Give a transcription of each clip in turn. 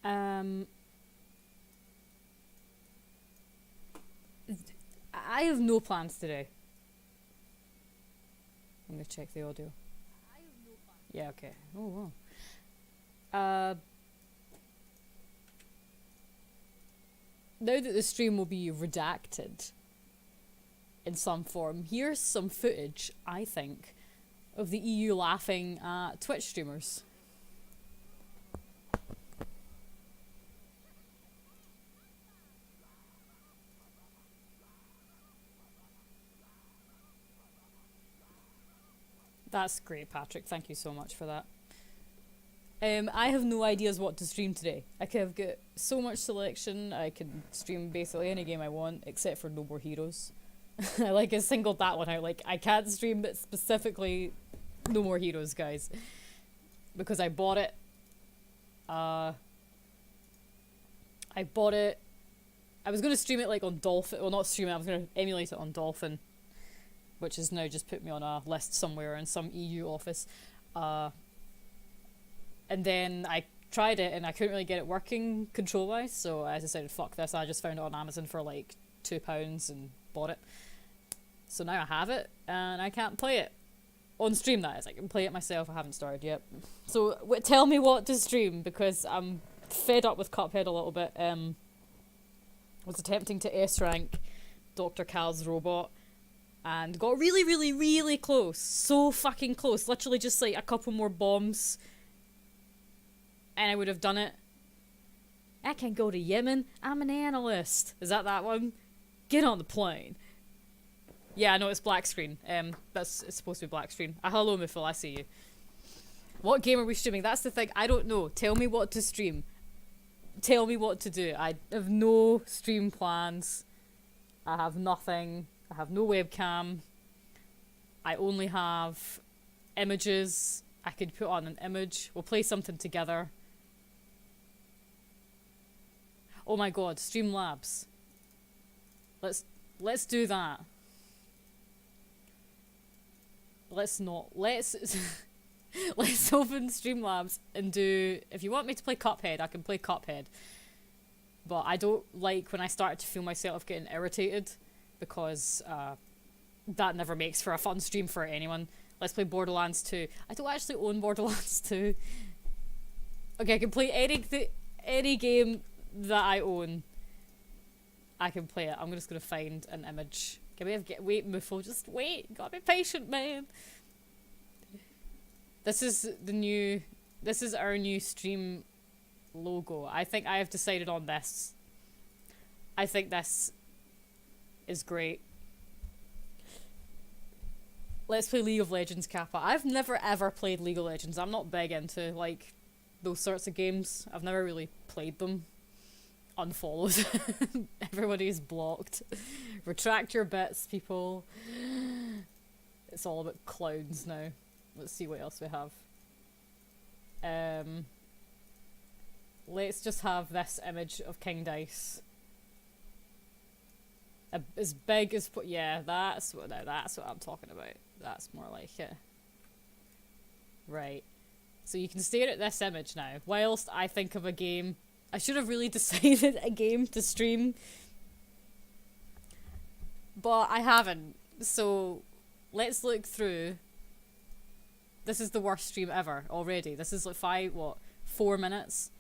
I have no plans today. I'm gonna check the audio. Yeah, okay. Oh, wow. Now that the stream will be redacted in some form, here's some footage, I think, of the EU laughing at Twitch streamers. That's great, Patrick. Thank you so much for that. I have no ideas what to stream today. I could have got so much selection. I can stream basically any game I want, except for No More Heroes. I singled that one out. Like, I can't stream specifically No More Heroes, guys, because I bought it. I bought it. I was gonna stream it like on Dolphin. Well, not stream it. I was gonna emulate it on Dolphin, which has now just put me on a list somewhere in some EU office. And then I tried it and I couldn't really get it working control-wise, so I decided, fuck this. I just found it on Amazon for like £2 and bought it. So now I have it and I can't play it. On stream, that is. I can play it myself. I haven't started yet. So tell me what to stream, because I'm fed up with Cuphead a little bit. Was attempting to S-rank Dr. Cal's robot and got really, really, really close. So fucking close. Literally just like a couple more bombs and I would have done it. I can go to Yemen. I'm an analyst. Is that one? Get on the plane. Yeah, I know it's black screen. It's supposed to be black screen. Hello, Miffle, I see you. What game are we streaming? That's the thing. I don't know. Tell me what to stream. Tell me what to do. I have no stream plans. I have nothing. I have no webcam. I only have images. I could put on an image. We'll play something together. Oh my god, Streamlabs. Let's do that. Let's not. Let's open Streamlabs and do. If you want me to play Cuphead, I can play Cuphead. But I don't like when I start to feel myself getting irritated, because that never makes for a fun stream for anyone. Let's play Borderlands 2. I don't actually own Borderlands 2. Okay, I can play any game that I own. I can play it. I'm just gonna find an image. Can we wait, Muffle? Just wait. You gotta be patient, man. This is our new stream logo. I think I have decided on this. I think this is great. Let's play League of Legends, Kappa. I've never ever played League of Legends. I'm not big into like those sorts of games. I've never really played them. Unfollowed. Everybody's blocked. Retract your bits, people. It's all about clowns now. Let's see what else we have. Let's just have this image of King Dice. As big as... Yeah, that's what I'm talking about. That's more like it. Right. So you can stare at this image now, whilst I think of a game. I should have really decided a game to stream, but I haven't. So let's look through. This is the worst stream ever already. This is like 4 minutes,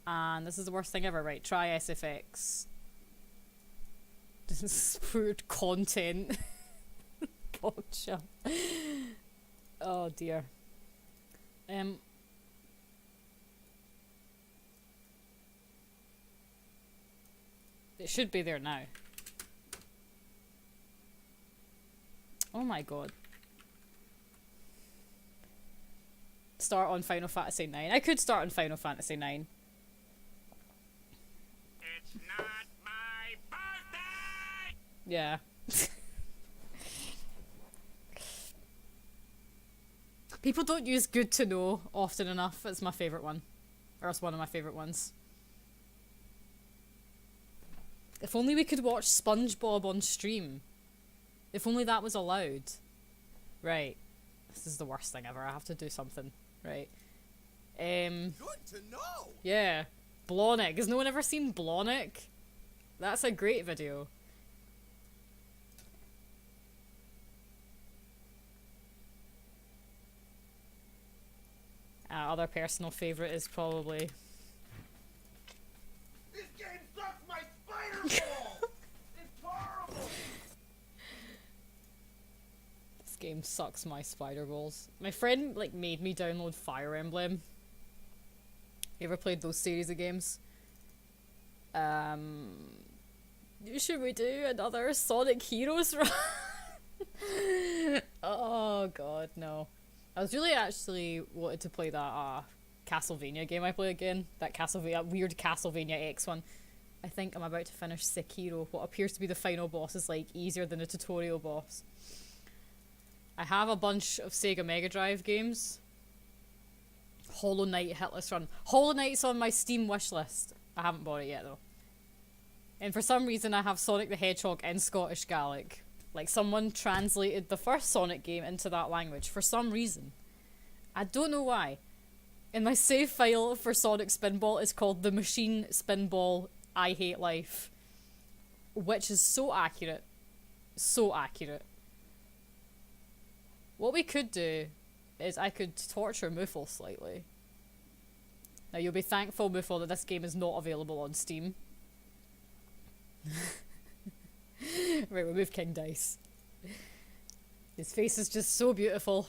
and this is the worst thing ever. Right, try SFX. This is poor content. Gotcha. Oh dear. It should be there now. Oh my god. Start on Final Fantasy 9. I could start on Final Fantasy 9. It's not my birthday! Yeah. People don't use good to know often enough. It's my favourite one. Or it's one of my favourite ones. If only we could watch SpongeBob on stream. If only that was allowed. Right. This is the worst thing ever. I have to do something. Right. Good to know! Yeah. Blonick. Has no one ever seen Blonick? That's a great video. Other personal favourite is probably... This game sucks my spider ball! It's horrible! This game sucks my spider balls. My friend, like, made me download Fire Emblem. You ever played those series of games? Should we do another Sonic Heroes run? Oh god, no. I was really actually wanted to play that Castlevania game I played again. That weird Castlevania X one. I think I'm about to finish Sekiro. What appears to be the final boss is like easier than a tutorial boss. I have a bunch of Sega Mega Drive games. Hollow Knight Hitless Run. Hollow Knight's on my Steam wishlist. I haven't bought it yet though. And for some reason I have Sonic the Hedgehog in Scottish Gaelic. Like someone translated the first Sonic game into that language for some reason. I don't know why. And my save file for Sonic Spinball is called The Machine Spinball I Hate Life. Which is so accurate. So accurate. What we could do is I could torture Muffle slightly. Now you'll be thankful, Muffle, that this game is not available on Steam. Right, we move King Dice. His face is just so beautiful.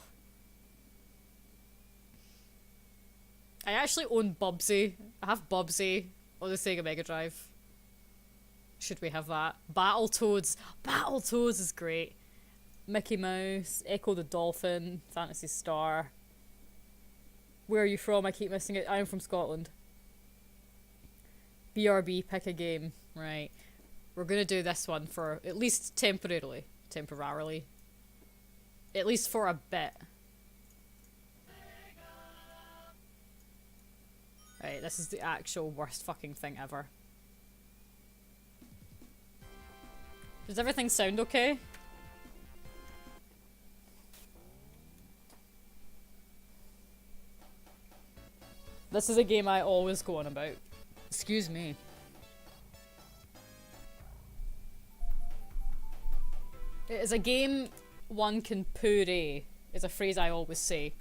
I actually own Bubsy. I have Bubsy on the Sega Mega Drive. Should we have that? Battletoads. Battletoads is great. Mickey Mouse, Echo the Dolphin, Phantasy Star. Where are you from? I keep missing it. I'm from Scotland. BRB, pick a game. Right. We're gonna do this one for at least temporarily. Temporarily. At least for a bit. Right, this is the actual worst fucking thing ever. Does everything sound okay? This is a game I always go on about. Excuse me. It is a game one can puree, is a phrase I always say.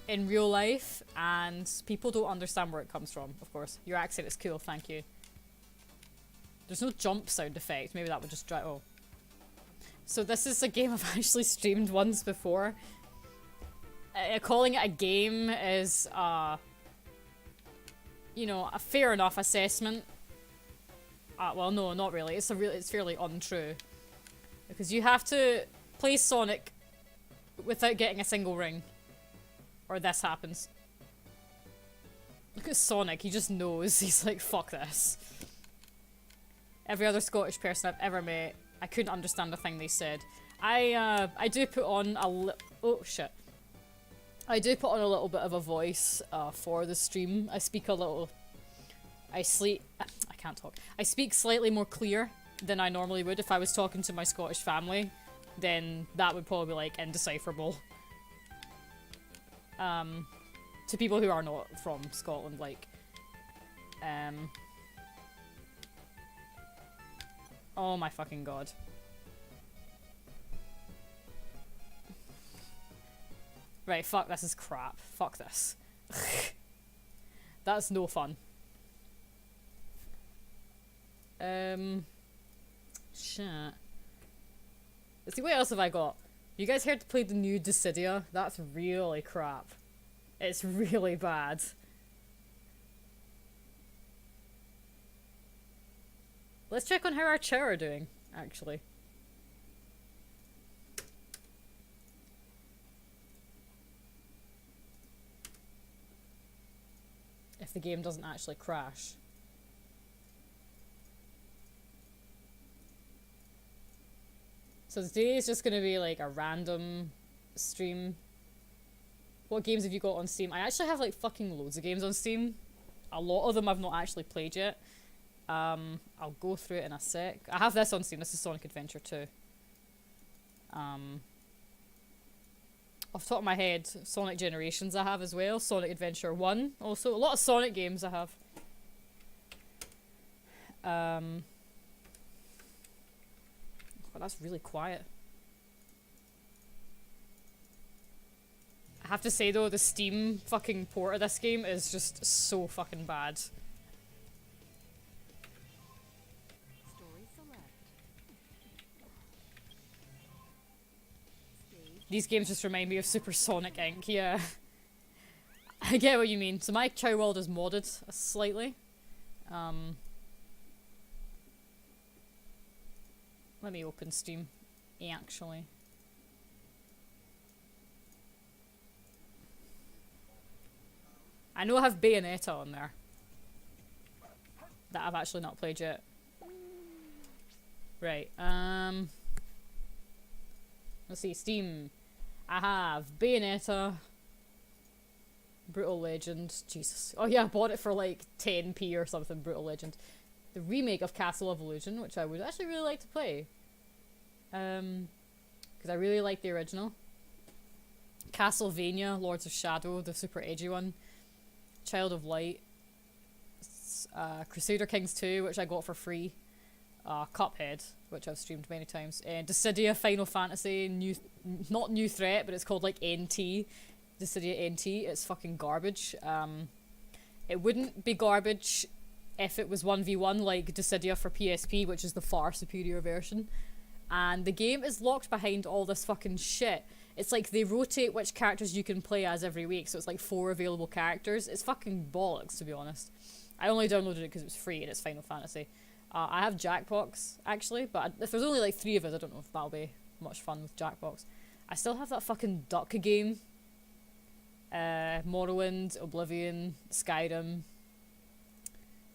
In real life, and people don't understand where it comes from, of course. Your accent is cool, thank you. There's no jump sound effect, maybe that would just drive. Oh. So this is a game I've actually streamed once before. Calling it a game is, you know, a fair enough assessment. Well, no, not really. It's fairly untrue. Because you have to play Sonic without getting a single ring. Or this happens. Look at Sonic, he just knows. He's like, fuck this. Every other Scottish person I've ever met, I couldn't understand a thing they said. I do put on a oh shit. I do put on a little bit of a voice for the stream. I speak a little... I can't talk. I speak slightly more clear than I normally would if I was talking to my Scottish family. Then that would probably be like indecipherable. To people who are not from Scotland, like... Oh my fucking god. Right, fuck, this is crap. Fuck this. That's no fun. Shit. Let's see, what else have I got? You guys here to play the new Dissidia? That's really crap. It's really bad. Let's check on how our chair are doing, actually. If the game doesn't actually crash. So today is just gonna be like a random stream. What games have you got on Steam? I actually have like fucking loads of games on Steam. A lot of them I've not actually played yet. I'll go through it in a sec. I have this on Steam. This is Sonic Adventure 2. Off the top of my head, Sonic Generations I have as well. Sonic Adventure 1 also. A lot of Sonic games I have. Oh, that's really quiet. I have to say though, the Steam fucking port of this game is just so fucking bad. These games just remind me of Supersonic Inc. Yeah. I get what you mean. So my Chow World is modded slightly. Let me open Steam, actually. I know I have Bayonetta on there. That I've actually not played yet. Right, let's see, Steam. I have Bayonetta, Brutal Legend, Jesus. Oh yeah, I bought it for like 10p or something, Brutal Legend. The remake of Castle of Illusion, which I would actually really like to play. Because I really like the original. Castlevania, Lords of Shadow, the super edgy one. Child of Light. Crusader Kings 2, which I got for free. Cuphead, which I've streamed many times. Dissidia Final Fantasy, not New Threat, but it's called like NT. Dissidia NT, it's fucking garbage. It wouldn't be garbage if it was 1v1 like Dissidia for PSP, which is the far superior version. And the game is locked behind all this fucking shit. It's like they rotate which characters you can play as every week, so it's like 4 available characters. It's fucking bollocks, to be honest. I only downloaded it because it was free and it's Final Fantasy. I have Jackbox, actually, but if there's only like 3 of us, I don't know if that'll be much fun with Jackbox. I still have that fucking Duck game. Morrowind, Oblivion, Skyrim.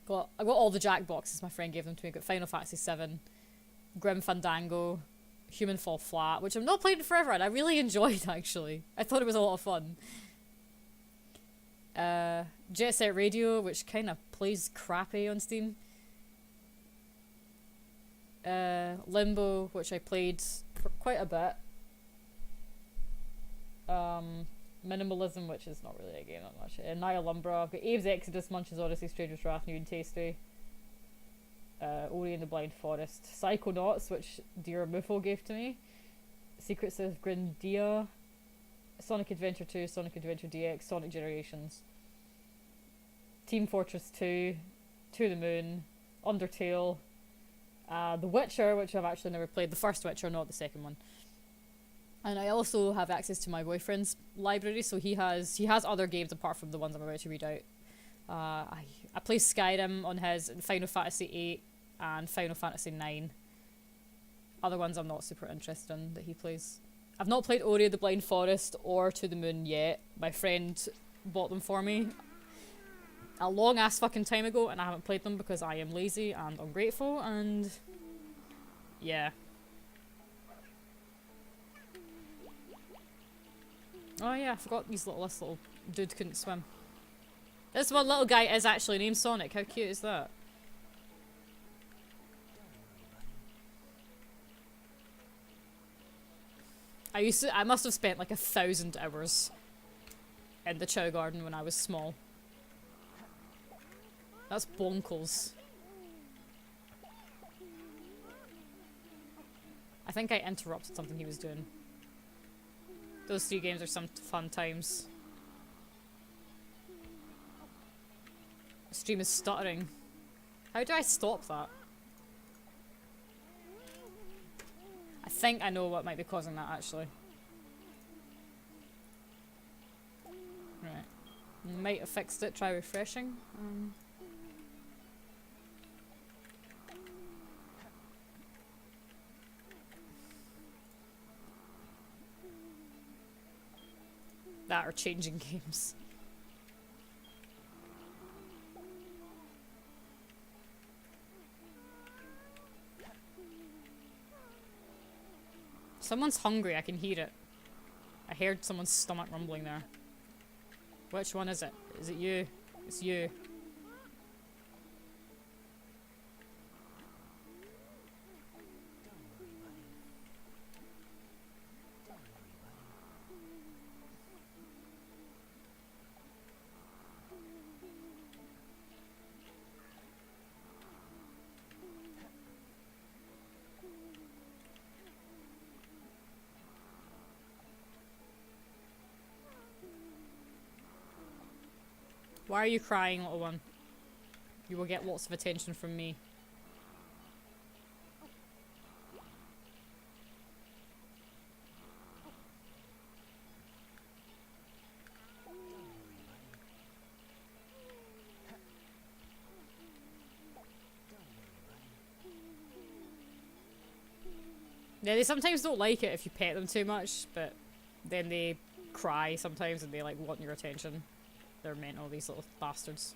I got all the Jackboxes, my friend gave them to me. Got Final Fantasy 7, Grim Fandango, Human Fall Flat, which I've not played in forever and I really enjoyed, actually. I thought it was a lot of fun. Jet Set Radio, which kind of plays crappy on Steam. Limbo, which I played for quite a bit. Minimalism, which is not really a game that much. Nihilumbra, I've got Abe's Exodus, Munch's Odyssey, Stranger's Wrath, New and Tasty. Ori and the Blind Forest. Psychonauts, which Dear Mufo gave to me. Secrets of Grindia. Sonic Adventure 2, Sonic Adventure DX, Sonic Generations. Team Fortress 2, To the Moon, Undertale. The Witcher, which I've actually never played. The first Witcher, not the second one. And I also have access to my boyfriend's library, so he has other games apart from the ones I'm about to read out. I play Skyrim on his, and Final Fantasy 8 and Final Fantasy 9. Other ones I'm not super interested in that he plays. I've not played Ori and the Blind Forest or To the Moon yet. My friend bought them for me a long ass fucking time ago, and I haven't played them because I am lazy and ungrateful, and yeah. Oh yeah, I forgot this little dude couldn't swim. This one little guy is actually named Sonic. How cute is that? I must have spent like 1,000 hours in the Chow Garden when I was small. That's bonkers. I think I interrupted something he was doing. Those 3 games are some fun times. The stream is stuttering. How do I stop that? I think I know what might be causing that, actually. Right. Might have fixed it, try refreshing. That or changing games. Someone's hungry, I can hear it. I heard someone's stomach rumbling there. Which one is it? Is it you? It's you. Why are you crying, little one? You will get lots of attention from me. Yeah, they sometimes don't like it if you pet them too much, but then they cry sometimes and they like want your attention. They're mental, these little bastards.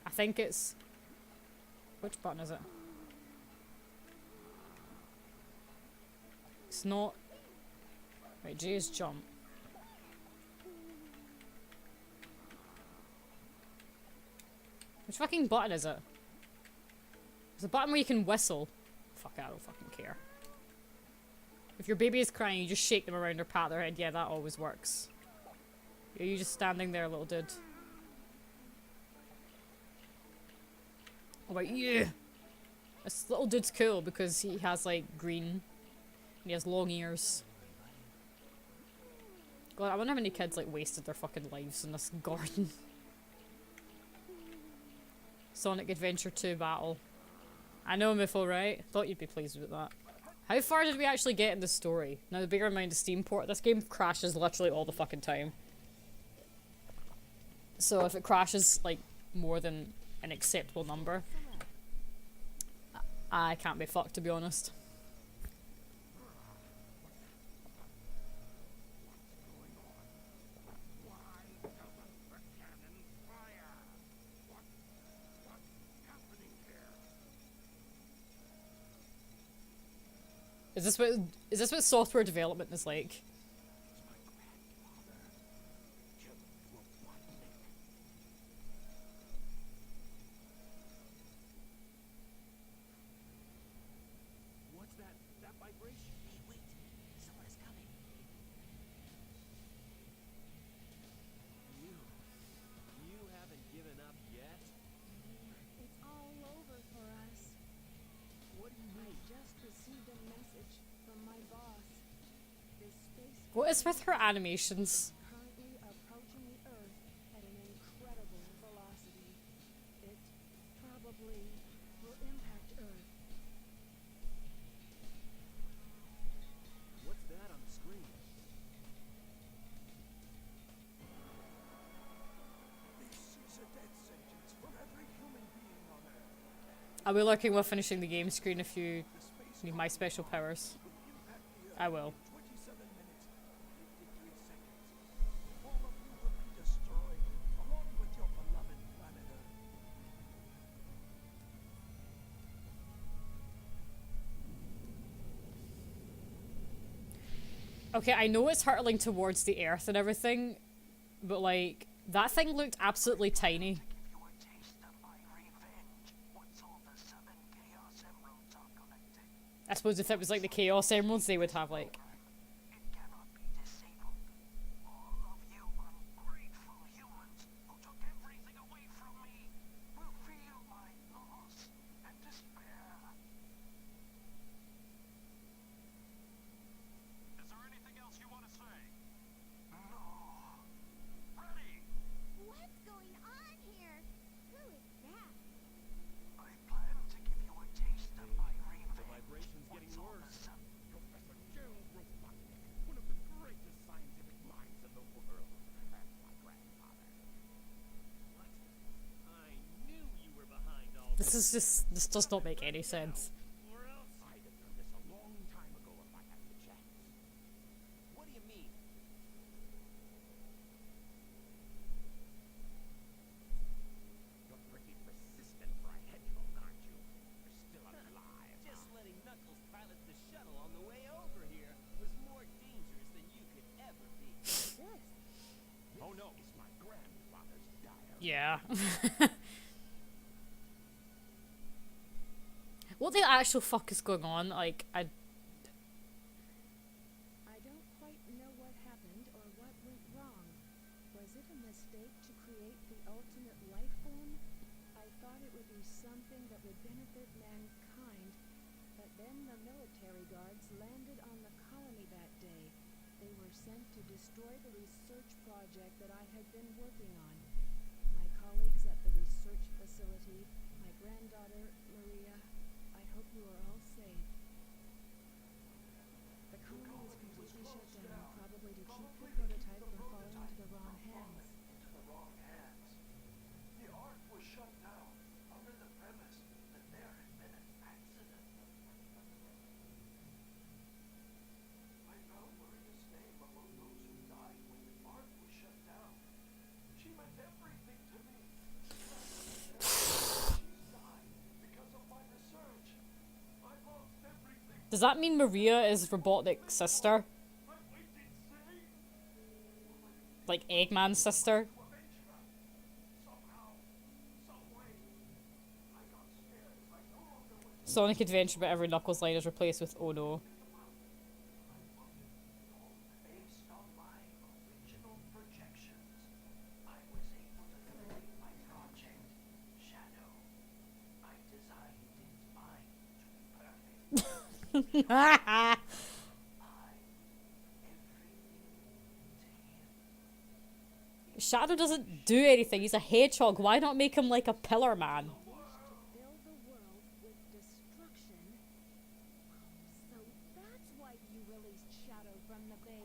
I think it's... Which button is it? It's not... Right, J is jump. Which fucking button is it? There's a button where you can whistle. Fuck, I don't fucking care. If your baby is crying, you just shake them around or pat their head. Yeah, that always works. Are you just standing there, little dude? Oh, wait, yeah! This little dude's cool because he has, like, green. And he has long ears. God, I wonder how many kids, like, wasted their fucking lives in this garden. Sonic Adventure 2 battle. I know, Miffle, right? Thought you'd be pleased with that. How far did we actually get in the story? Now, bear in mind the Steam port, this game crashes literally all the fucking time. So if it crashes, like, more than an acceptable number, I can't be fucked, to be honest. Is this what software development is like? What's that? That vibration? Hey, wait. Someone is coming. You haven't given up yet? It's all over for us. What do you mean? I just received a message from my boss. This space What is with her animations? currently approaching the Earth at an incredible velocity. It probably will impact Earth. What's that on the screen? This is a death sentence for every human being on Earth. I'll be lurking while finishing the game screen if you need my special powers. I will. 27 minutes, 53 seconds. All of you will be destroyed, along with your beloved planet Earth. Okay, I know it's hurtling towards the Earth and everything, but like, that thing looked absolutely tiny. You a taste of my revenge once all the 7 Chaos Emeralds are collected. I suppose if it was like the Chaos Emeralds, they would have like... It cannot be disabled. All of you ungrateful humans who took everything away from me will feel my loss and despair. Is there anything else you want to say? No. Ready? What's going on here? Who is that? I plan to give you a taste of my revenge. The vibration's getting worse. Professor Gerald Robotnik, one of the greatest scientific minds in the world, and my grandfather. What? I knew you were behind all This does not make any sense. Or else. I'd have done this a long time ago if I had the chance. What do you mean? You're pretty persistent for a hedgehog, aren't you? You're still alive. Just letting Knuckles pilot the shuttle on the way over here was more dangerous than you could ever be. This. Oh no, it's my grandfather's diary. Yeah. What the actual fuck is going on? Like, I don't quite know what happened or what went wrong. Was it a mistake to create the ultimate life form? I thought it would be something that would benefit mankind, but landed on the colony that day. They were sent to destroy the research project that I had been working on. My colleagues at the research facility, my granddaughter, Maria, I hope you are all safe. The colony was completely shut down, probably to keep the prototype from falling into the wrong hands. The ark was shut down under the premise that there had been an accident. I found Maria's name among those who died when the ark was shut down. She meant everything to me. She's died because of my research. I lost everything. Does that mean Maria is Robotnik's sister? I went insane. Like Eggman's sister? Sonic Adventure, but every Knuckles line is replaced with "Oh no." Based on my original projections, I was able to complete my project, Shadow. I designed its mind to be perfect. I everything to him. Shadow doesn't do anything. He's a hedgehog. Why not make him like a pillar man? Fill the world with destruction. So that's why you released Shadow from the base.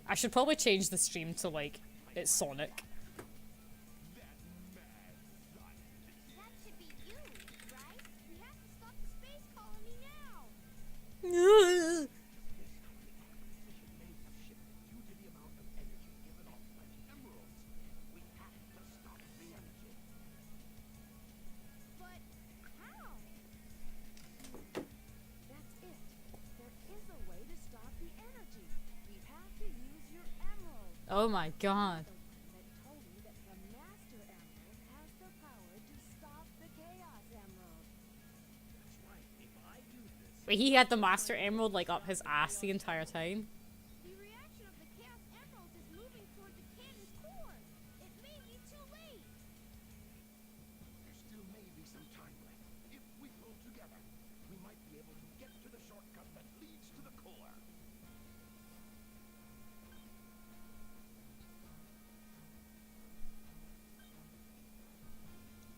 I should probably change the stream to like it's Sonic. That should be you, right? We have to stop the space colony now. But how? That's it. There is a way to stop the energy. We have to use your emerald. Oh my god. The one that told me that the Master Emerald has the power to stop the Chaos Emerald. Wait, he had the Master Emerald like up his ass the entire time? The reaction of the Chaos Emeralds is moving toward the cannon's core. It may be too late. There still may be some time left. If we pull together, we might be able to get to the shortcut that leads to the core.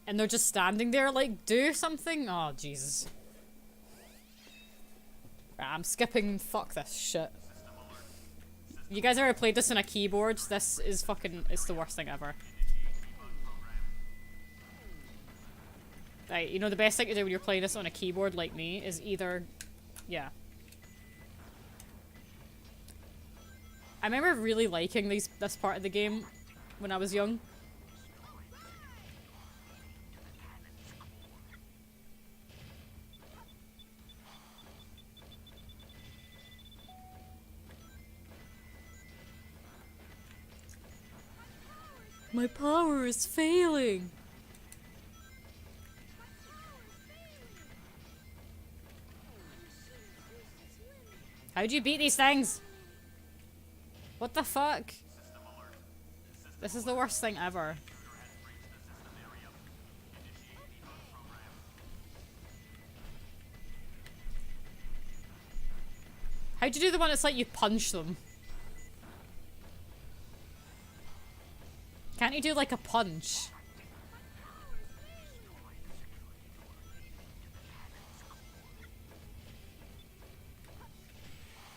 And they're just standing there like, do something? Oh, Jesus. Right, I'm skipping. Fuck this shit. You guys ever played this on a keyboard? This is fucking. It's the worst thing ever. Right, you know the best thing to do when you're playing this on a keyboard like me is either. Yeah. I remember really liking this part of the game when I was young. My power is failing. How'd you beat these things? What the fuck? This is the worst thing ever. How'd you do the one that's like you punch them? Can't you do like a punch?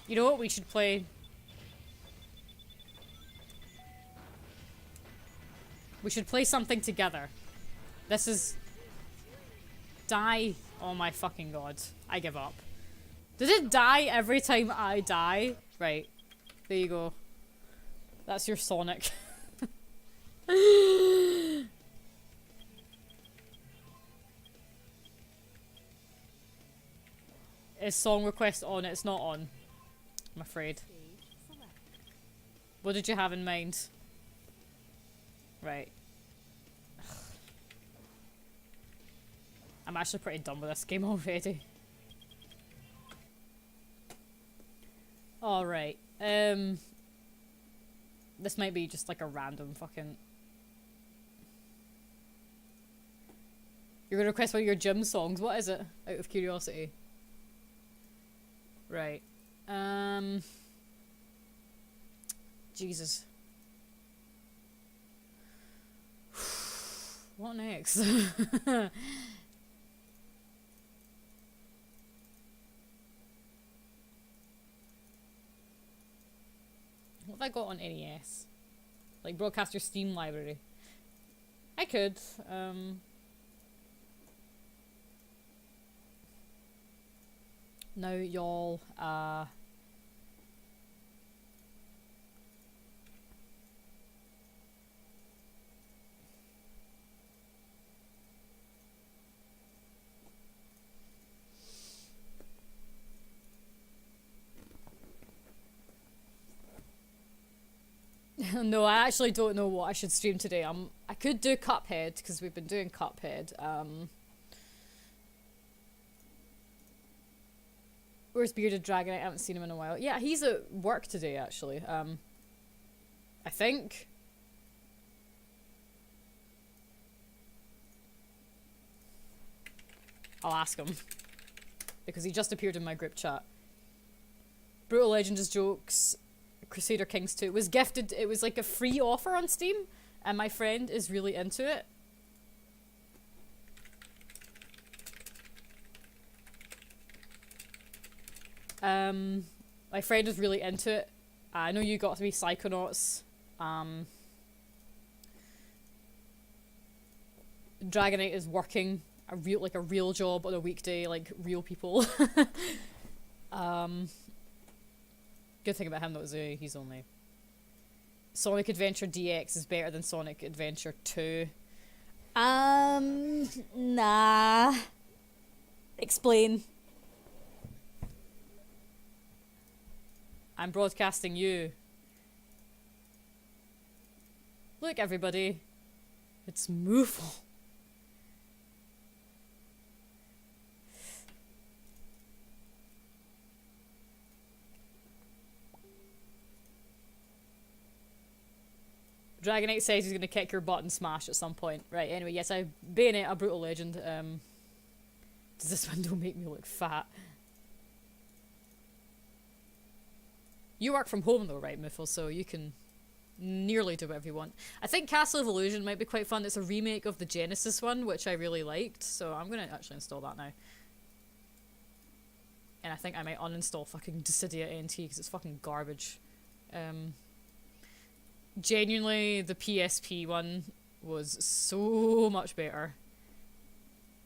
You know what we should play? We should play something together. This is... Die. Oh my fucking god. I give up. Did it die every time I die? Right. There you go. That's your Sonic. Is song request on? It's not on. I'm afraid. What did you have in mind? Right. I'm actually pretty done with this game already. Alright. This might be just like a random fucking... You're gonna request one of your gym songs. What is it? Out of curiosity. Right. Jesus. What next? What have I got on NES? Like broadcast your Steam library. I could. Now y'all no, I actually don't know what I should stream today. I could do Cuphead because we've been doing Cuphead. Where's Bearded Dragon? I haven't seen him in a while. Yeah, he's at work today actually. I think. I'll ask him because he just appeared in my group chat. Brutal Legends jokes. Crusader Kings 2 was gifted. It was like a free offer on Steam, and my friend is really into it. My friend is really into it. I know you got to be Psychonauts. Dragonite is working a real job on a weekday, like real people. Good thing about him though is he's only... Sonic Adventure DX is better than Sonic Adventure 2. Nah. Explain. I'm broadcasting you. Look everybody. It's Moofle. Dragonite says he's going to kick your butt and smash at some point. Right, anyway, yes, I Bayonetta, a Brutal Legend. Does this window make me look fat? You work from home though, right, Miffle, so you can nearly do whatever you want. I think Castle of Illusion might be quite fun. It's a remake of the Genesis one, which I really liked, so I'm going to actually install that now. And I think I might uninstall fucking Dissidia NT because it's fucking garbage. Genuinely, the PSP one was so much better.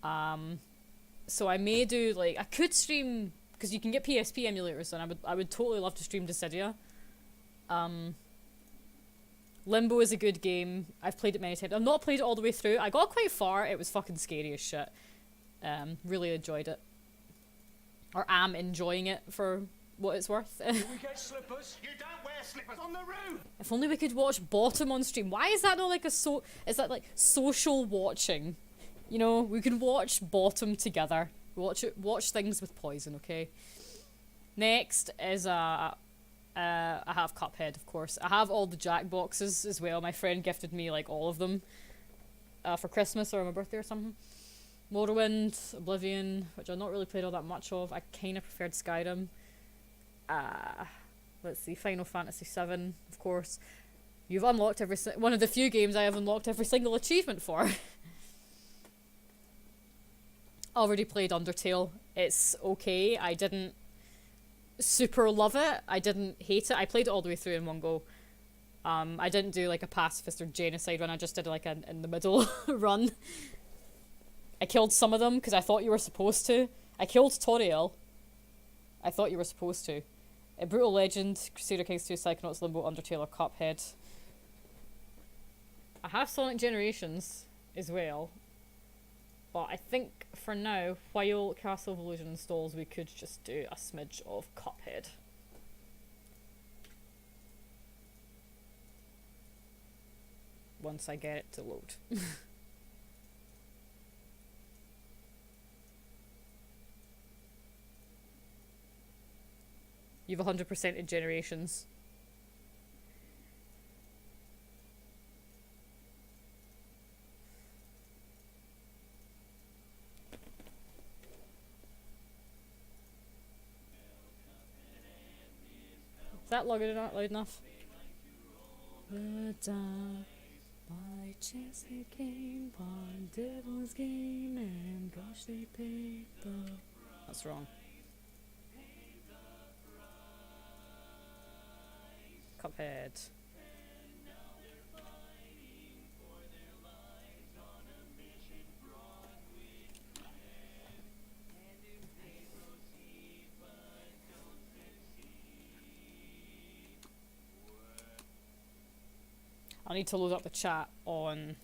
So I may do, like, I could stream, because you can get PSP emulators, and I would totally love to stream Dissidia. Limbo is a good game. I've played it many times. I've not played it all the way through. I got quite far. It was fucking scary as shit. Really enjoyed it. Or am enjoying it for what it's worth. We get slippers. You don't wear slippers on the roof. If only we could watch Bottom on stream. Why is that not like is that like social watching? You know, we can watch Bottom together. Watch things with poison, okay? Next is I have Cuphead, of course. I have all the Jack boxes as well. My friend gifted me like all of them for Christmas or my birthday or something. Morrowind, Oblivion, which I've not really played all that much of. I kind of preferred Skyrim. Let's see, Final Fantasy VII, of course. You've unlocked one of the few games I have unlocked every single achievement for. Already played Undertale. It's okay. I didn't super love it. I didn't hate it. I played it all the way through in one go. I didn't do like a pacifist or genocide run. I just did like an in the middle run. I killed some of them because I thought you were supposed to. I killed Toriel. I thought you were supposed to. Brutal Legend, Crusader Kings 2, Psychonauts, Limbo, Undertale, or Cuphead. I have Sonic Generations as well. But I think for now, while Castle of Illusion installs, we could just do a smidge of Cuphead. Once I get it to load. You've 100% in Generations. that loud enough? The dawn, by chance they came on devil's game, and gosh they paid the... That's wrong. Cuphead. I need to load up the chat on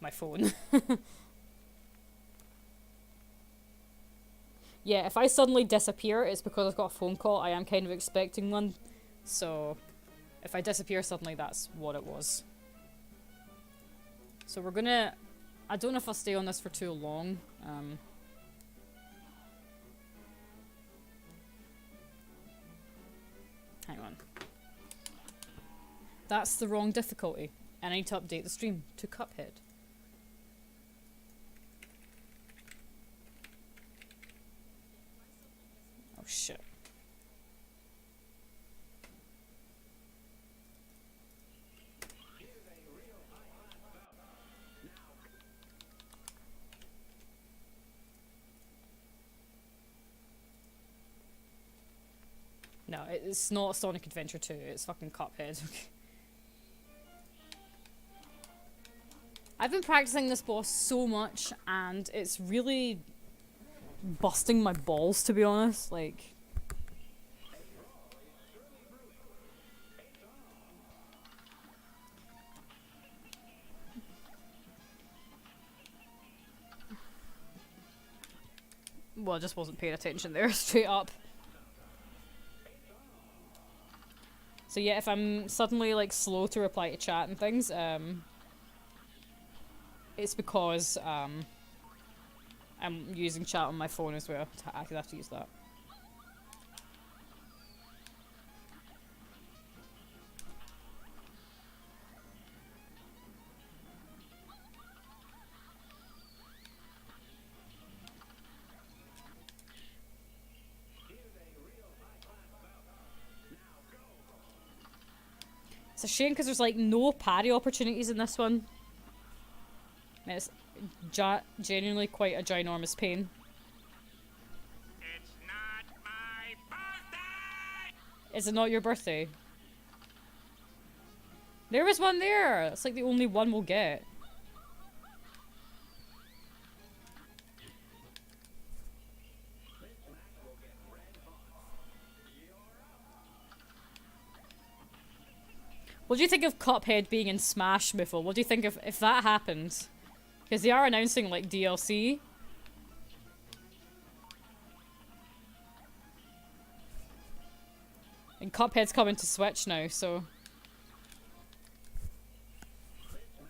my phone. Yeah, if I suddenly disappear, it's because I've got a phone call. I am kind of expecting one. So, if I disappear suddenly, that's what it was. So we're gonna... I don't know if I'll stay on this for too long. Hang on. That's the wrong difficulty. And I need to update the stream to Cuphead. Oh shit. No, it's not Sonic Adventure 2, it's fucking Cuphead. I've been practicing this boss so much, and it's really busting my balls, to be honest. Like, well, I just wasn't paying attention there, straight up. So yeah, if I'm suddenly like slow to reply to chat and things, it's because I'm using chat on my phone as well. I could have to use that. It's a shame because there's like no parry opportunities in this one. And it's genuinely quite a ginormous pain. It's not my birthday! Is it not your birthday? There was one there! It's like the only one we'll get. What do you think of Cuphead being in Smash, Miffle? What do you think if that happened? Because they are announcing, like, DLC. And Cuphead's coming to Switch now, so...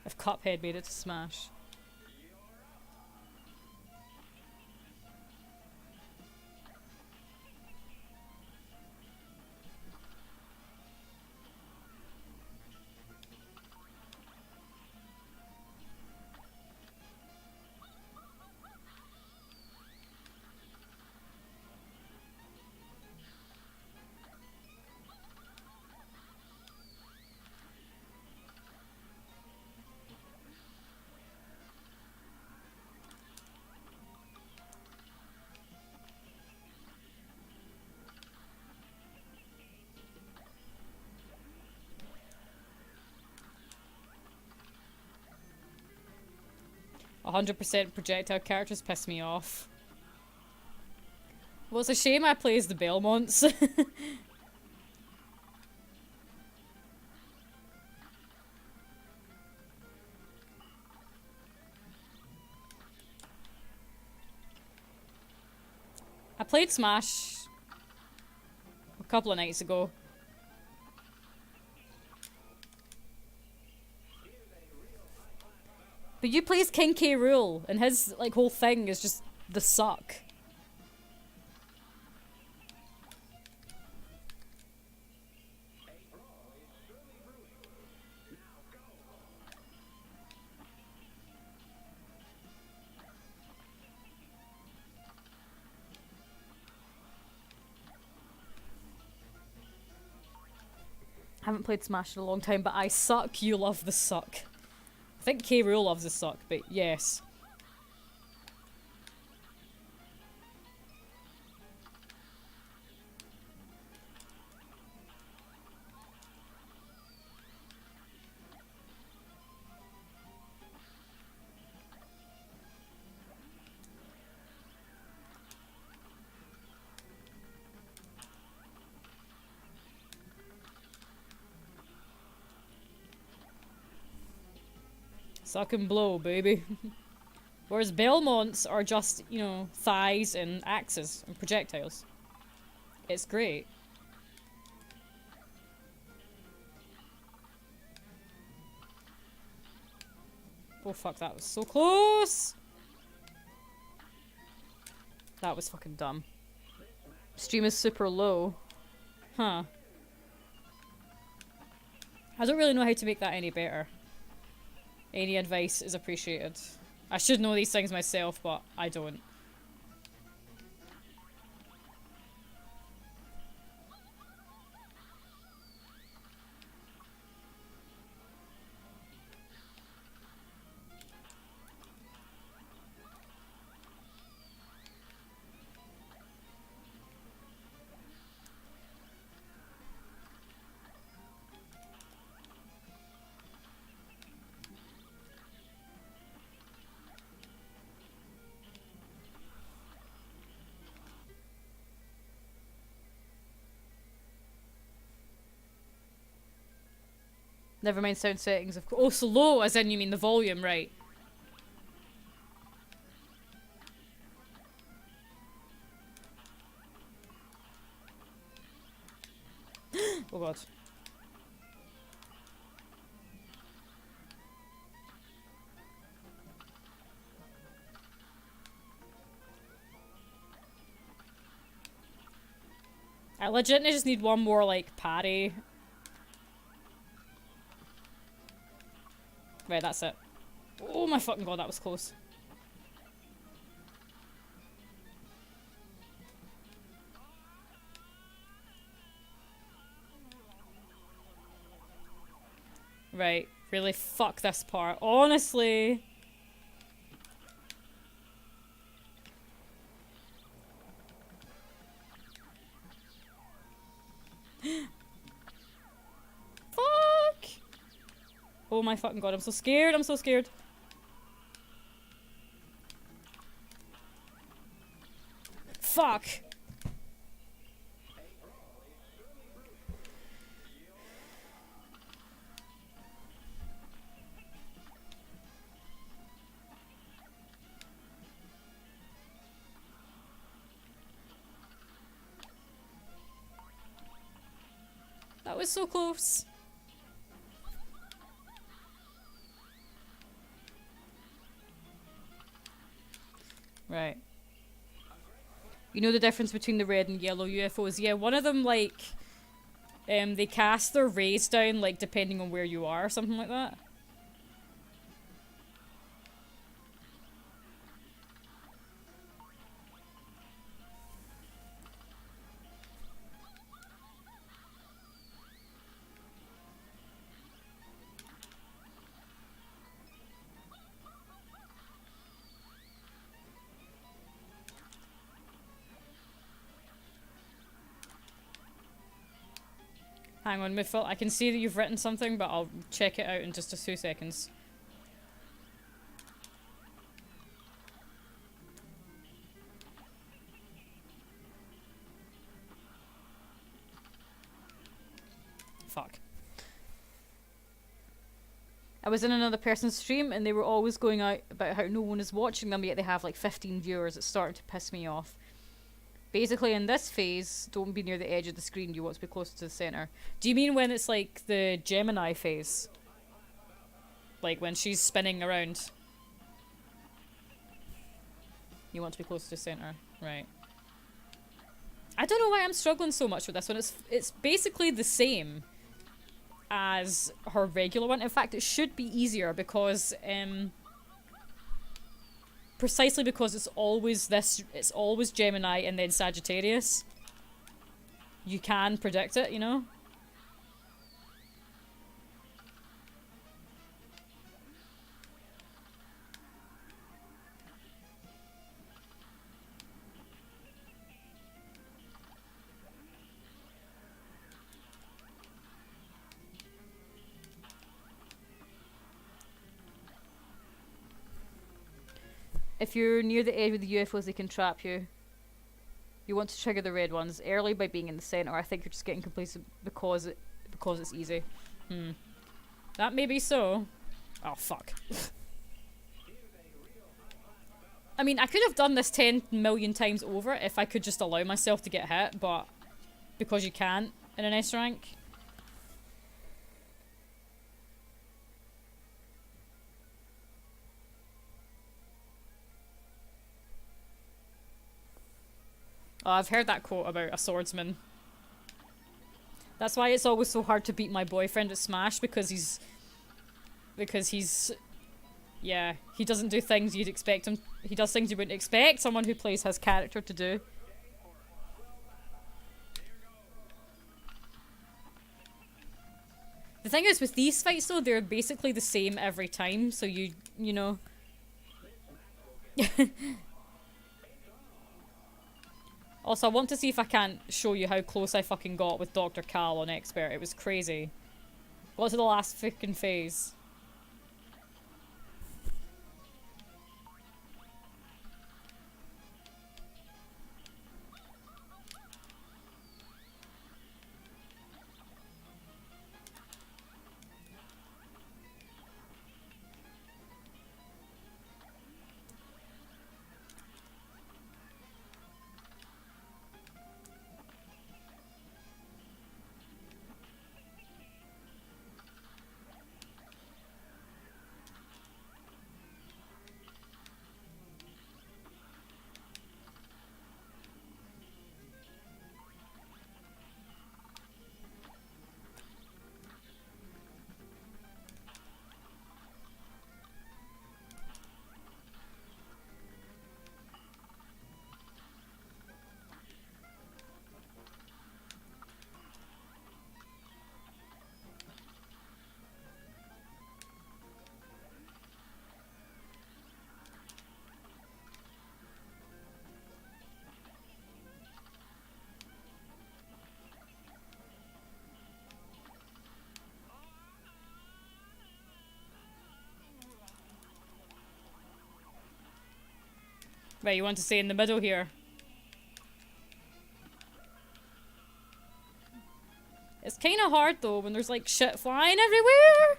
If Cuphead made it to Smash. "100% projectile characters piss me off." Well, it's a shame I play as the Belmonts. I played Smash a couple of nights ago. But you play as King K. Rool, and his like whole thing is just the suck. haven't played Smash in a long time, but I suck, you love the suck. I think K. Rool loves the suck, but yes. Suck and blow, baby. Whereas Belmonts are just, you know, thighs and axes and projectiles. It's great. Oh fuck, that was so close! That was fucking dumb. Stream is super low. Huh. I don't really know how to make that any better. Any advice is appreciated. I should know these things myself, but I don't. Never mind sound settings, of course. Oh, so low, as in you mean the volume, right. Oh god. I legitimately just need one more, like, parry. Right, that's it. Oh my fucking god, that was close. Right, really fuck this part. Honestly. Fuck! Oh my fucking god, I'm so scared, I'm so scared. Fuck! That was so close. Right. You know the difference between the red and yellow UFOs? Yeah, one of them, like, they cast their rays down, like, depending on where you are, or something like that. Hang on, Midfield. I can see that you've written something, but I'll check it out in just a few seconds. Fuck. I was in another person's stream and they were always going out about how no one is watching them, yet they have like 15 viewers. It's starting to piss me off. Basically, in this phase, don't be near the edge of the screen. You want to be closer to the center. Do you mean when it's like the Gemini phase? Like when she's spinning around? You want to be closer to the center, right? I don't know why I'm struggling so much with this one. It's basically the same as her regular one. In fact, it should be easier because precisely because it's always Gemini and then Sagittarius. You can predict it, you know? If you're near the edge with the UFOs, they can trap you. You want to trigger the red ones early by being in the center. I think you're just getting complacent because it's easy. That may be so. Oh fuck. I mean, I could have done this 10 million times over if I could just allow myself to get hit, but because you can't in an S rank. Oh, I've heard that quote about a swordsman. That's why it's always so hard to beat my boyfriend at Smash, because he's... Yeah, he doesn't do things you'd expect him... He does things you wouldn't expect someone who plays his character to do. The thing is, with these fights though, they're basically the same every time, so you know... Also, I want to see if I can't show you how close I fucking got with Dr. Cal on Expert. It was crazy. Got to the last freaking phase. Right, you want to stay in the middle here. It's kind of hard though when there's like shit flying everywhere.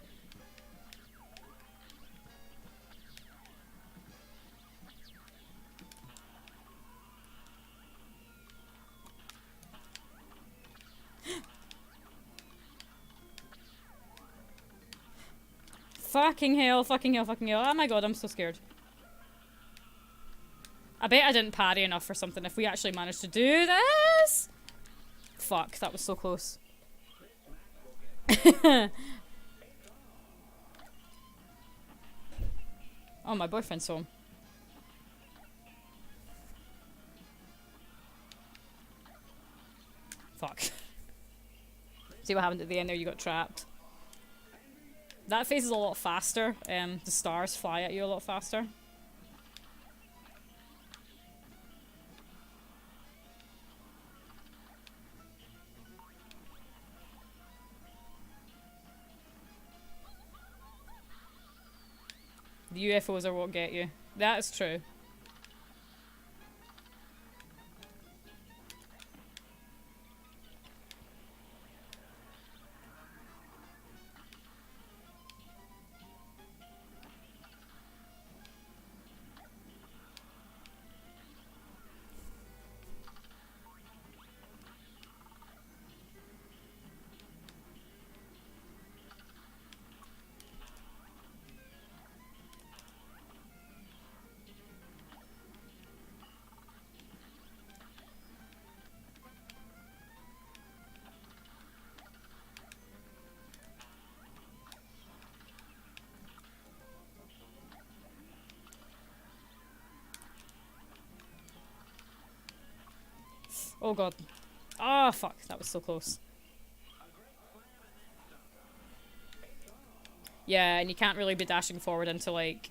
Fucking hell, fucking hell, fucking hell. Oh my god, I'm so scared. I bet I didn't parry enough or something if we actually managed to do this. Fuck, that was so close. Oh, my boyfriend's home. Fuck. See what happened at the end there? You got trapped. That phase is a lot faster. The stars fly at you a lot faster. The UFOs are what get you. That is true. Oh god. Ah, oh, fuck. That was so close. Yeah, and you can't really be dashing forward into, like...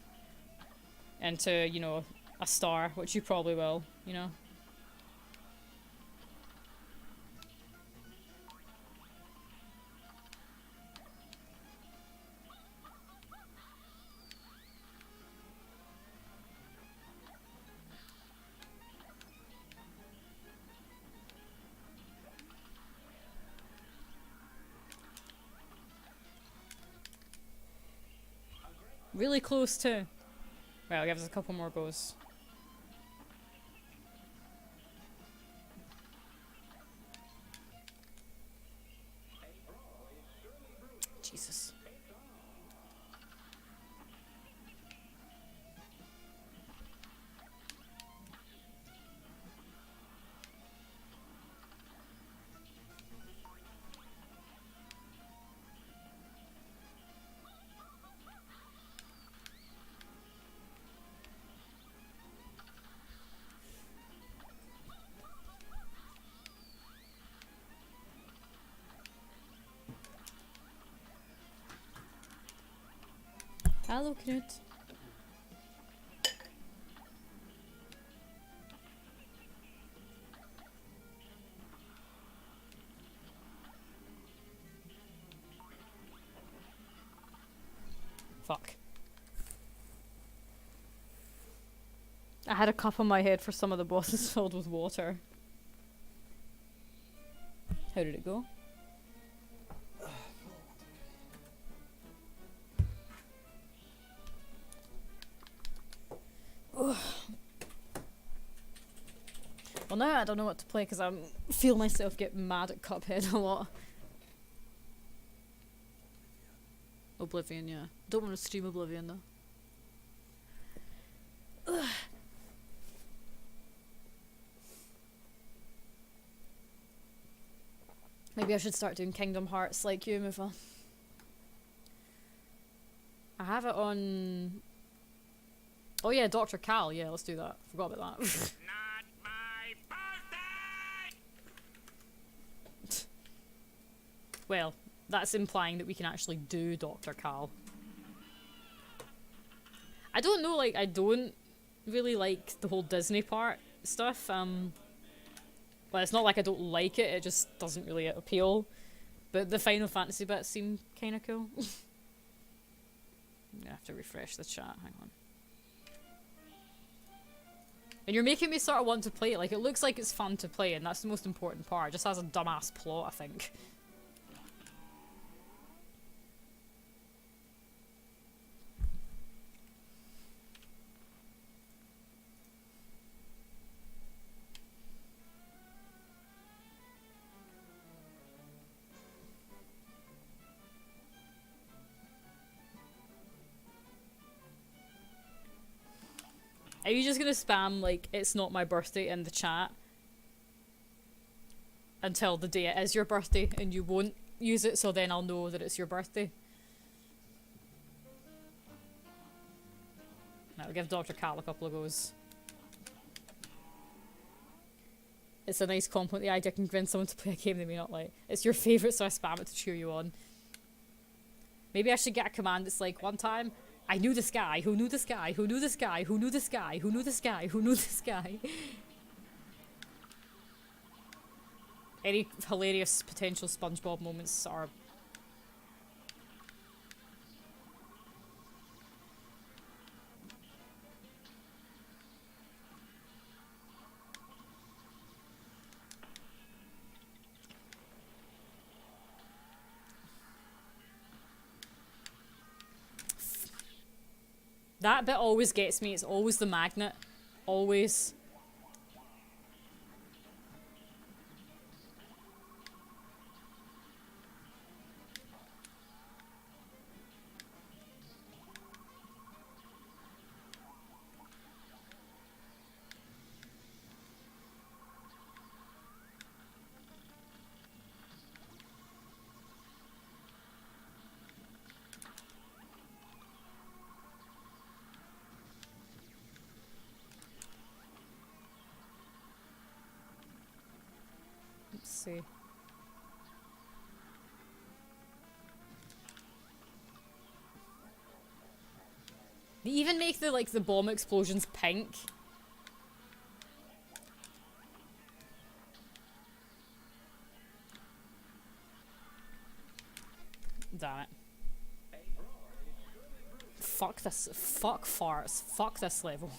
into, you know, a star, which you probably will, you know? Really close too. Well, give us a couple more goes. Jesus. Hello, Knut. Fuck. I had a cup on my head for some of the bosses filled with water. How did it go? Well, now I don't know what to play because I feel myself get mad at Cuphead a lot. Oblivion, yeah. Don't want to stream Oblivion though. Ugh. Maybe I should start doing Kingdom Hearts like you, Mufa. I have it on... Oh yeah, Dr. Cal, yeah, let's do that. Forgot about that. Not my birthday! Well, that's implying that we can actually do Dr. Cal. I don't know, like, I don't really like the whole Disney part stuff. Well, it's not like I don't like it, it just doesn't really appeal. But the Final Fantasy bits seem kinda cool. I'm gonna have to refresh the chat, hang on. And you're making me sort of want to play it. Like, it looks like it's fun to play, and that's the most important part. It just has a dumbass plot, I think. Are you just gonna spam, like, it's not my birthday in the chat until the day it is your birthday and you won't use it, so then I'll know that it's your birthday? I'll give Dr. Cal a couple of goes. It's a nice compliment, the idea I can convince someone to play a game they may not like. It's your favourite, so I spam it to cheer you on. Maybe I should get a command that's like, one time, I knew this guy who knew this guy who knew this guy who knew this guy who knew this guy who knew this guy. Any hilarious potential SpongeBob moments are... That bit always gets me, it's always the magnet. Always. See. They even make the, like, the bomb explosions pink. Damn it. Fuck this. Fuck farts. Fuck this level.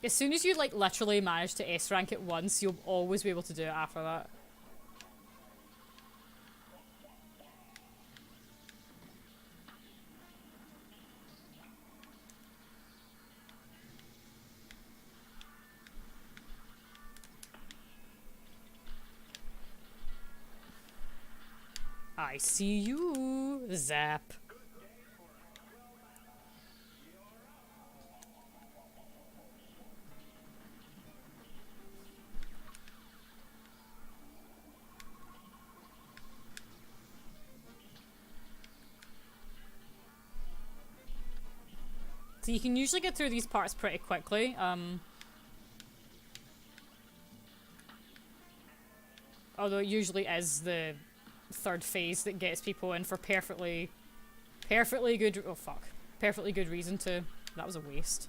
As soon as you, like, literally manage to S rank it once, you'll always be able to do it after that. I see you, Zap. So you can usually get through these parts pretty quickly. Although it usually is the third phase that gets people in for perfectly good, oh fuck, perfectly good reason to. That was a waste.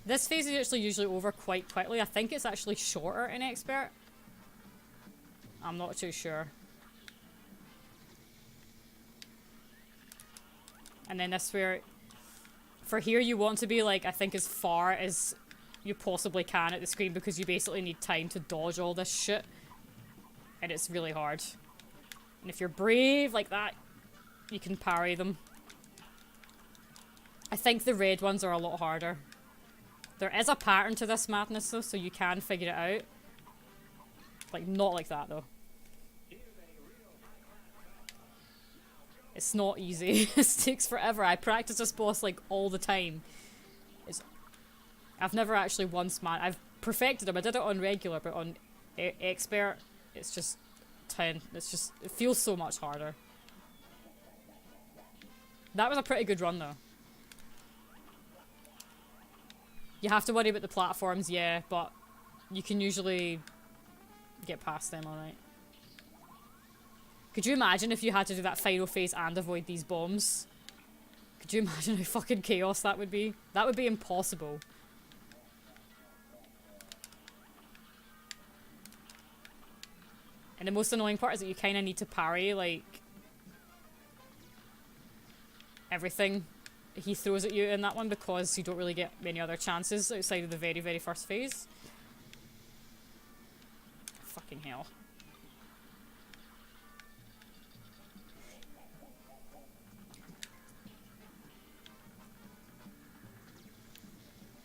This phase is actually usually over quite quickly. I think it's actually shorter in Expert. I'm not too sure. And then this where... For here you want to be, like, I think as far as you possibly can at the screen because you basically need time to dodge all this shit. And it's really hard. And if you're brave like that, you can parry them. I think the red ones are a lot harder. There is a pattern to this madness though, so you can figure it out. Like, not like that though. It's not easy. It takes forever. I practice this boss like all the time. I've never actually once I've perfected him. I did it on regular, but on expert, it's just 10. It's just, it feels so much harder. That was a pretty good run though. You have to worry about the platforms, yeah, but you can usually get past them alright. Could you imagine if you had to do that final phase and avoid these bombs? Could you imagine how fucking chaos that would be? That would be impossible. And the most annoying part is that you kind of need to parry, like, everything he throws at you in that one because you don't really get many other chances outside of the very, very first phase. Fucking hell.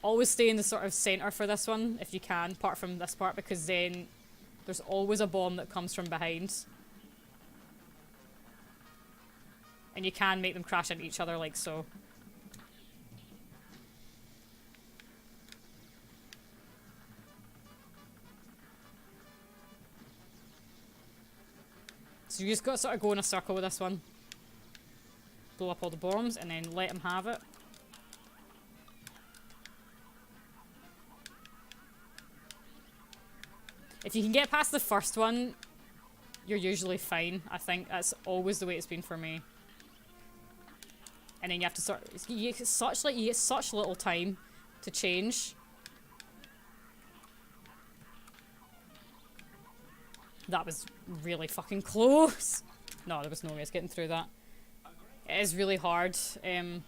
Always stay in the sort of center for this one if you can, apart from this part, because then there's always a bomb that comes from behind. And you can make them crash into each other like so. So you just got to sort of go in a circle with this one. Blow up all the bombs and then let him have it. If you can get past the first one, you're usually fine. I think that's always the way it's been for me. And then you have to sort of, you get such little time to change. That was really fucking close. No, there was no way I was getting through that. It is really hard to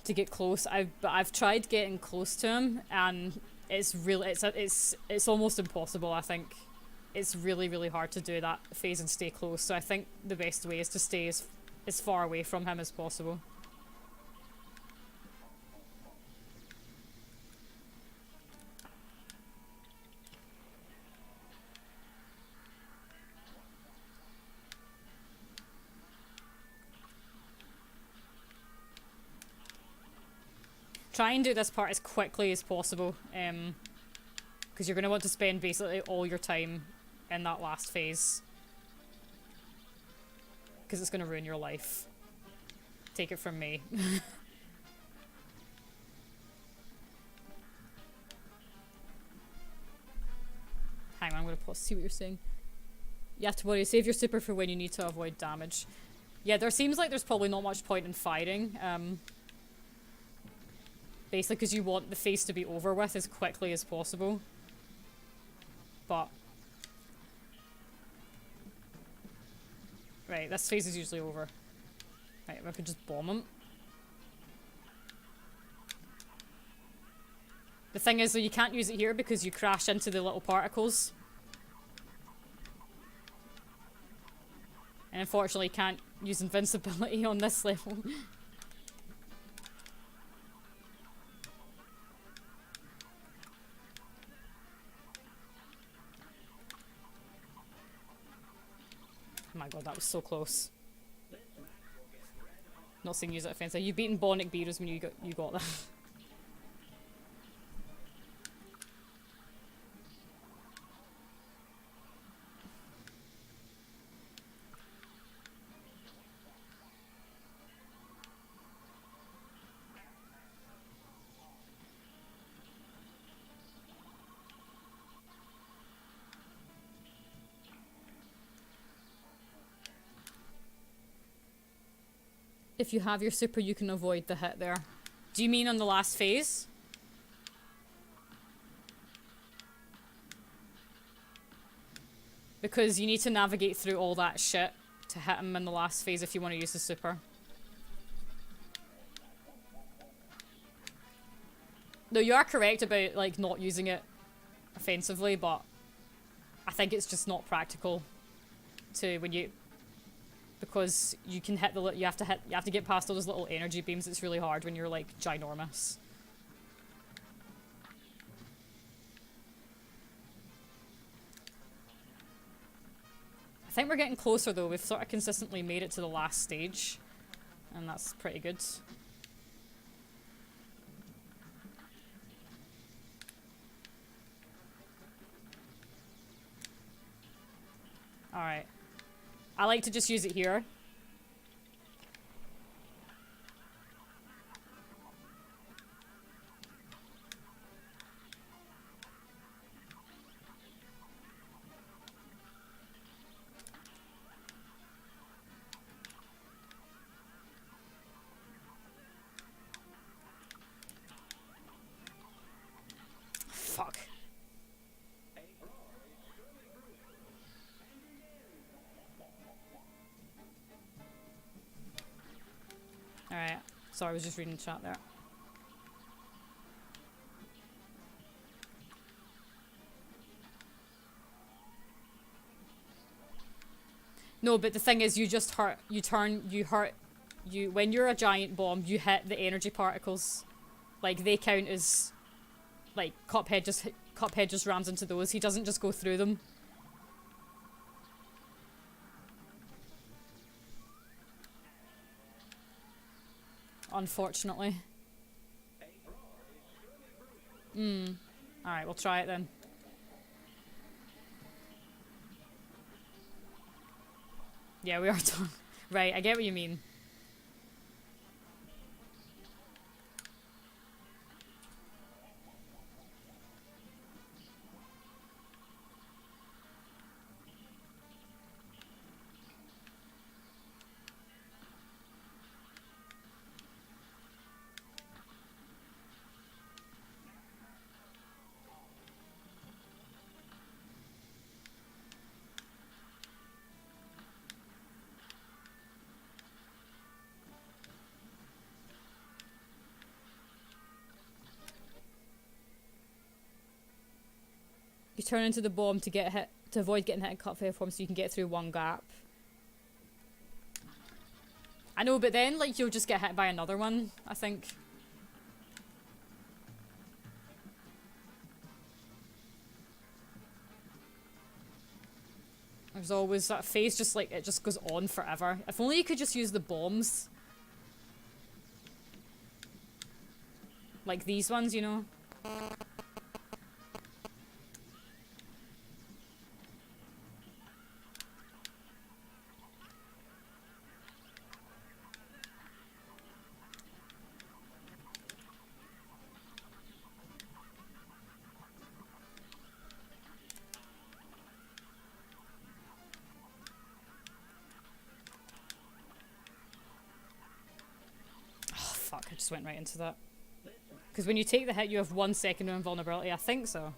get close. I've tried getting close to him, and it's really it's almost impossible. I think it's really, really hard to do that phase and stay close. So I think the best way is to stay as far away from him as possible. Try and do this part as quickly as possible, because you're going to want to spend basically all your time in that last phase. Because it's going to ruin your life. Take it from me. Hang on, I'm gonna pause, see what you're saying. You have to worry, save your super for when you need to avoid damage. Yeah, there seems like there's probably not much point in fighting. Basically because you want the phase to be over with as quickly as possible. But... Right, this phase is usually over. Right, I could just bomb him. The thing is though, you can't use it here because you crash into the little particles. And unfortunately you can't use invincibility on this level. Oh my god, that was so close. Not saying use it offensive. You've beaten Bonic Beaters when you got that. If you have your super, you can avoid the hit there. Do you mean on the last phase? Because you need to navigate through all that shit to hit him in the last phase if you want to use the super. No, you are correct about, like, not using it offensively, but I think it's just not practical to when you... Because you can hit the... You have to get past all those little energy beams. It's really hard when you're, like, ginormous. I think we're getting closer, though. We've sort of consistently made it to the last stage. And that's pretty good. Alright. I like to just use it here. Fuck. Alright. Sorry, I was just reading the chat there. No, but the thing is, you just hurt, when you're a giant bomb, you hit the energy particles. Like, they count as, like, Cuphead just rams into those. He doesn't just go through them. Unfortunately. Alright, we'll try it then. Yeah, we are done. Right, I get what you mean. You turn into the bomb to get hit, to avoid getting hit in Cuphead form, so you can get through one gap. I know, but then, like, you'll just get hit by another one, I think. There's always that phase, just like, it just goes on forever. If only you could just use the bombs. Like these ones, you know? Fuck, I just went right into that. Because when you take the hit, you have 1 second of invulnerability. I think so.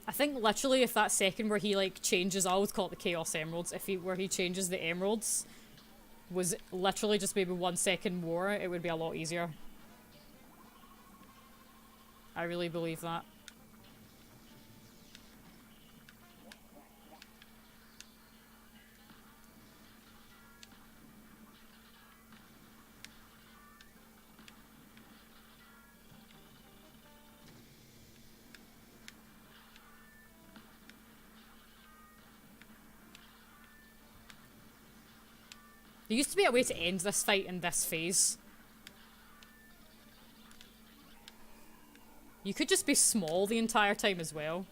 I think literally if that second where he like changes, I always call it the Chaos Emeralds, where he changes the emeralds was literally just maybe 1 second more, it would be a lot easier. I really believe that. There used to be a way to end this fight in this phase. You could just be small the entire time as well.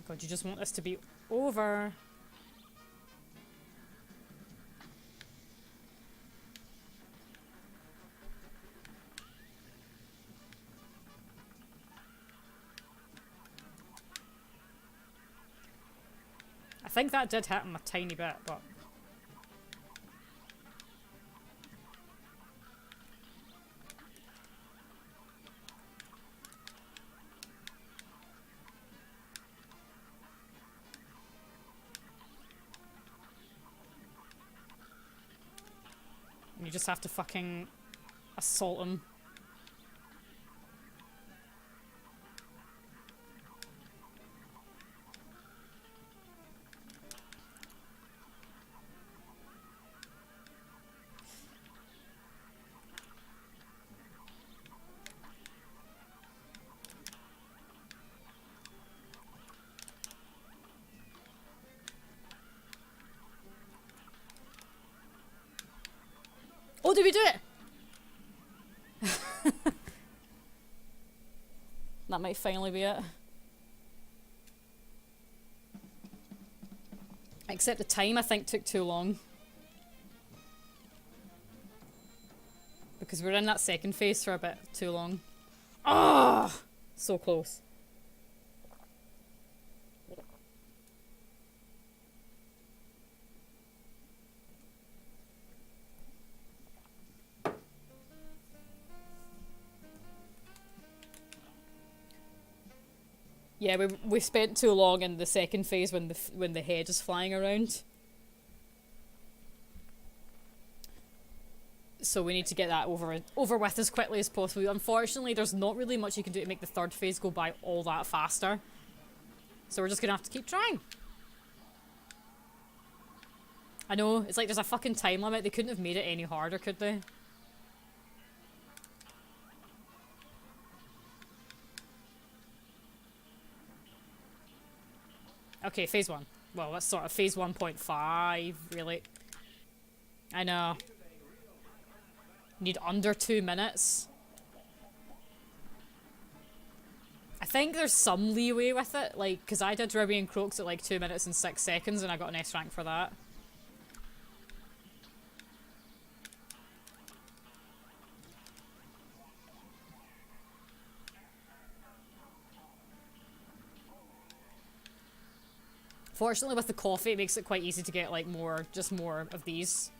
God, you just want this to be over. I think that did hit him a tiny bit, but... You just have to fucking assault him. Oh, did we do it? That might finally be it. Except the time, I think, took too long. Because we're in that second phase for a bit too long. Ah, so close. Yeah, we spent too long in the second phase when the head is flying around. So we need to get that over with as quickly as possible. Unfortunately, there's not really much you can do to make the third phase go by all that faster. So we're just gonna have to keep trying. I know, it's like there's a fucking time limit. They couldn't have made it any harder, could they? Okay, phase 1. Well, that's sort of phase 1.5, really. I know. Need under 2 minutes. I think there's some leeway with it, like, because I did Ruby and Croaks at like 2 minutes and 6 seconds and I got an S rank for that. Fortunately, with the coffee, it makes it quite easy to get, like, just more of these.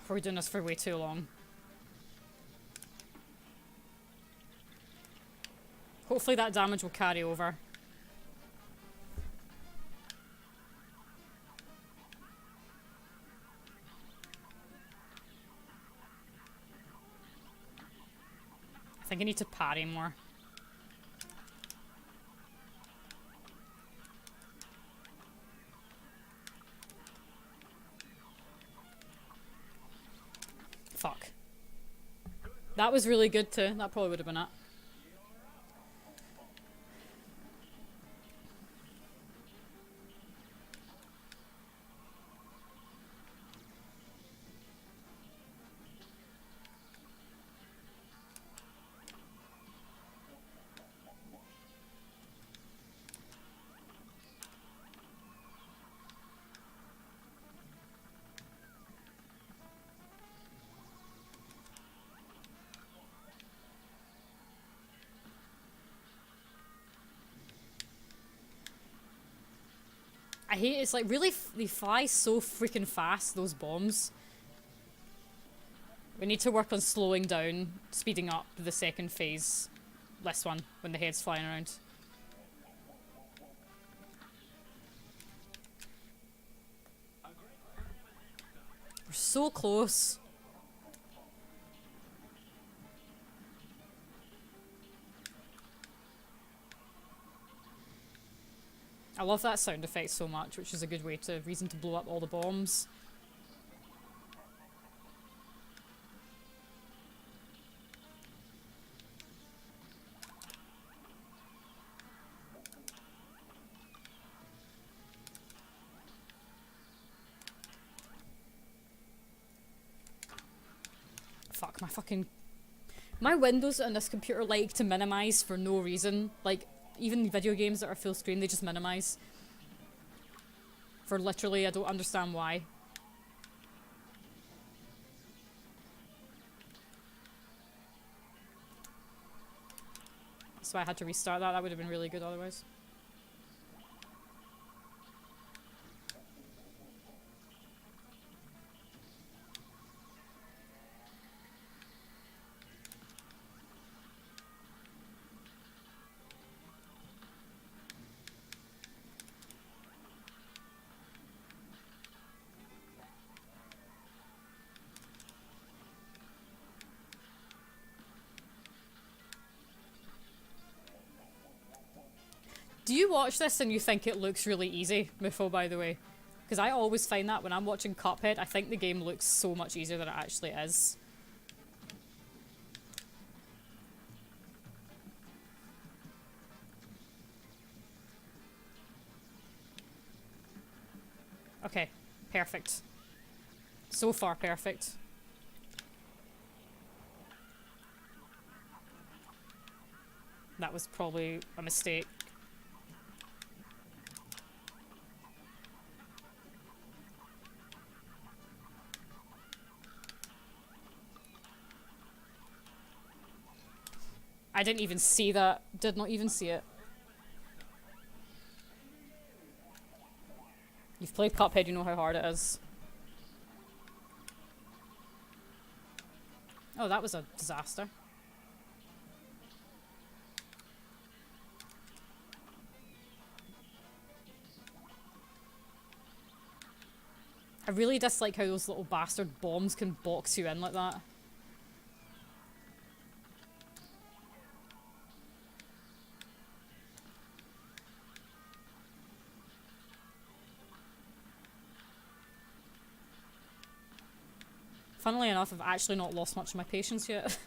We're doing this for way too long. Hopefully that damage will carry over. I think I need to parry more. Fuck. That was really good too. That probably would have been it. I hate it's like really they fly so freaking fast, those bombs. We need to work on slowing down, speeding up the second phase. This one, when the head's flying around. We're so close. I love that sound effect so much, which is a good reason to blow up all the bombs. Fuck, my windows on this computer like to minimize for no reason. Like, even video games that are full screen, they just minimize. For literally, I don't understand why. So I had to restart that. That would have been really good otherwise. Do you watch this and you think it looks really easy, Miffo, by the way? Because I always find that when I'm watching Cuphead, I think the game looks so much easier than it actually is. Okay, perfect. So far, perfect. That was probably a mistake. I didn't even see that. Did not even see it. You've played Cuphead, you know how hard it is. Oh, that was a disaster. I really dislike how those little bastard bombs can box you in like that. Funnily enough, I've actually not lost much of my patience yet.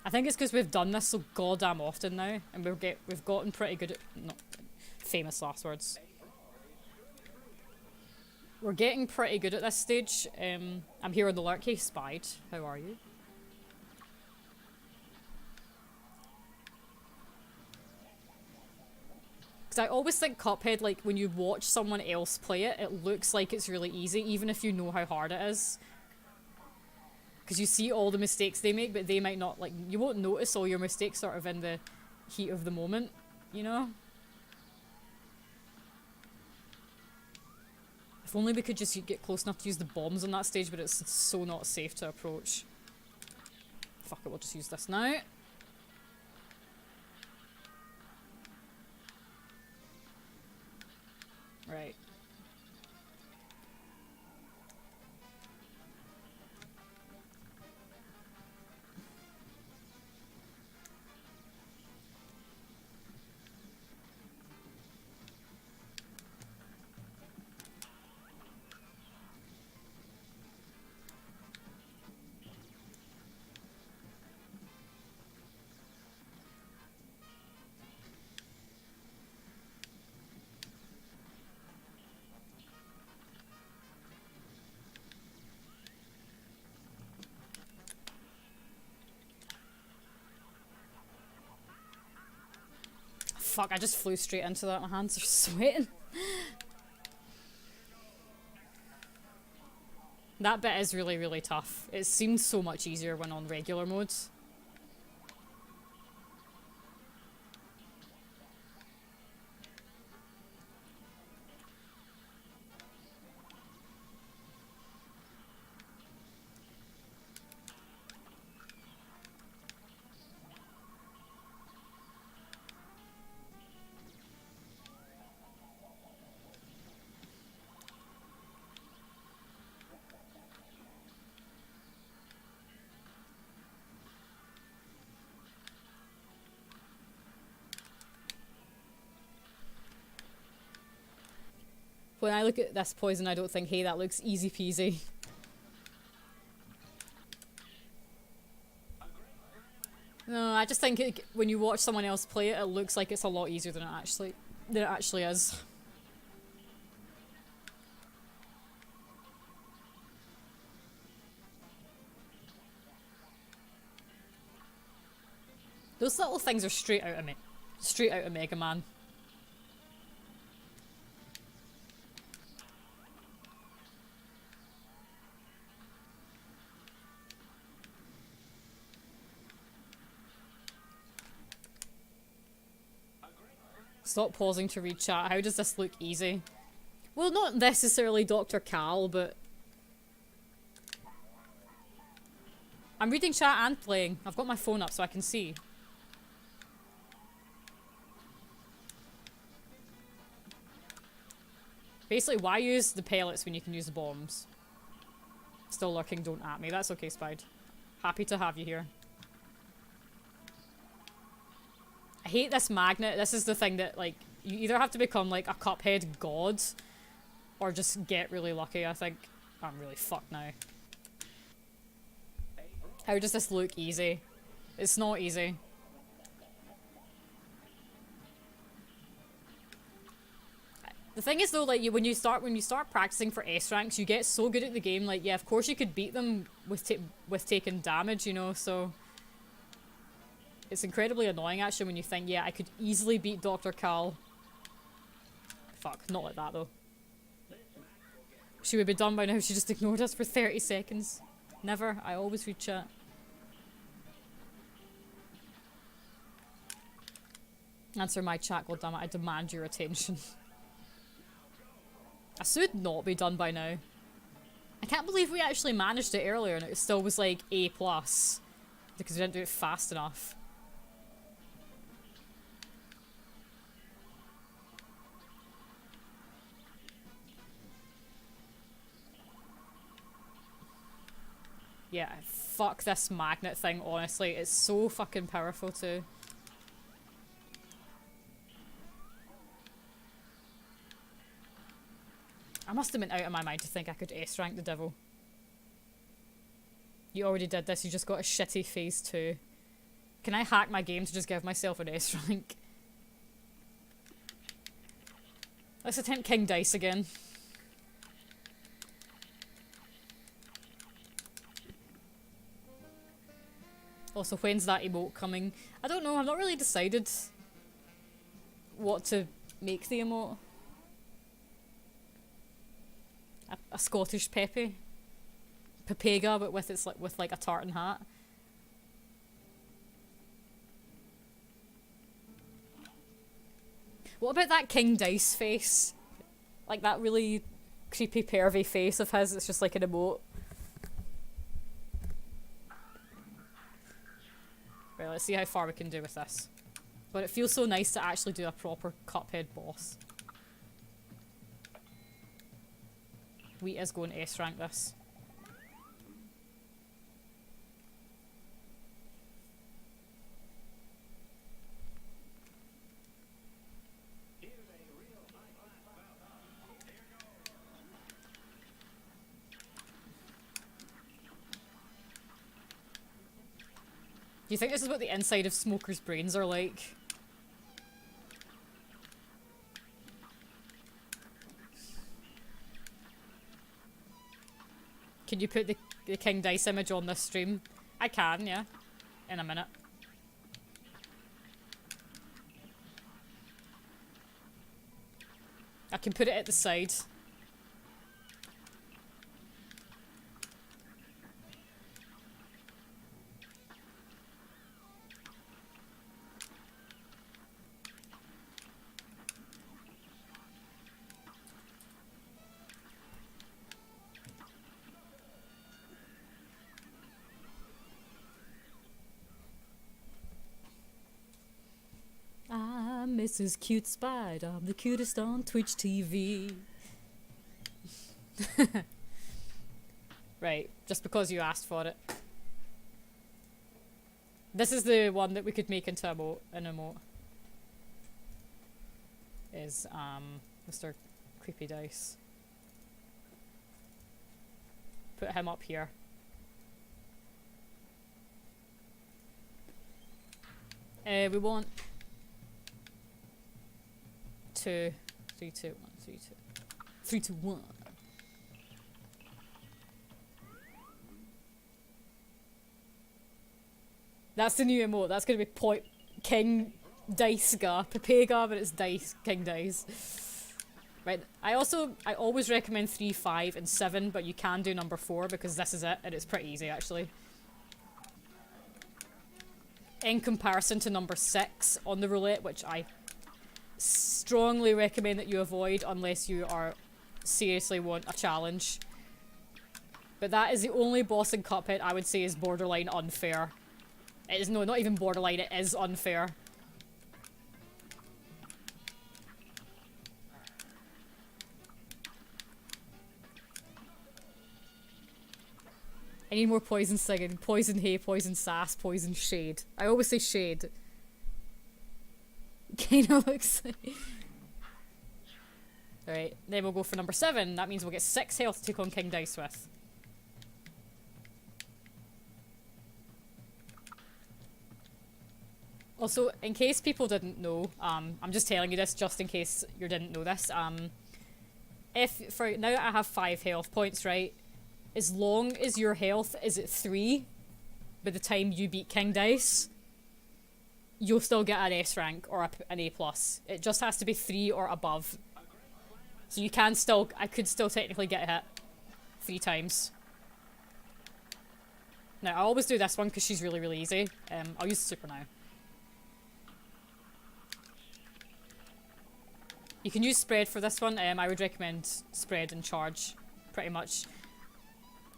I think it's because we've done this so goddamn often now, and we've gotten pretty good at... Not famous last words. We're getting pretty good at this stage. I'm here on the lurk. Hey, Spied. How are you? Because I always think Cuphead, like, when you watch someone else play it, it looks like it's really easy, even if you know how hard it is. Because you see all the mistakes they make, but they might not, like, you won't notice all your mistakes sort of in the heat of the moment, you know? I If only we could just get close enough to use the bombs on that stage, but it's so not safe to approach. Fuck it, we'll just use this now. Right. Fuck, I just flew straight into that. My hands are sweating. That bit is really, really tough. It seems so much easier when on regular modes. When I look at this poison, I don't think, hey, that looks easy peasy. No, I just think when you watch someone else play it, it looks like it's a lot easier than it actually is. Those little things are straight out of Mega Man. Stop pausing to read chat. How does this look easy? Well, not necessarily Dr. Cal, but... I'm reading chat and playing. I've got my phone up so I can see. Basically, why use the pellets when you can use the bombs? Still lurking, don't at me. That's okay, Spide. Happy to have you here. I hate this magnet. This is the thing that, like, you either have to become, like, a Cuphead god or just get really lucky, I think. I'm really fucked now. How does this look easy? It's not easy. The thing is, though, like, when you start practicing for S ranks, you get so good at the game, like, yeah, of course you could beat them with taking damage, you know, so... It's incredibly annoying, actually, when you think, yeah, I could easily beat Dr. Cal. Fuck, not like that, though. She would be done by now if she just ignored us for 30 seconds. Never. I always read chat. Answer my chat, goddammit. I demand your attention. I should not be done by now. I can't believe we actually managed it earlier and it still was like A+. Because we didn't do it fast enough. Yeah, fuck this magnet thing, honestly. It's so fucking powerful too. I must have been out of my mind to think I could S-rank the devil. You already did this, you just got a shitty phase 2. Can I hack my game to just give myself an S-rank? Let's attempt King Dice again. Also, when's that emote coming? I don't know, I've not really decided what to make the emote. A Scottish Pepe. Pepega, but with like a tartan hat. What about that King Dice face? Like that really creepy pervy face of his. It's just like an emote. Right, let's see how far we can do with this. But it feels so nice to actually do a proper Cuphead boss. Wheat is going to S-rank this. Do you think this is what the inside of smokers' brains are like? Can you put the King Dice image on this stream? I can, yeah. In a minute. I can put it at the side. I'm Mrs. Cute Spider. I'm the cutest on Twitch TV. Right, just because you asked for it. This is the one that we could make into an emote. Is Mr. Creepy Dice. Put him up here. We want 2, 3, 2, 1, 3, 2, 3, 2, 1. That's the new emote. That's gonna be King Dice Ga, Pepega, but it's Dice King Dice. Right. I always recommend 3, 5, and 7, but you can do number 4 because this is it, and it's pretty easy actually. In comparison to number 6 on the roulette, which I strongly recommend that you avoid unless you are seriously want a challenge. But that is the only boss in Cuphead I would say is borderline unfair. It is not even borderline, it is unfair. I need more poison singing. Poison hay, poison sass, poison shade. I always say shade. Kinda looks like... Alright, then we'll go for number 7. That means we'll get 6 health to take on King Dice with. Also, in case people didn't know, I'm just telling you this just in case you didn't know this. If for now I have 5 health points, right? As long as your health is at 3 by the time you beat King Dice, you'll still get an S rank or an A+. It just has to be 3 or above. So you can still, I could still technically get hit 3 times. Now, I always do this one because she's really, really easy. I'll use the super now. You can use spread for this one. I would recommend spread and charge, pretty much.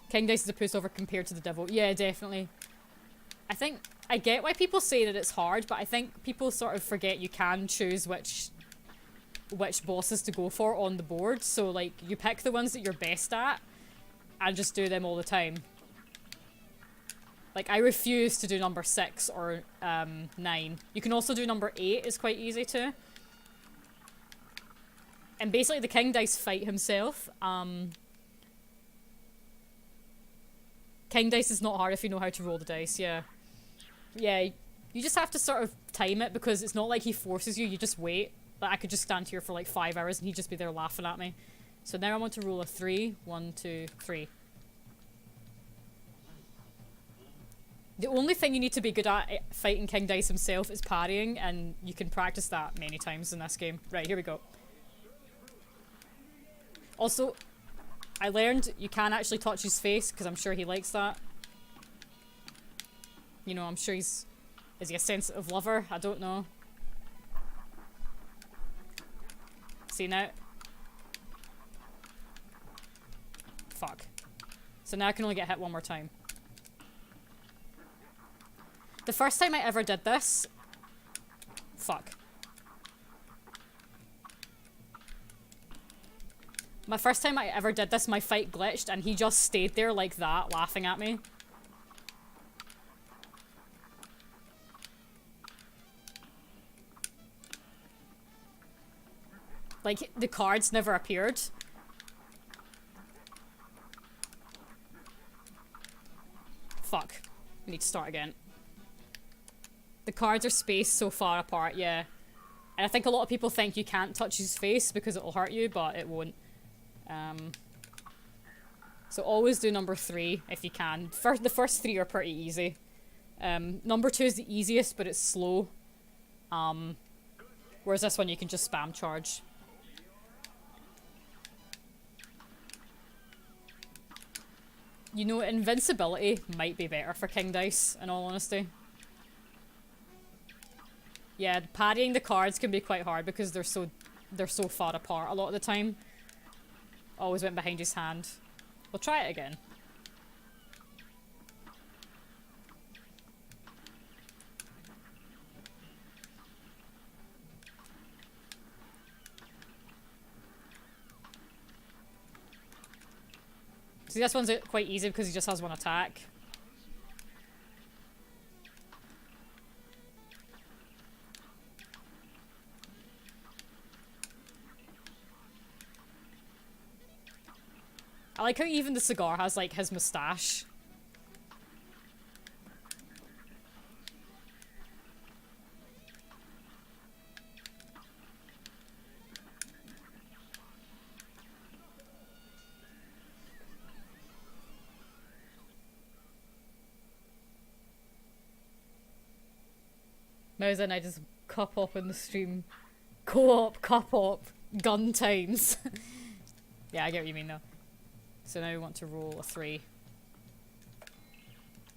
King Dice is a pushover compared to the devil. Yeah, definitely. I think, I get why people say that it's hard, but I think people sort of forget you can choose which bosses to go for on the board. So, like, you pick the ones that you're best at, and just do them all the time. Like, I refuse to do number 6 or 9. You can also do number 8, it's quite easy too. And basically the King Dice fight himself. King Dice is not hard if you know how to roll the dice, yeah. Yeah, you just have to sort of time it because it's not like he forces you, you just wait. Like, I could just stand here for like 5 hours and he'd just be there laughing at me. So now I want to roll a 3. 1, 2, 3. The only thing you need to be good at fighting King Dice himself is parrying, and you can practice that many times in this game. Right, here we go. Also, I learned you can actually touch his face, because I'm sure he likes that. You know, I'm sure he's... Is he a sensitive lover? I don't know. See now? So now I can only get hit one more time. The first time I ever did this... Fuck. My first time I ever did this, my fight glitched and he just stayed there like that, laughing at me. Like, the cards never appeared. Fuck. We need to start again. The cards are spaced so far apart, yeah. And I think a lot of people think you can't touch his face because it'll hurt you, but it won't. So always do number 3 if you can. The first 3 are pretty easy. Number 2 is the easiest, but it's slow. Whereas this one you can just spam charge. You know, invincibility might be better for King Dice, in all honesty. Yeah, parrying the cards can be quite hard because they're so far apart a lot of the time. Always went behind his hand. We'll try it again. See, this one's quite easy because he just has one attack. I like how even the cigar has, like, his moustache. Mouse and I just cup-op in the stream. Co-op, cup-op, gun times. Yeah, I get what you mean, though. So now we want to roll a 3.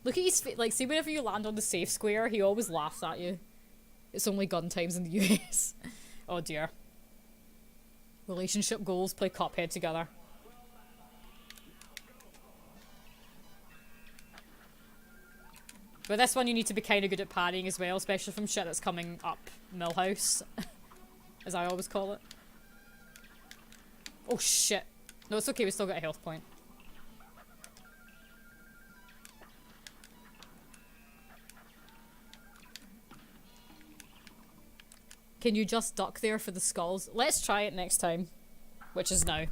Look at his face. Like, see, whenever you land on the safe square, he always laughs at you. It's only gun times in the US. Oh dear. Relationship goals, play Cuphead together. But this one you need to be kind of good at parrying as well, especially from shit that's coming up Millhouse. As I always call it. Oh shit. No, it's okay, we still got a health point. Can you just duck there for the skulls? Let's try it next time. Which is now.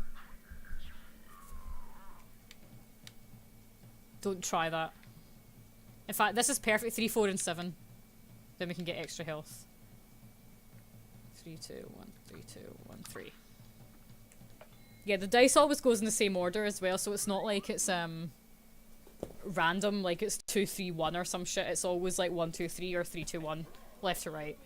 Don't try that. In fact, this is perfect. 3, 4, and 7. Then we can get extra health. 3, 2, 1, 3, 2, 1, 3. Yeah, the dice always goes in the same order as well, so it's not like it's random, like it's 2, 3, 1 or some shit. It's always like 1, 2, 3 or 3, 2, 1, left to right.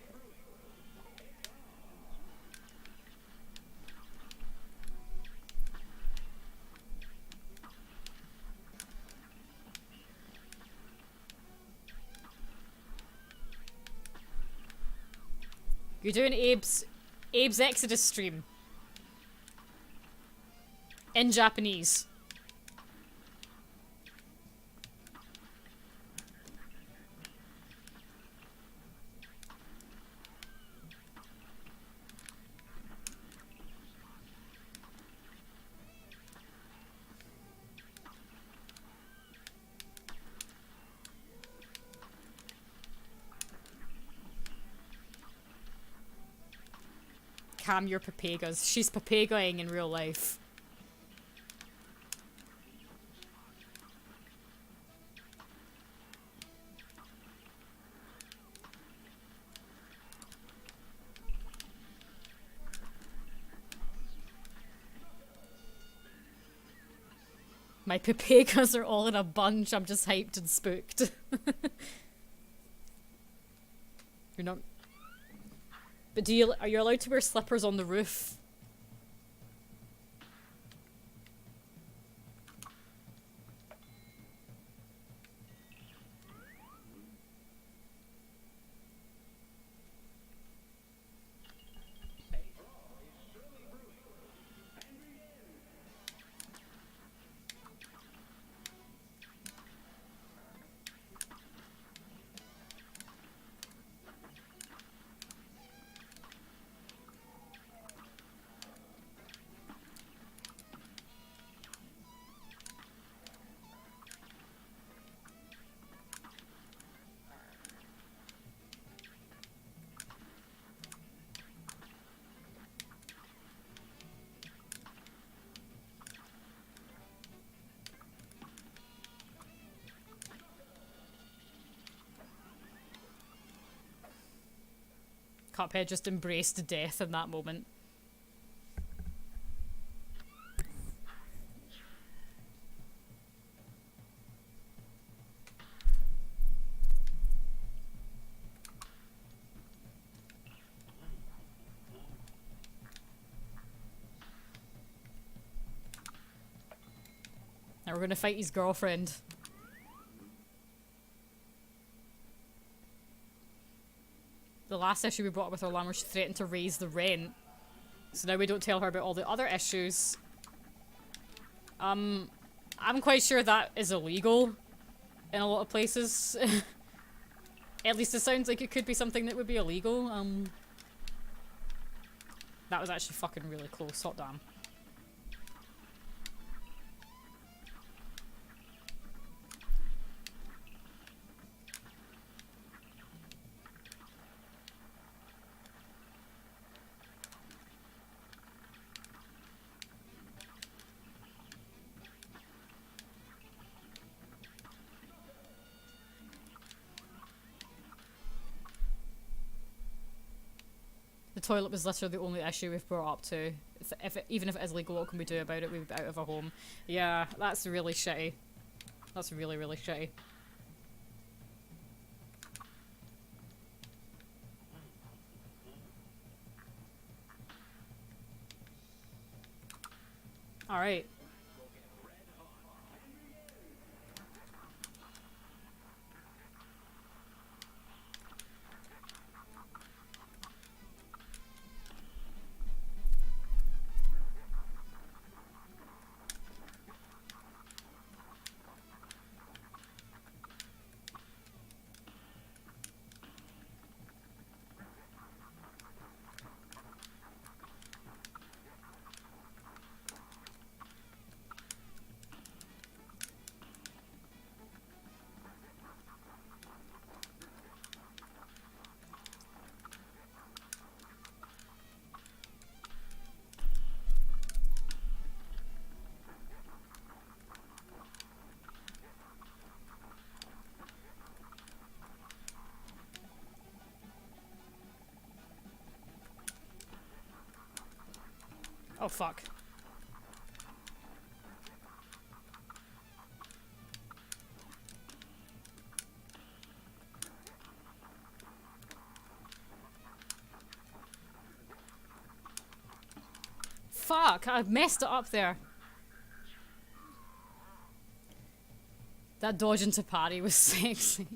You're doing Abe's Exodus stream. In Japanese. Calm your papagas. She's papagaing in real life. My papagas are all in a bunch. I'm just hyped and spooked. You're not... But are you allowed to wear slippers on the roof? Cuphead just embraced death in that moment. Now we're gonna fight his girlfriend. The last issue we brought up with her landlord, she threatened to raise the rent. So now we don't tell her about all the other issues. I'm quite sure that is illegal in a lot of places. At least it sounds like it could be something that would be illegal. That was actually fucking really close, hot damn. The toilet was literally the only issue we've brought up to. Even if it is legal, what can we do about it? We'd be out of a home. Yeah, that's really shitty. That's really, really shitty. Alright. Oh fuck. Fuck, I messed it up there. That dodge into party was sexy.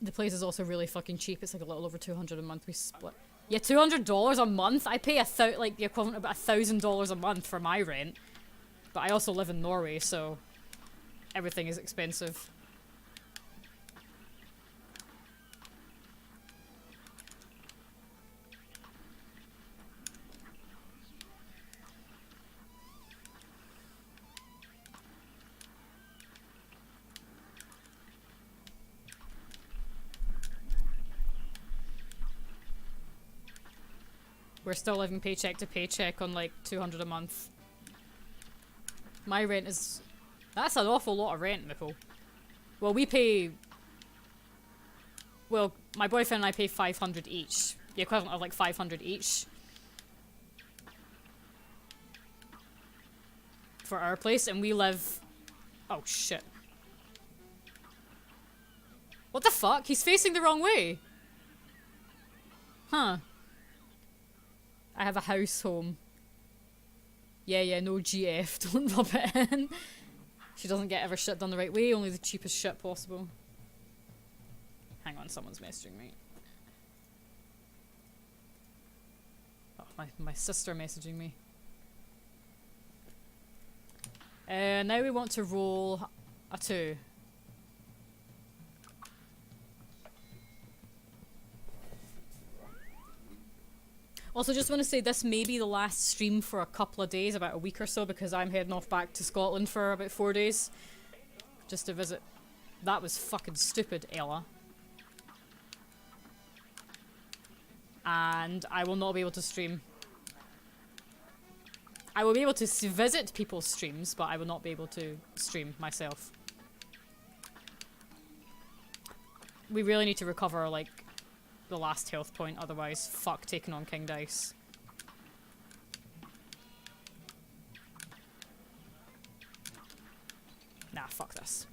The place is also really fucking cheap. It's like a little over 200 a month. We split. Yeah, $200 a month. I pay like the equivalent of about $1,000 a month for my rent. But I also live in Norway, so everything is expensive. We're still living paycheck to paycheck on like 200 a month. My rent is... That's an awful lot of rent, Nicole. Well, we pay... Well, my boyfriend and I pay 500 each. The equivalent of like 500 each. For our place, and we live... Oh, shit. What the fuck? He's facing the wrong way. Huh. I have a house home. Yeah, no GF. Don't rub it in. She doesn't get ever shit done the right way, only the cheapest shit possible. Hang on, someone's messaging me. Oh, my sister messaging me. Now we want to roll a 2. Also, just want to say this may be the last stream for a couple of days, about a week or so, because I'm heading off back to Scotland for about 4 days. Just to visit. That was fucking stupid, Ella. And I will not be able to stream. I will be able to visit people's streams, but I will not be able to stream myself. We really need to recover, like, the last health point, otherwise, fuck taking on King Dice. Nah, fuck this.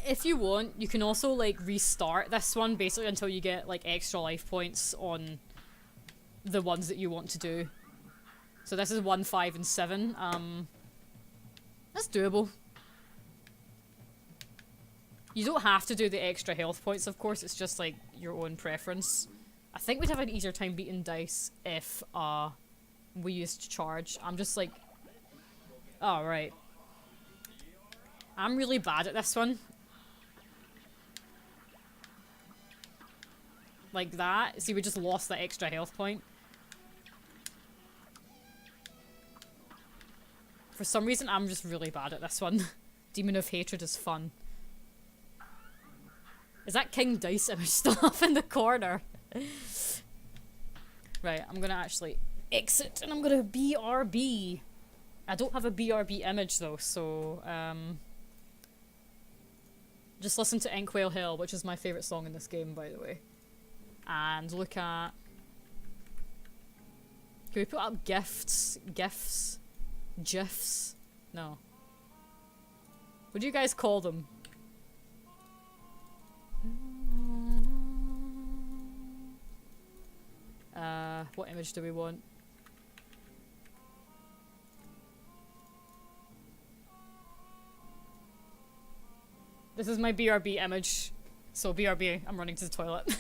If you want, you can also, like, restart this one, basically, until you get, like, extra life points on the ones that you want to do. So this is 1, 5, and 7. That's doable. You don't have to do the extra health points, of course, it's just, like, your own preference. I think we'd have an easier time beating Dice if, we used charge. I'm just, like... Oh, right. I'm really bad at this one. Like that. See, we just lost that extra health point. For some reason, I'm just really bad at this one. Demon of Hatred is fun. Is that King Dice image still up in the corner? Right, I'm gonna actually exit and I'm gonna BRB. I don't have a BRB image though, so just listen to Inkwell Hill, which is my favourite song in this game, by the way. And look at... Can we put up gifts? GIFs? GIFs? No. What do you guys call them? What image do we want? This is my BRB image. So BRB, I'm running to the toilet.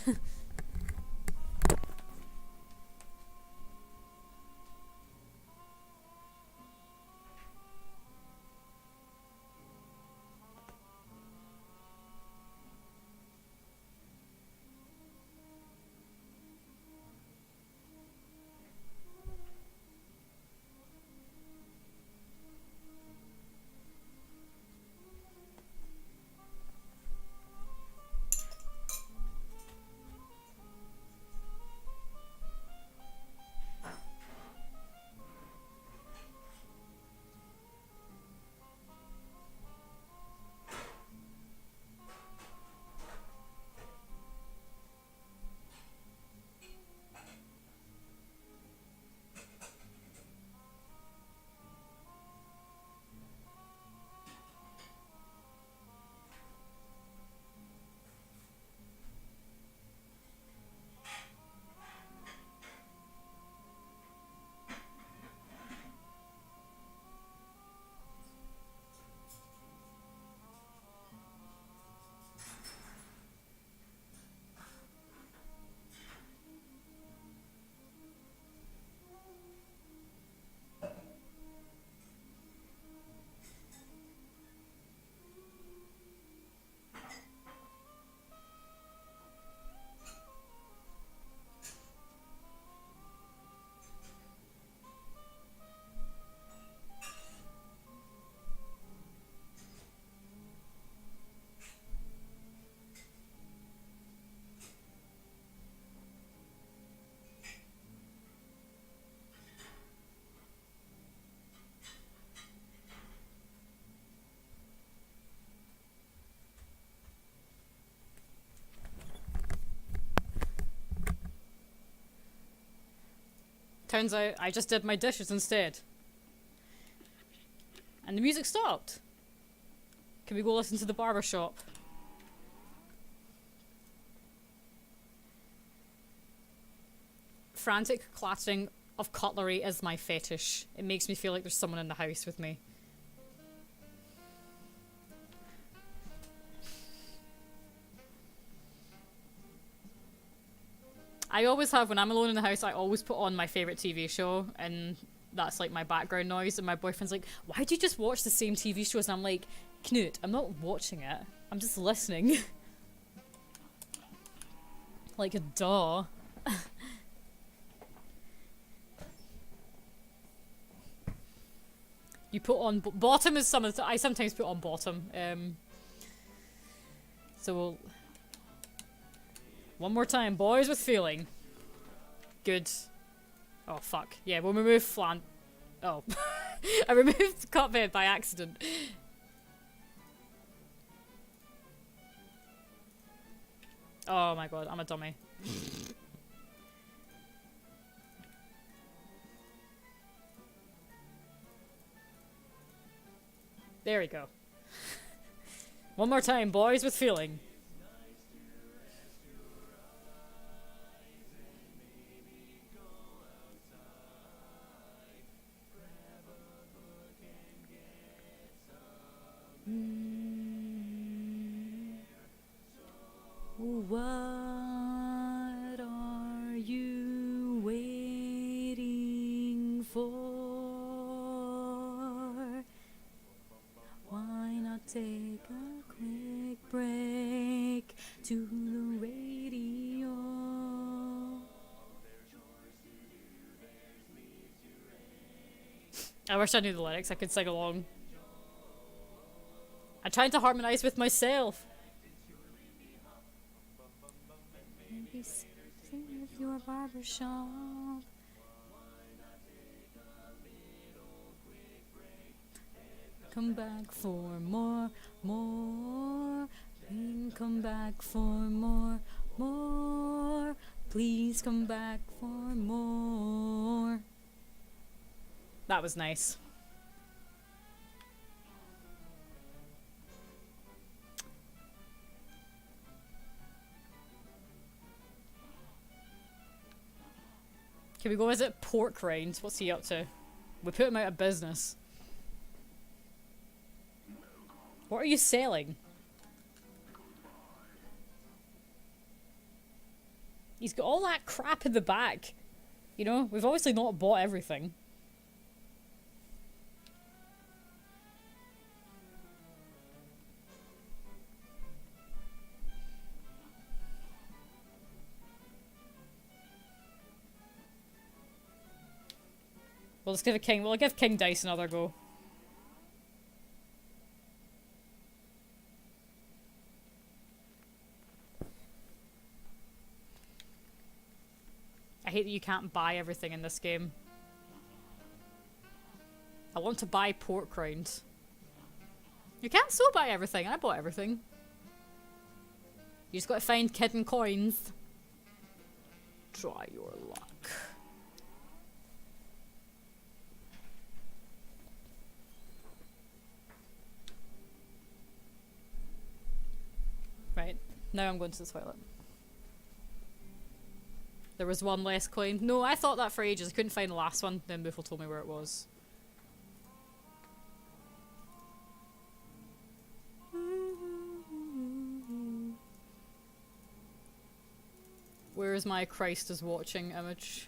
Turns out I just did my dishes instead. And the music stopped. Can we go listen to the barber shop? Frantic clattering of cutlery is my fetish. It makes me feel like there's someone in the house with me. I always have, when I'm alone in the house, I always put on my favourite TV show, and that's like my background noise, and my boyfriend's like, why do you just watch the same TV shows? And I'm like, Knut, I'm not watching it, I'm just listening. Like, duh. You put on, bottom is some of the, I sometimes put on bottom, so we'll... One more time, boys with feeling. Good. Oh, fuck. Yeah, we'll remove Flan... Oh. I removed Cuphead by accident. Oh my god, I'm a dummy. There we go. One more time, boys with feeling. What are you waiting for? Why not take a quick break to the radio? I wish I knew the lyrics, I could sing along. I'm trying to harmonize with myself. Maybe sing with your barbershop. Come back for more, more. Please come back for more, more. Please come back for more. That was nice. Can we go visit Pork Rinds? What's he up to? We put him out of business. What are you selling? He's got all that crap in the back. You know, we've obviously not bought everything. Well, let's give a King. Well, I'll give King Dice another go. I hate that you can't buy everything in this game. I want to buy pork rinds. You can't so buy everything. I bought everything. You just gotta find hidden coins. Try your luck. Right, now I'm going to the toilet. There was one less coin. No, I thought that for ages. I couldn't find the last one. Then Boofle told me where it was. Where is my Christ is watching image?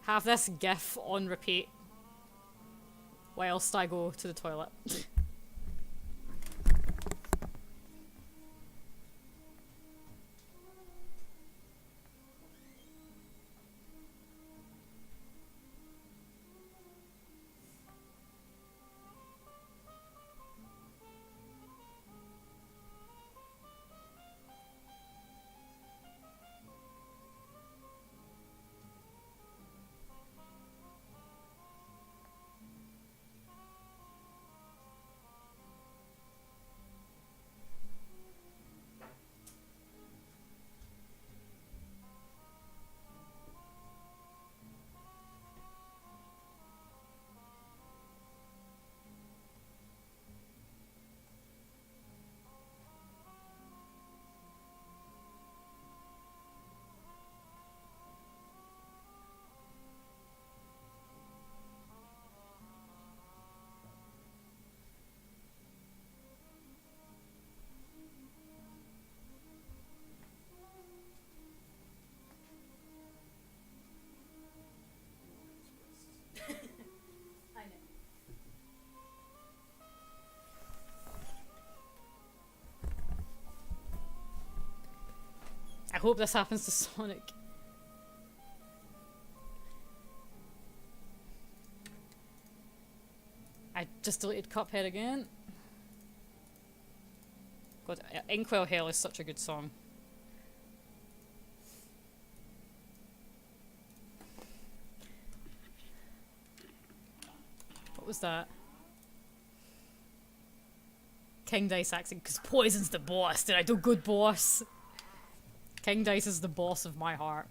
Have this GIF on repeat whilst I go to the toilet. hope this happens to Sonic. I just deleted Cuphead again. God, Inkwell Hell is such a good song. What was that? King Dice accent, because Poison's the boss. Did I do good, boss? King Dice is the boss of my heart.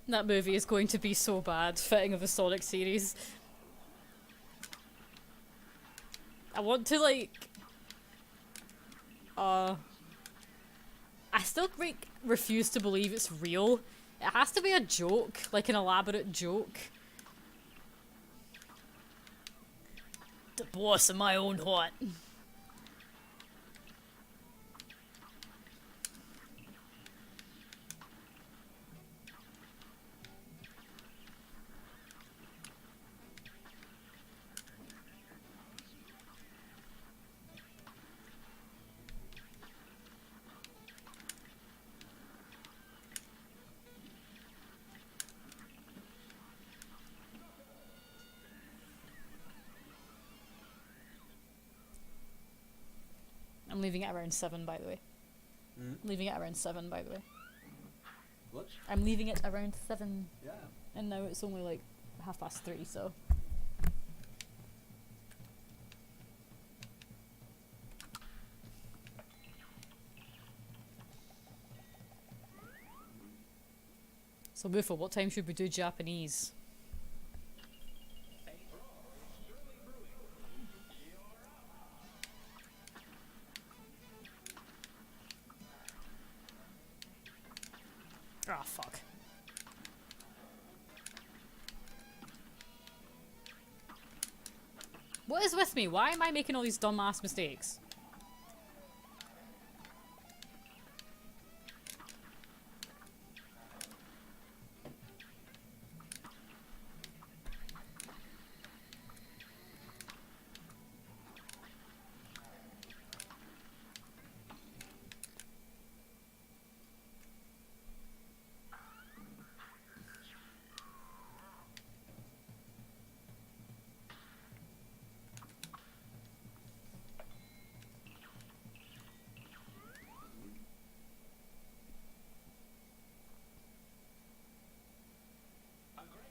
That movie is going to be so bad, fitting of the Sonic series. I want to, like... I still, like, refuse to believe it's real. It has to be a joke, like an elaborate joke. The boss of my own heart. I'm leaving it around 7, by the way. Leaving it around 7, by the way. What? I'm leaving it around 7. Yeah. And now it's only like 3:30, so... So Bufo, what time should we do Japanese? Ah, fuck. What is with me? Why am I making all these dumbass mistakes?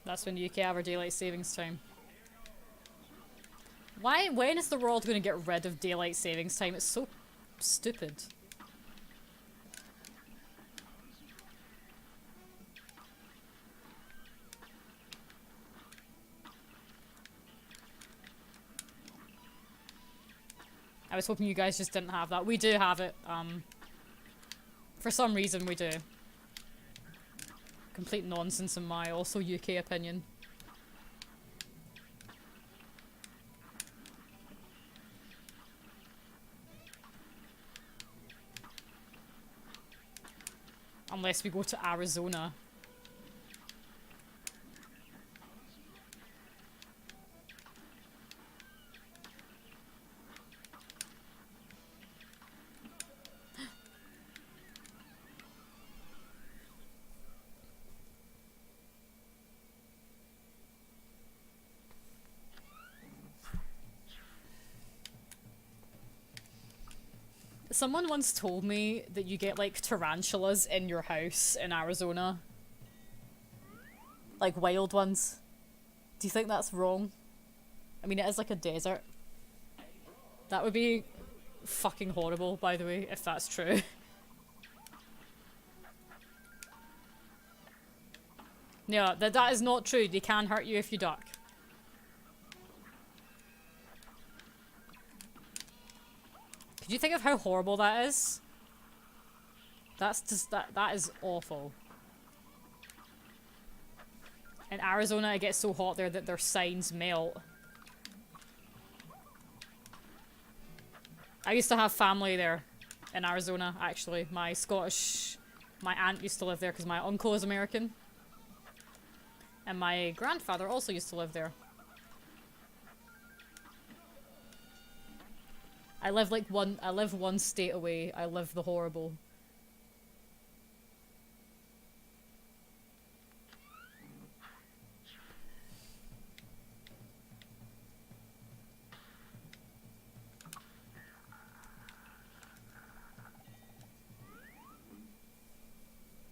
That's when UK have our daylight savings time. When is the world going to get rid of daylight savings time? It's so stupid. I was hoping you guys just didn't have that. We do have it. For some reason we do. Complete nonsense in my also UK opinion. Unless we go to Arizona. Someone once told me that you get, like, tarantulas in your house in Arizona. Like, wild ones. Do you think that's wrong? I mean, it is like a desert. That would be fucking horrible, by the way, if that's true. No, that is not true. They can hurt you if you duck. Could you think of how horrible that is? That's just, that is awful. In Arizona, it gets so hot there that their signs melt. I used to have family there in Arizona, actually. My aunt used to live there because my uncle is American. And my grandfather also used to live there. I live one state away. I live the horrible.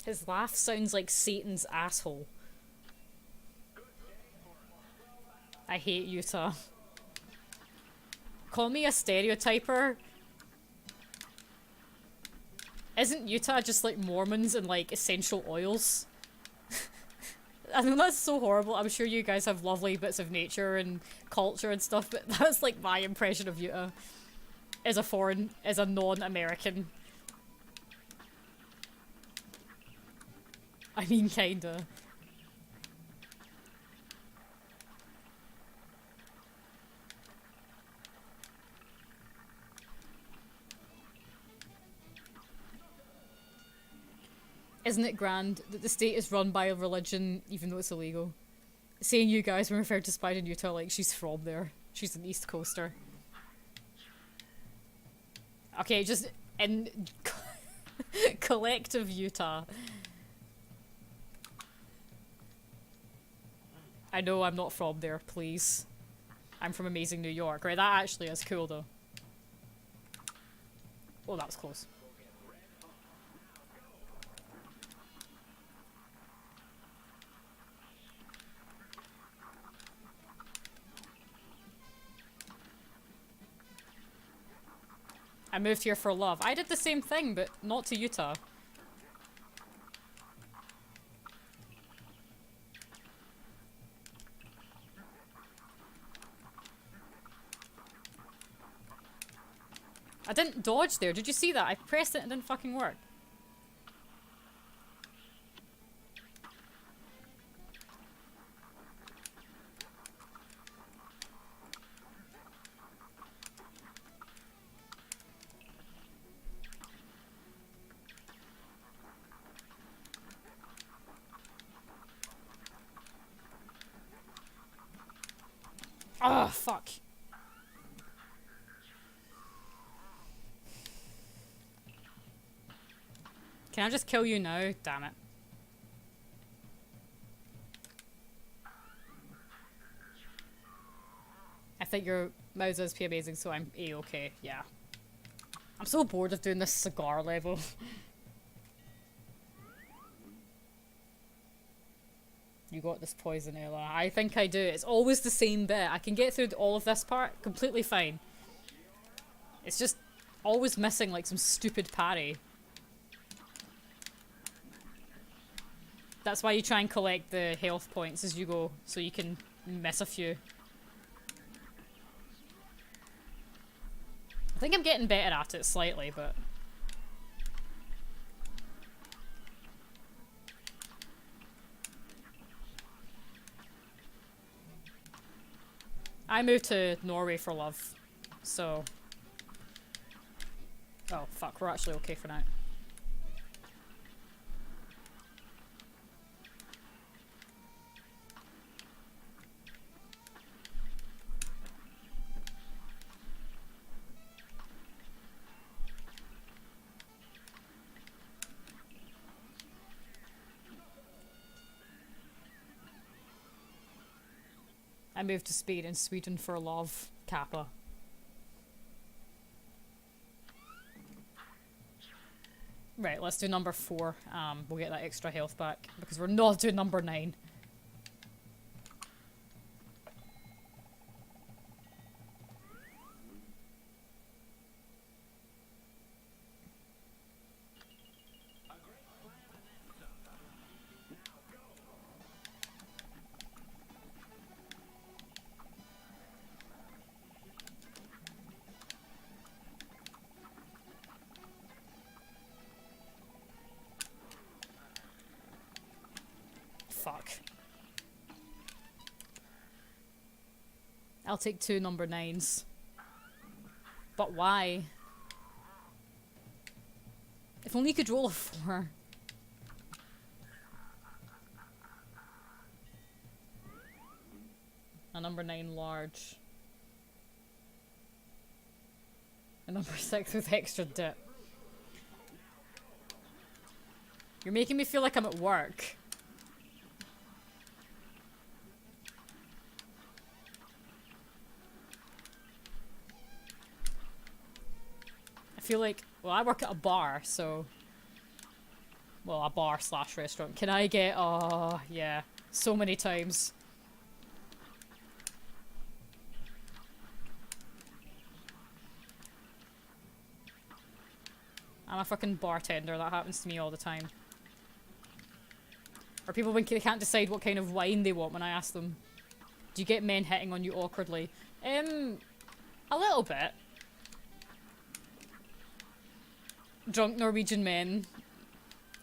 His laugh sounds like Satan's asshole. I hate Utah. Call me a stereotyper. Isn't Utah just like Mormons and like essential oils? I know that's so horrible. I'm sure you guys have lovely bits of nature and culture and stuff, but that's like my impression of Utah. As a non-American. I mean, kinda. Isn't it grand that the state is run by a religion even though it's illegal? Saying you guys when referred to Spider in Utah like she's from there. She's an East Coaster. Okay, just in collective Utah. I know I'm not from there, please. I'm from amazing New York. Right, that actually is cool though. Oh, that was close. I moved here for love. I did the same thing, but not to Utah. I didn't dodge there. Did you see that? I pressed it and it didn't fucking work. Oh, fuck. Can I just kill you now? Damn it. I think your mouse is pretty amazing, so I'm A-okay. Yeah. I'm so bored of doing this cigar level. You got this poison, Ella. I think I do. It's always the same bit. I can get through all of this part completely fine. It's just always missing like some stupid parry. That's why you try and collect the health points as you go, so you can miss a few. I think I'm getting better at it slightly, but... I moved to Norway for love, so... Oh, fuck, we're actually okay for now. I moved to Spain and Sweden for love, Kappa. Right, let's do number 4. We'll get that extra health back, because we're not doing number 9. Fuck. I'll take 2 number 9s. But why? If only you could roll a 4. A number 9 large. A number 6 with extra dip. You're making me feel like I'm at work. I feel like, well, I work at a bar, so... Well, a bar slash restaurant. Can I get, oh, yeah. So many times. I'm a fucking bartender, that happens to me all the time. Or people when they can't decide what kind of wine they want when I ask them. Do you get men hitting on you awkwardly? A little bit. Drunk Norwegian men.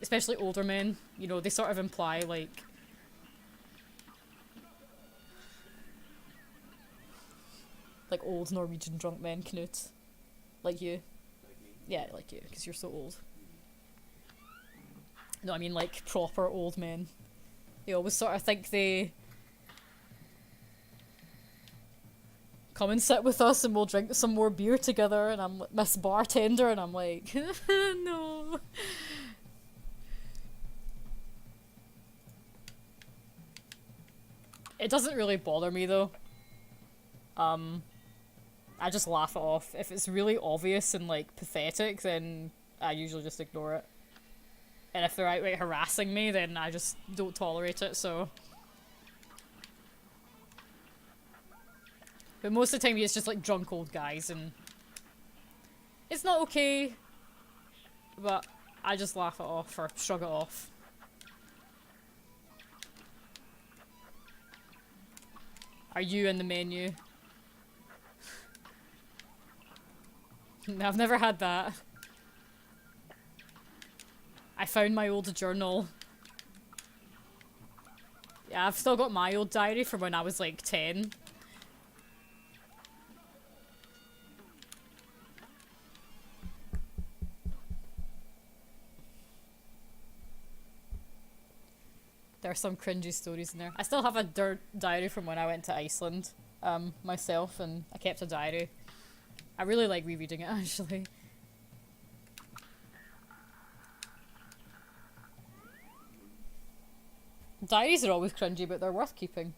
Especially older men. You know, they sort of imply, like... Like old Norwegian drunk men, Knut. Like you. Yeah, like you, because you're so old. No, I mean like proper old men. They always sort of think they come and sit with us and we'll drink some more beer together, and I'm Miss Bartender and I'm like, no. It doesn't really bother me though. I just laugh it off. If it's really obvious and like pathetic, then I usually just ignore it. And if they're outright harassing me, then I just don't tolerate it, so... But most of the time it's just like drunk old guys, and... It's not okay, but I just laugh it off, or shrug it off. Are you in the menu? No, I've never had that. I found my old journal. Yeah, I've still got my old diary from when I was like 10. There are some cringy stories in there. I still have a diary from when I went to Iceland, myself, and I kept a diary. I really like rereading it, actually. Diaries are always cringy, but they're worth keeping.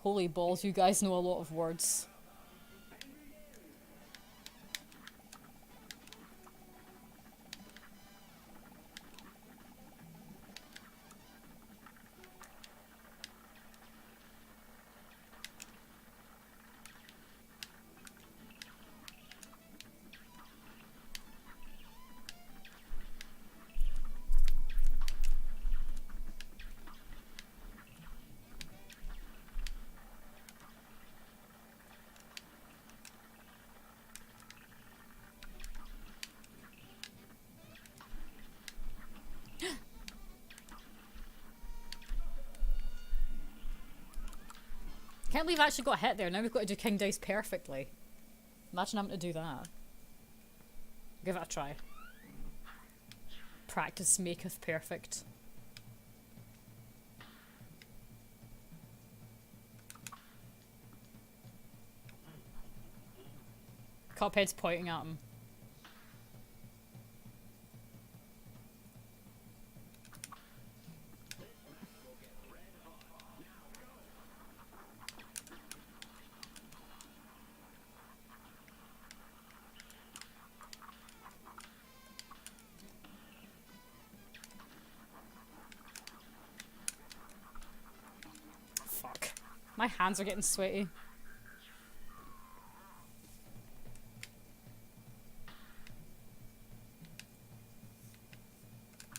Holy balls, you guys know a lot of words. Can't believe I actually got hit there. Now we've got to do King Dice perfectly. Imagine having to do that. Give it a try. Practice maketh perfect. Cuphead's pointing at him. My hands are getting sweaty.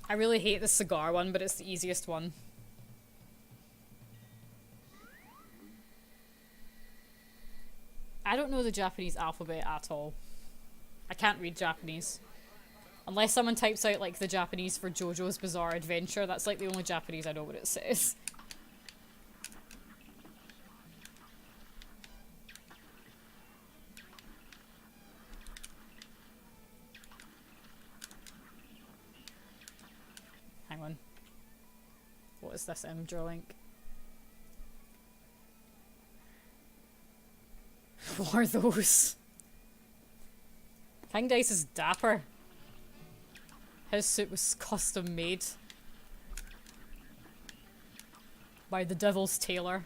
I really hate the cigar one, but it's the easiest one. I don't know the Japanese alphabet at all. I can't read Japanese. Unless someone types out like the Japanese for JoJo's Bizarre Adventure, that's like the only Japanese I know what it says. Hang on. What is this Imgur link? What are those? King Dice is dapper. His suit was custom made by the Devil's Tailor.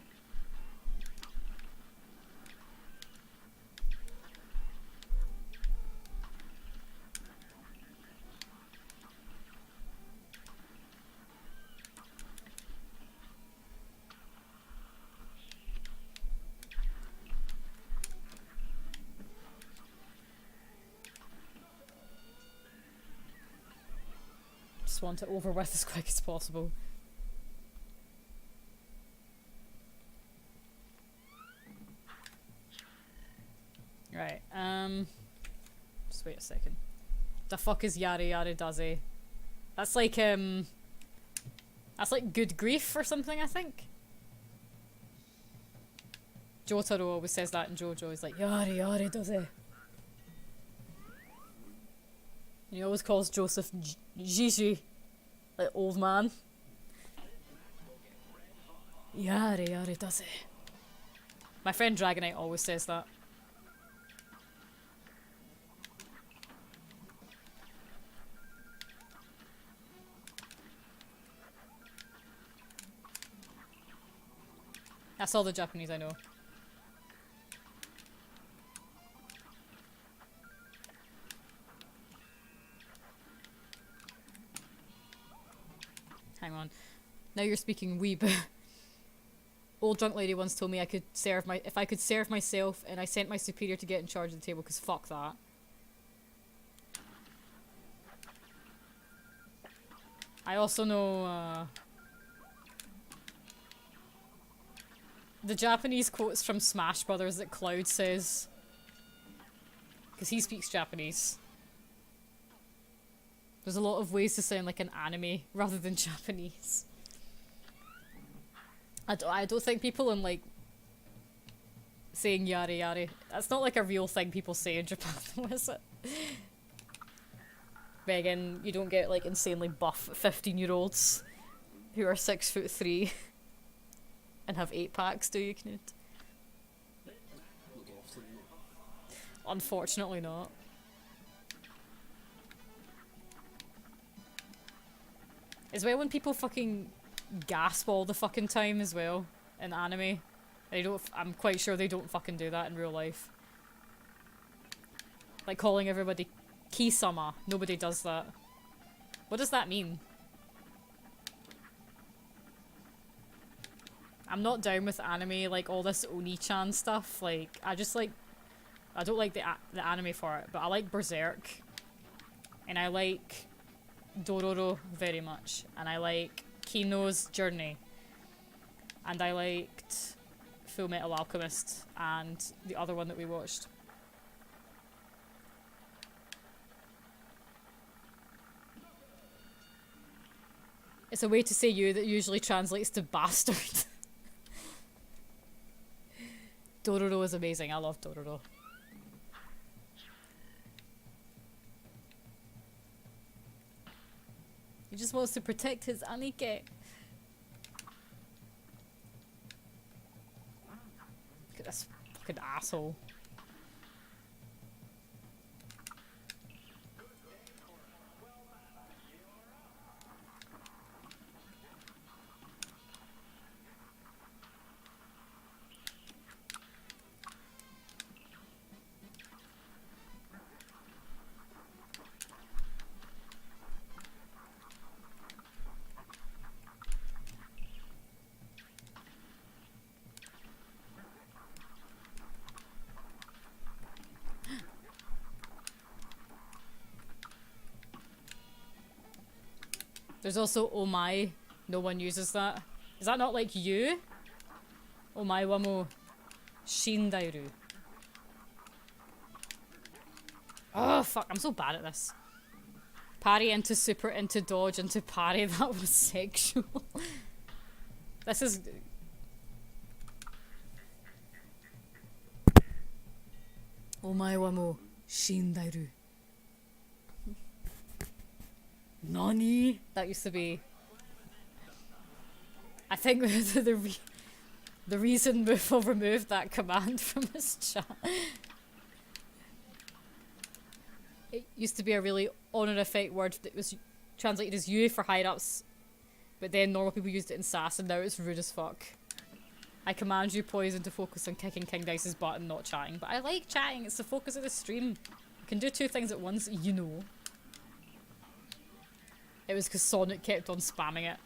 Just want it over with as quick as possible. Right, just wait a second. The fuck is Yare Yare Daze? That's like good grief or something, I think. Jotaro always says that in JoJo. He's like, Yare Yare Daze. And he always calls Joseph Gigi, like old man. Yare Yare Daze. My friend Dragonite always says that. That's all the Japanese I know. Hang on. Now you're speaking weeb. Old drunk lady once told me if I could serve myself and I sent my superior to get in charge of the table, because fuck that. I also know the Japanese quotes from Smash Brothers that Cloud says, because he speaks Japanese. There's a lot of ways to sound like an anime rather than Japanese. I don't think people in like saying yare yare, that's not like a real thing people say in Japan though, is it? But again, you don't get like insanely buff 15-year-olds who are 6'3" and have 8-packs, do you, Knut? Unfortunately not. As well when people fucking gasp all the fucking time as well in anime. I'm quite sure they don't fucking do that in real life. Like calling everybody Kisama. Nobody does that. What does that mean? I'm not down with anime, like all this Oni-chan stuff. Like, I don't like the anime for it, but I like Berserk. And I like Dororo very much. And I like Kino's Journey. And I liked Full Metal Alchemist and the other one that we watched. It's a way to say you that usually translates to bastard. Dororo is amazing. I love Dororo. He just wants to protect his Anike. Look at this fucking asshole. There's also oh my. No one uses that. Is that not like you? Oh my wa mo shindairu. Oh fuck, I'm so bad at this. Parry into super into dodge into parry. That was sexual. This is... Oh my wa mo shindairu. Nani? That used to be... I think the The reason Moofle removed that command from his chat. It used to be a really honor effect word that was translated as U for higher-ups, but then normal people used it in SAS, and now it's rude as fuck. I command you, Poison, to focus on kicking King Dice's butt and not chatting. But I like chatting, it's the focus of the stream. You can do two things at once, you know. It was because Sonic kept on spamming it.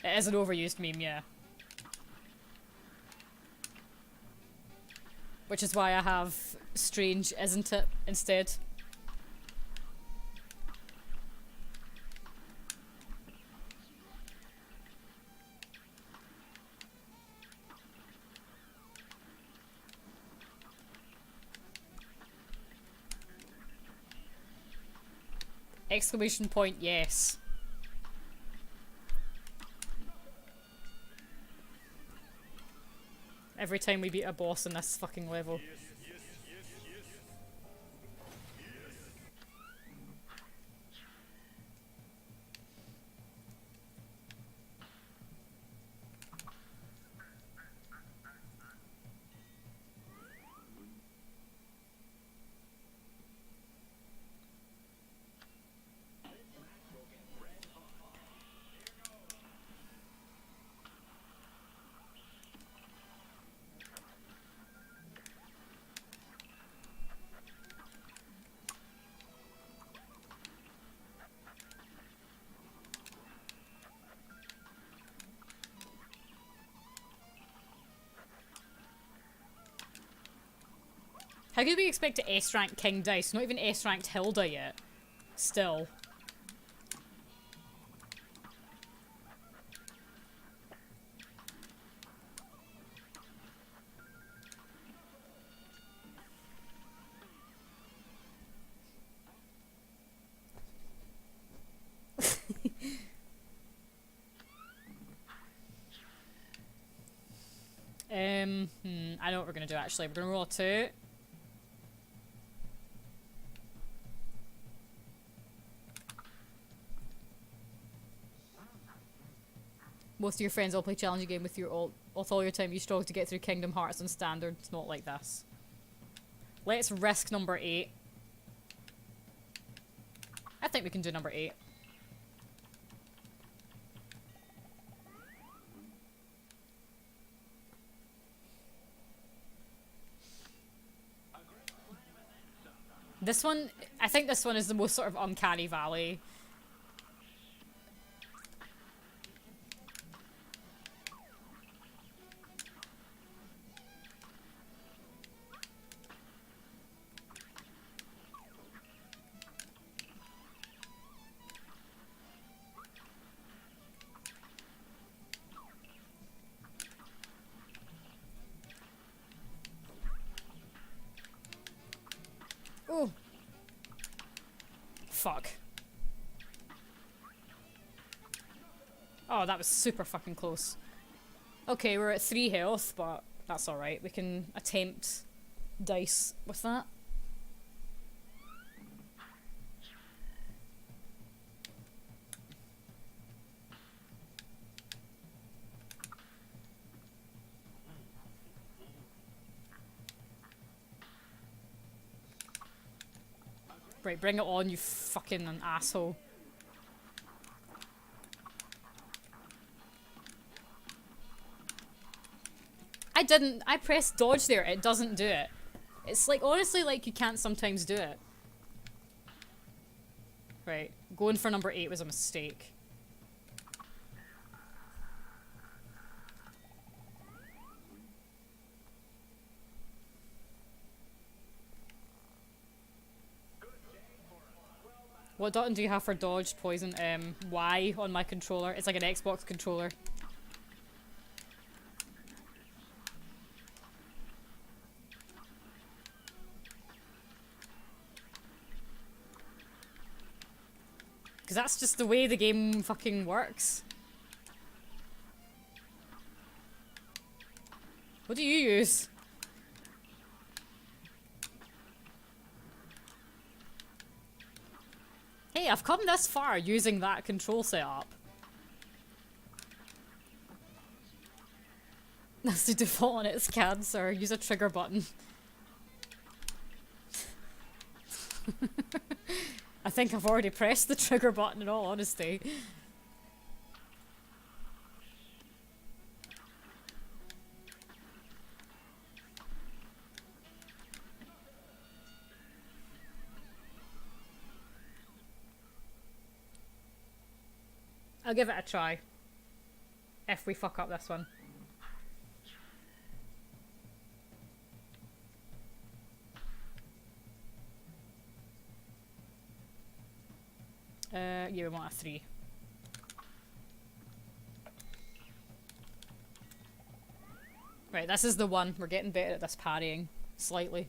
It is an overused meme, yeah. Which is why I have Strange, isn't it, instead. Exclamation point, yes. Every time we beat a boss in this fucking level. How could we expect to S-rank King Dice? Not even S-ranked Hilda yet. Still. I know what we're gonna do actually. We're gonna roll a 2. Most of your friends all play challenging game with all your time. You struggle to get through Kingdom Hearts on standard. It's not like this. Let's risk number 8. I think we can do number 8. This one, I think this one is the most sort of uncanny valley. Oh. Fuck. Oh, that was super fucking close. Okay, we're at 3 health, but that's alright. We can attempt dice with that. Right, bring it on, you fucking asshole. I pressed dodge there, it doesn't do it. It's like, honestly, like, you can't sometimes do it. Right, going for number 8 was a mistake. What button do you have for dodge, Poison? Y on my controller. It's like an Xbox controller. Because that's just the way the game fucking works. What do you use? Hey, I've come this far using that control setup. That's the default on its cancer. Use a trigger button. I think I've already pressed the trigger button in all honesty. I'll give it a try. If we fuck up this one. Yeah, we want a 3. Right, this is the one. We're getting better at this parrying. Slightly.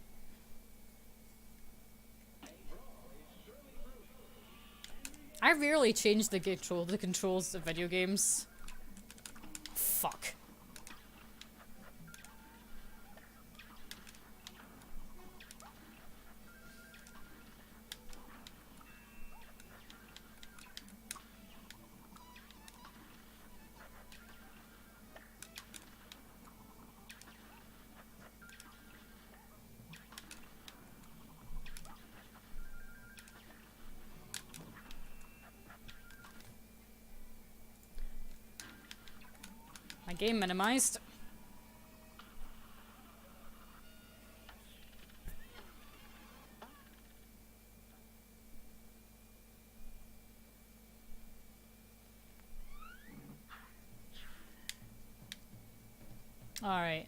I rarely change the controls of video games. Fuck. My game minimized. All right.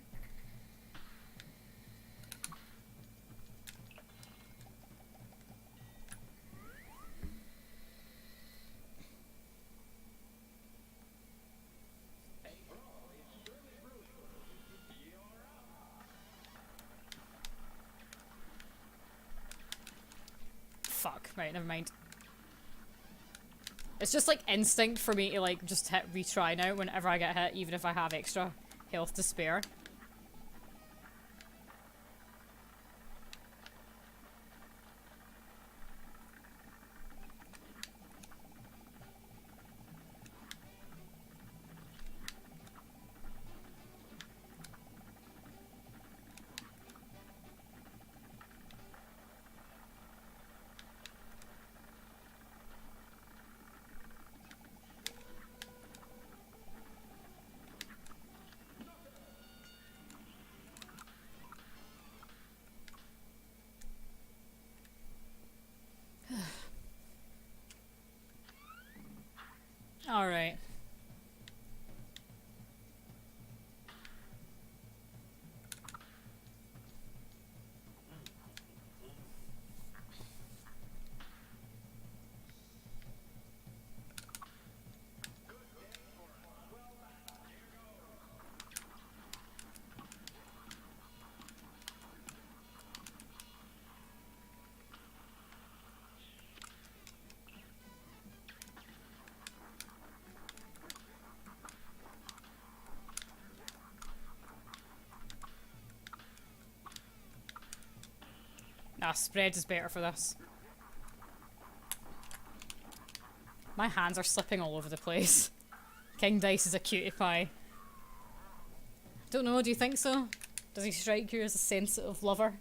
Fuck. Right, never mind. It's just like instinct for me to like just hit retry now whenever I get hit, even if I have extra health to spare. All right. Nah, spread is better for this. My hands are slipping all over the place. King Dice is a cutie pie. Don't know, do you think so? Does he strike you as a sensitive lover?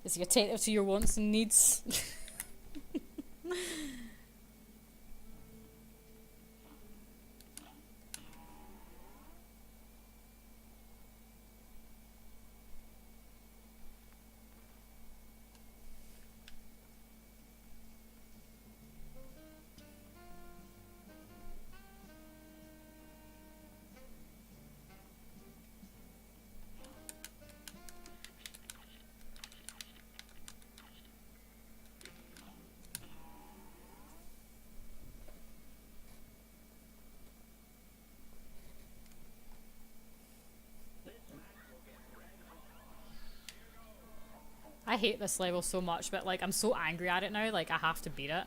Is he attentive to your wants and needs? I hate this level so much, but like I'm so angry at it now, like I have to beat it.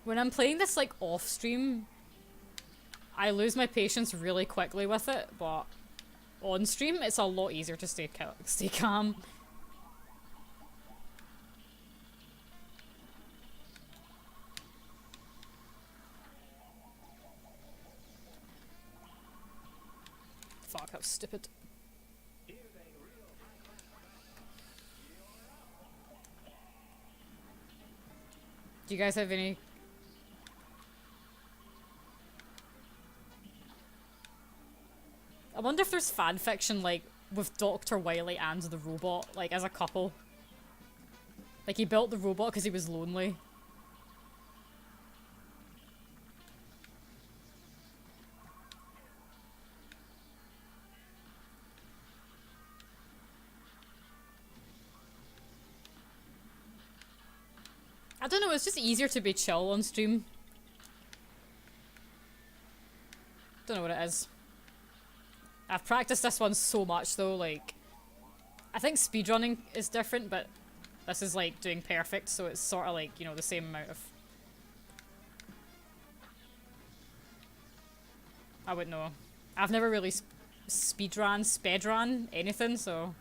When I'm playing this like off stream, I lose my patience really quickly with it, but on stream it's a lot easier to stay calm. That was stupid. Do you guys have any... I wonder if there's fanfiction, like, with Dr. Wily and the robot, like, as a couple. Like, he built the robot because he was lonely. I don't know, it's just easier to be chill on stream. Don't know what it is. I've practiced this one so much though, like... I think speedrunning is different, but this is like doing perfect, so it's sort of like, you know, the same amount of... I wouldn't know. I've never really spedrun anything, so...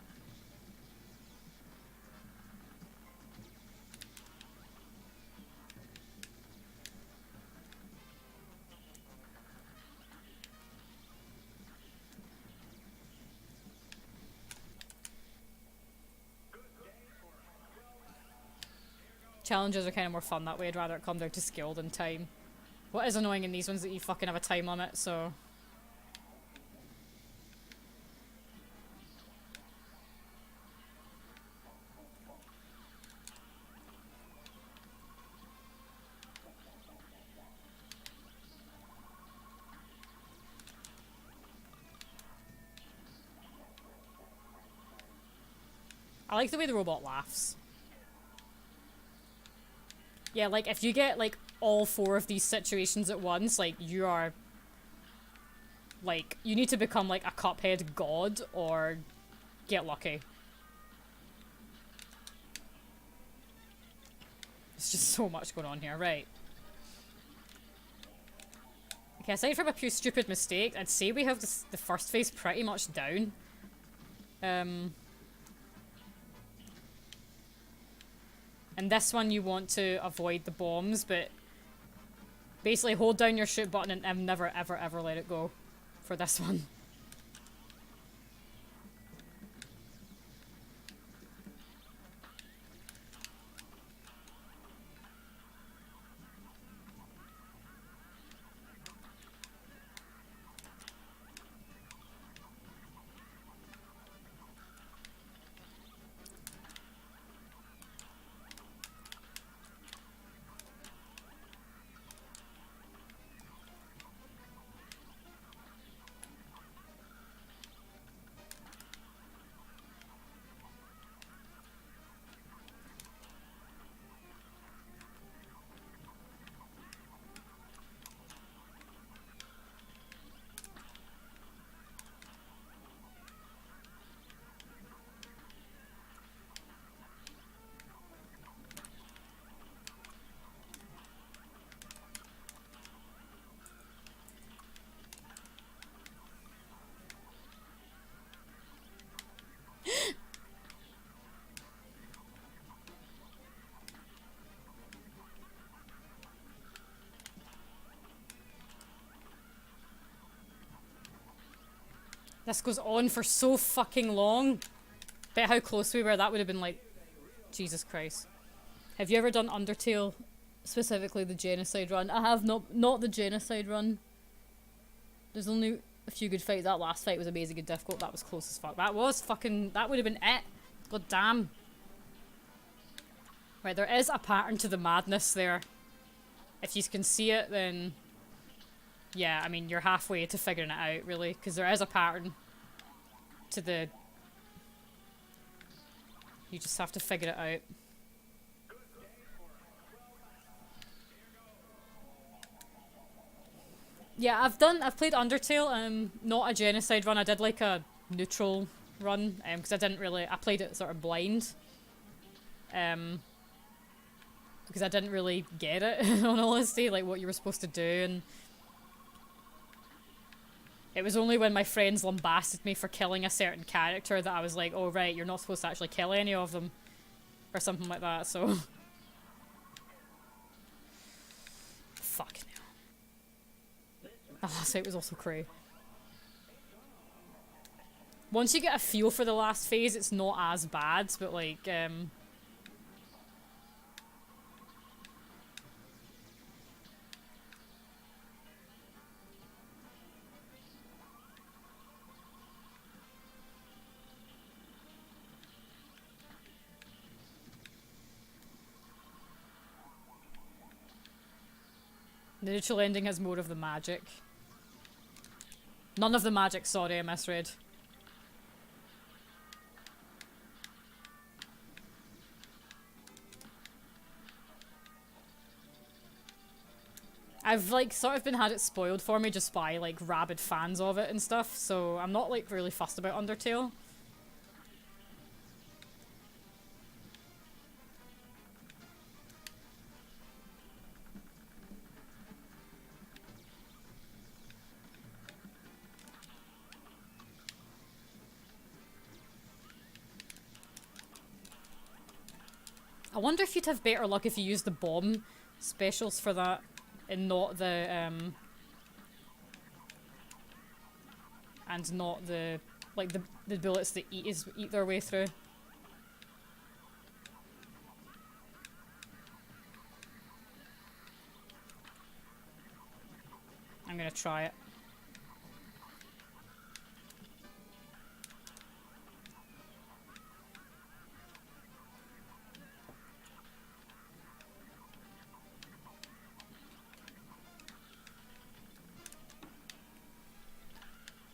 Challenges are kind of more fun that way. I'd rather it come down to skill than time. What is annoying in these ones that you fucking have a time limit, so... I like the way the robot laughs. Yeah, like, if you get, like, all 4 of these situations at once, like, you are... Like, you need to become, like, a Cuphead god, or get lucky. There's just so much going on here, right. Okay, aside from a few stupid mistakes, I'd say we have the first phase pretty much down. And this one you want to avoid the bombs, but basically hold down your shoot button and never ever ever let it go for this one. This goes on for so fucking long. Bet how close we were. That would have been like... Jesus Christ. Have you ever done Undertale? Specifically the genocide run? I have not the genocide run. There's only a few good fights. That last fight was amazing and difficult. That was close as fuck. That was fucking... That would have been it. God damn. Right, there is a pattern to the madness there. If you can see it, then... Yeah, I mean, you're halfway to figuring it out, really. Because there is a pattern to the... You just have to figure it out. Yeah, I've played Undertale, not a genocide run. I did like a neutral run, because I played it sort of blind. Because I didn't really get it, in all honesty, like what you were supposed to do, and... It was only when my friends lambasted me for killing a certain character that I was like, oh right, you're not supposed to actually kill any of them. Or something like that, so... Fuck no. Oh, so it was also cray. Once you get a feel for the last phase, it's not as bad, but like, the neutral ending has more of the magic. None of the magic, sorry, I misread. I've like sort of been had it spoiled for me just by like rabid fans of it and stuff, so I'm not like really fussed about Undertale. I wonder if you'd have better luck if you used the bomb specials for that and not the and not the like the bullets that eat their way through. I'm gonna try it.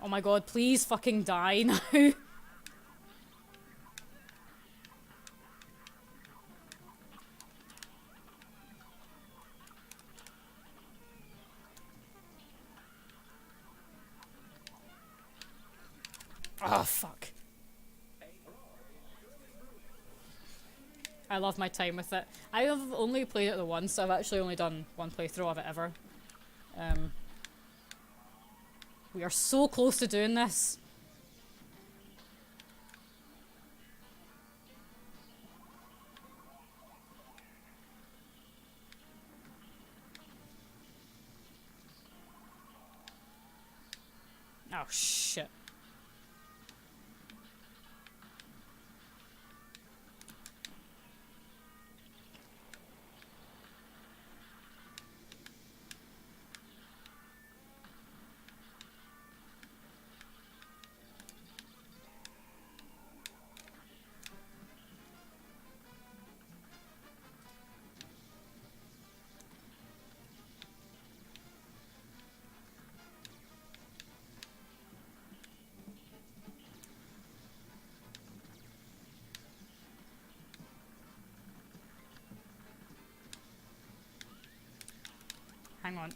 Oh my god, please fucking die now. Oh, fuck. I love my time with it. I have only played it the once, so I've actually only done one playthrough of it ever. We are so close to doing this. Oh, shit. Hang on.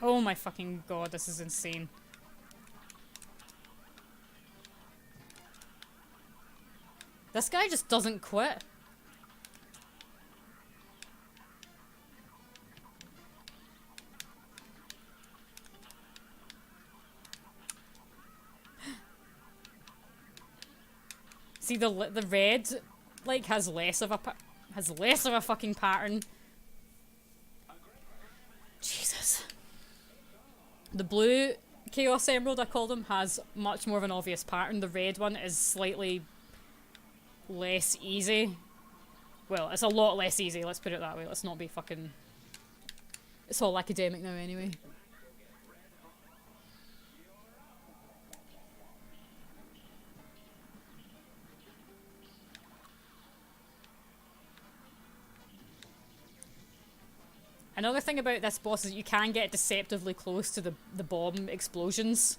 Oh my fucking god, this is insane. This guy just doesn't quit. See, the red like has less of a fucking pattern. Jesus. The blue Chaos Emerald, I call them, has much more of an obvious pattern. The red one is slightly less easy. Well, it's a lot less easy, let's put it that way. Let's not be fucking... It's all academic now anyway. Another thing about this boss is you can get deceptively close to the bomb explosions.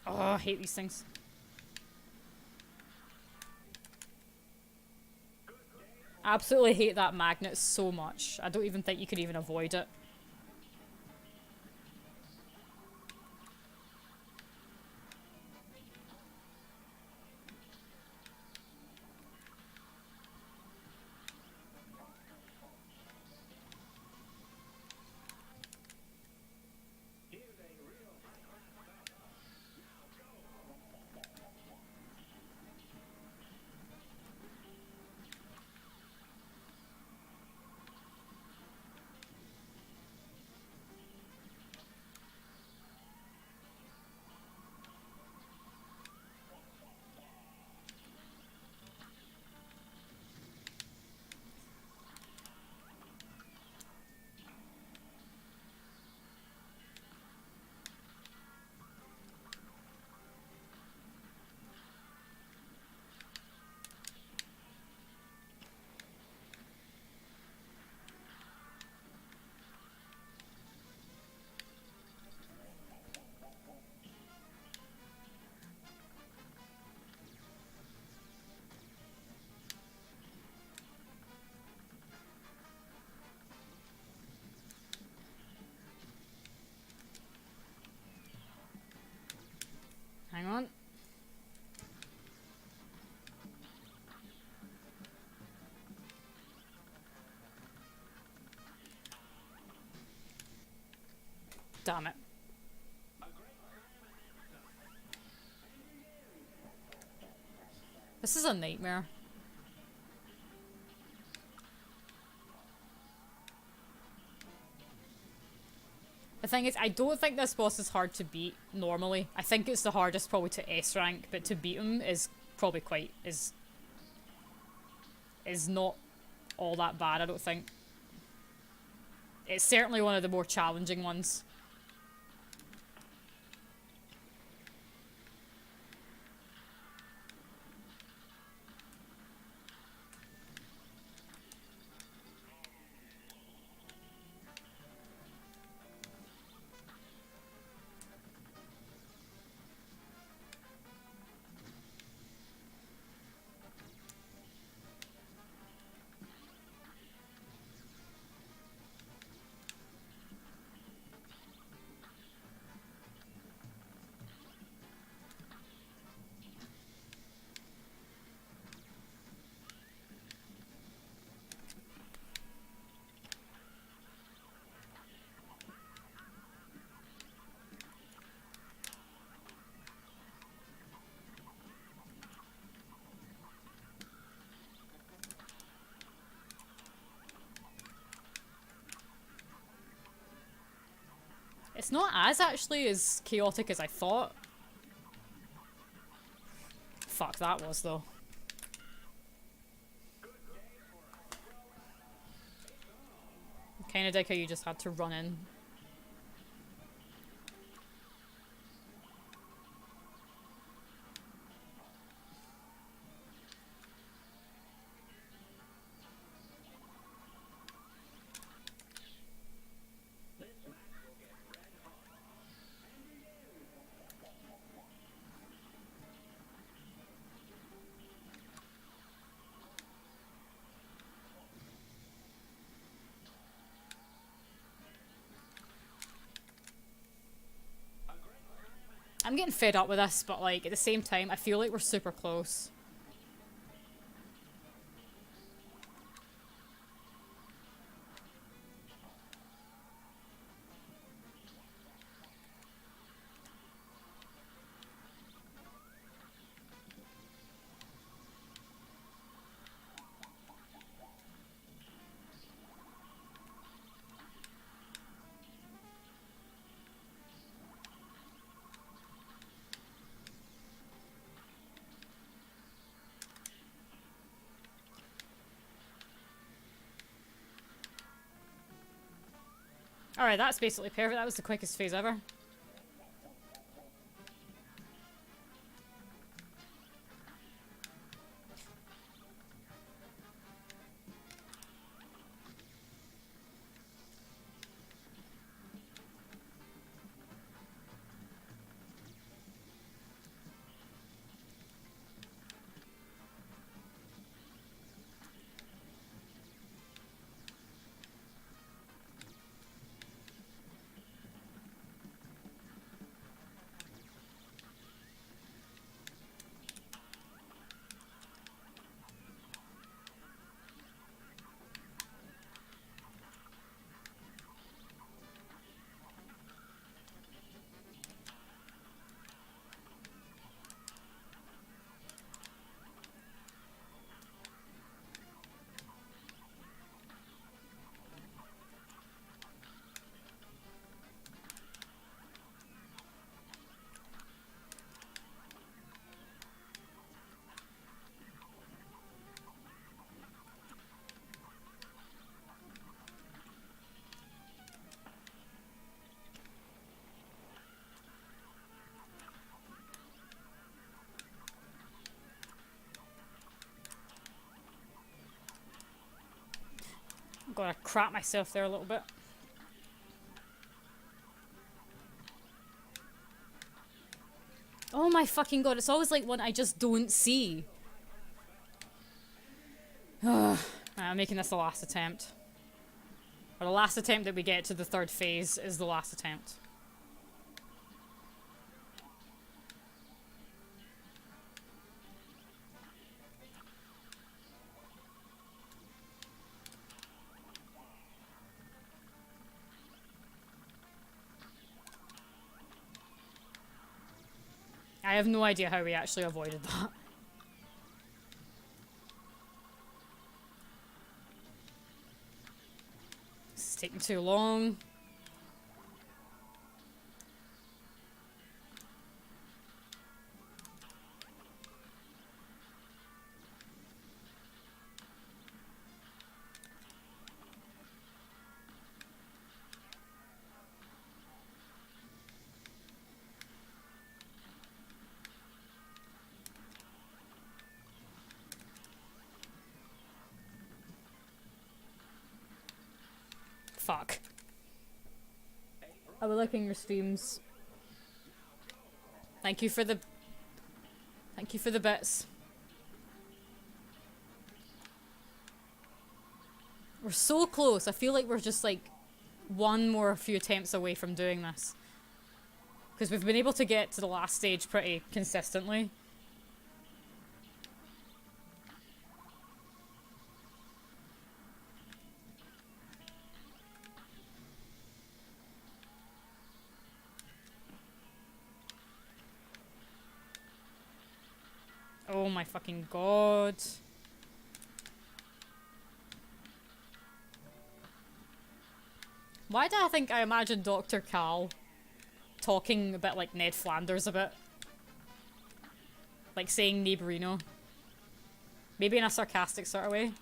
Oh, I hate these things. Absolutely hate that magnet so much. I don't even think you could even avoid it. Hang on. Damn it. This is a nightmare. The thing is, I don't think this boss is hard to beat normally. I think it's the hardest probably to S rank, but to beat him is probably is not all that bad, I don't think. It's certainly one of the more challenging ones. It's not as actually as chaotic as I thought. Fuck, that was though. Kinda dig how you just had to run in. I'm getting fed up with this, but like at the same time, I feel like we're super close. Alright, that's basically perfect. That was the quickest phase ever. Gotta crap myself there a little bit. Oh my fucking god, it's always like one I just don't see. I'm making this the last attempt. Or the last attempt that we get to the third phase is the last attempt. I have no idea how we actually avoided that. This is taking too long. Fuck. I will liking your streams. Thank you for the bits. We're so close. I feel like we're just like one more few attempts away from doing this. Because we've been able to get to the last stage pretty consistently. Oh my fucking god. Why do I think I imagine Dr. Cal talking a bit like Ned Flanders a bit? Like saying Neighborino. Maybe in a sarcastic sort of way.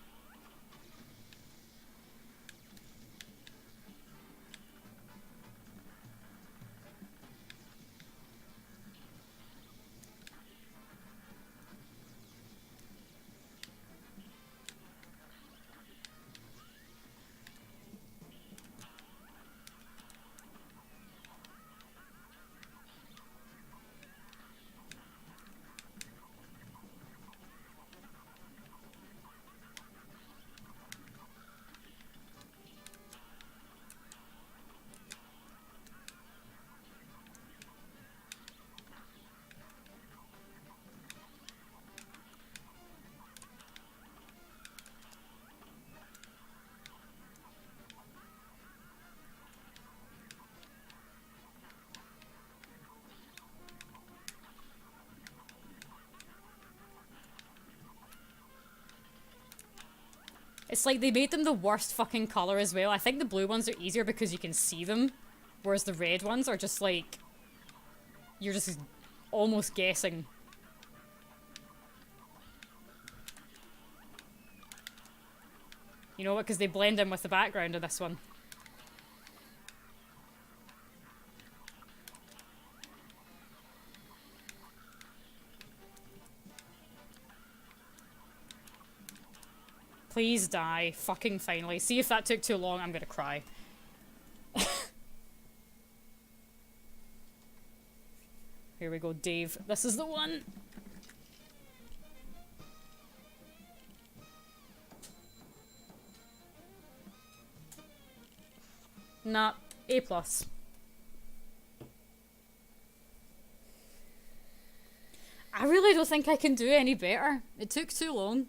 It's like they made them the worst fucking colour as well. I think the blue ones are easier because you can see them, whereas the red ones are just like... You're just almost guessing. You know what? Because they blend in with the background of this one. Please die. Fucking finally. See if that took too long, I'm gonna cry. Here we go, Dave. This is the one. Nah, A+. I really don't think I can do any better. It took too long.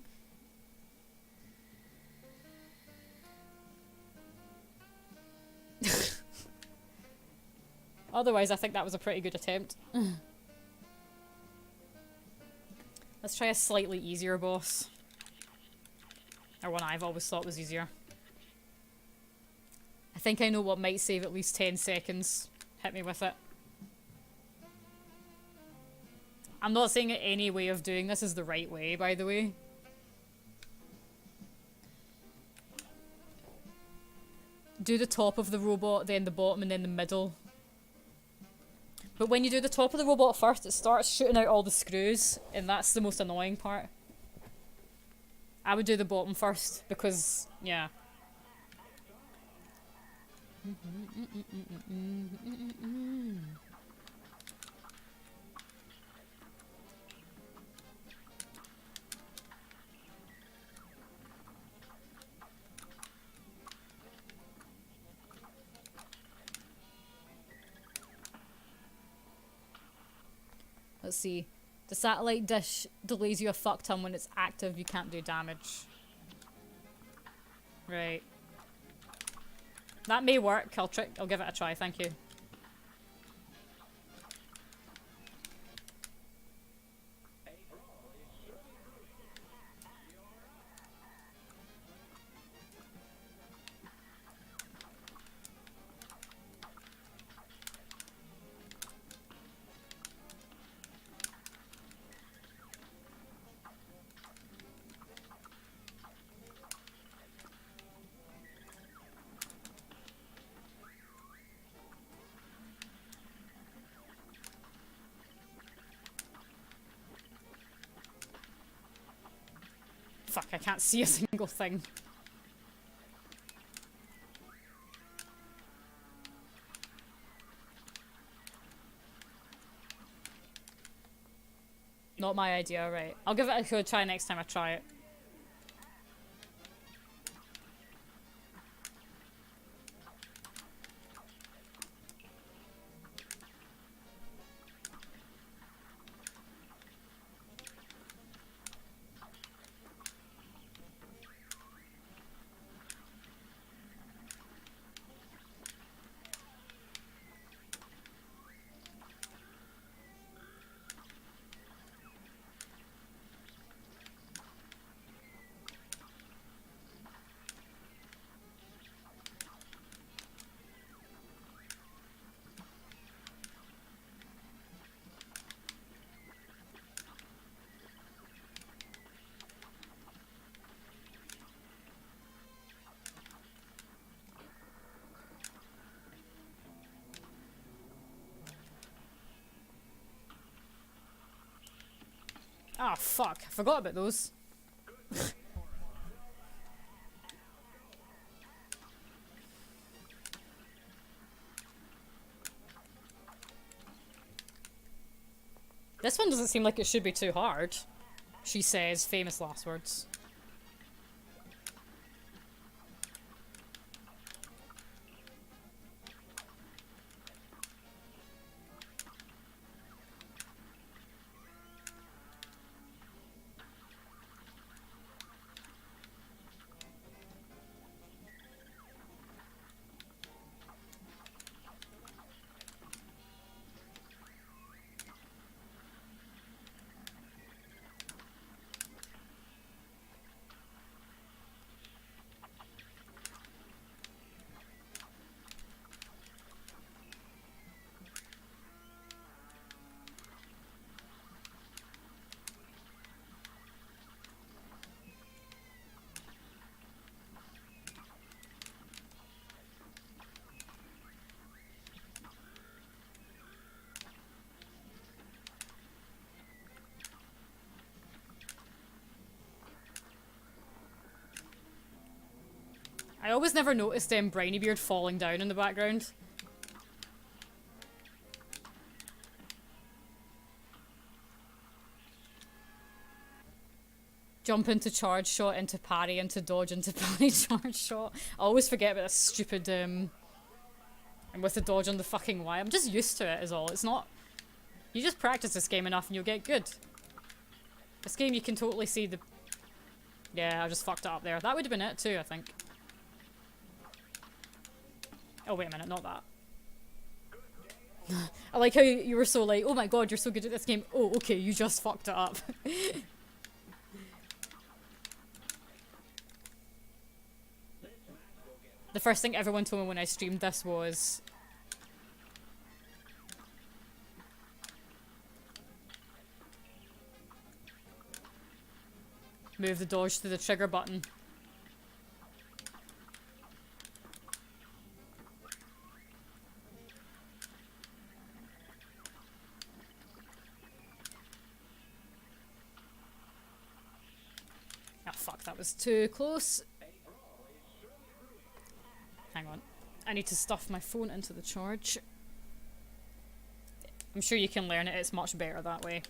Otherwise, I think that was a pretty good attempt. Let's try a slightly easier boss. Or one I've always thought was easier. I think I know what might save at least 10 seconds. Hit me with it. I'm not saying any way of doing this is the right way, by the way. Do the top of the robot, then the bottom, and then the middle. But when you do the top of the robot first, it starts shooting out all the screws, and that's the most annoying part. I would do the bottom first, because, yeah. Let's see. The satellite dish delays you a fuck ton when it's active. You can't do damage. Right. That may work. I'll give it a try. Thank you. Fuck, I can't see a single thing. Not my idea, right. I'll give it a good try next time I try it. Oh fuck, I forgot about those. This one doesn't seem like it should be too hard. She says famous last words. I always never noticed Briny falling down in the background. Jump into charge shot, into parry, into dodge, into parry, charge shot. I always forget about this stupid, and with the dodge on the fucking Y. I'm just used to it is all. It's not... You just practice this game enough and you'll get good. This game you can totally see the... Yeah, I just fucked it up there. That would have been it too, I think. Oh, wait a minute, not that. I like how you were so like, oh my god, you're so good at this game. Oh, okay, you just fucked it up. The first thing everyone told me when I streamed this was... Move the dodge to the trigger button. That was too close. Hang on. I need to stuff my phone into the charge. I'm sure you can learn it, it's much better that way.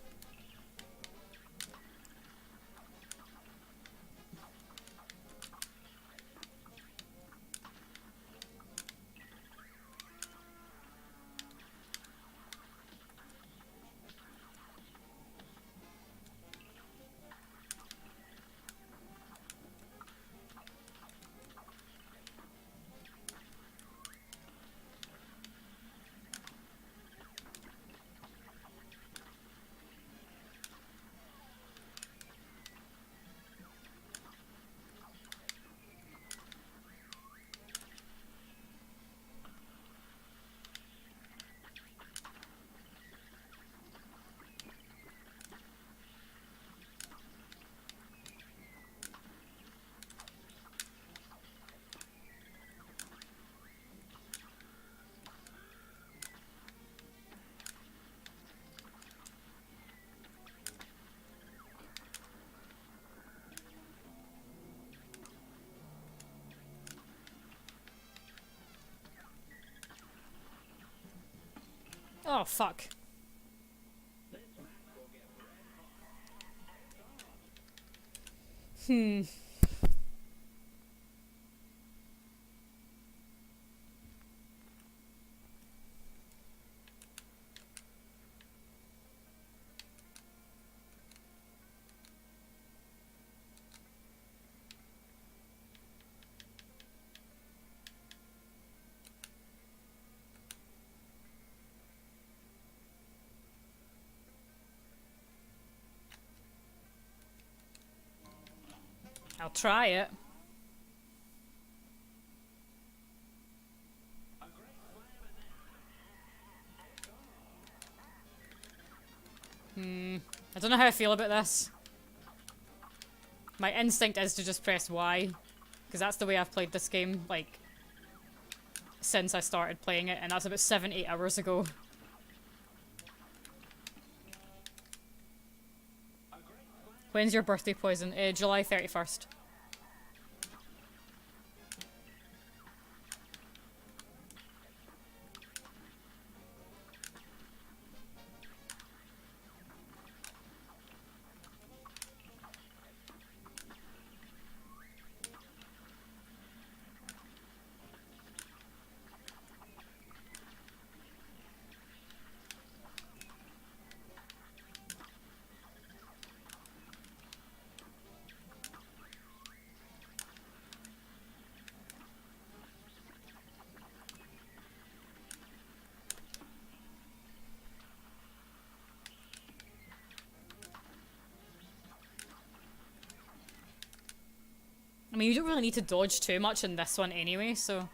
Oh, fuck. I'll try it. I don't know how I feel about this. My instinct is to just press Y, because that's the way I've played this game, like, since I started playing it, and that's about 7-8 hours ago. When's your birthday, Poison? July 31st. I mean, you don't really need to dodge too much in this one anyway, so...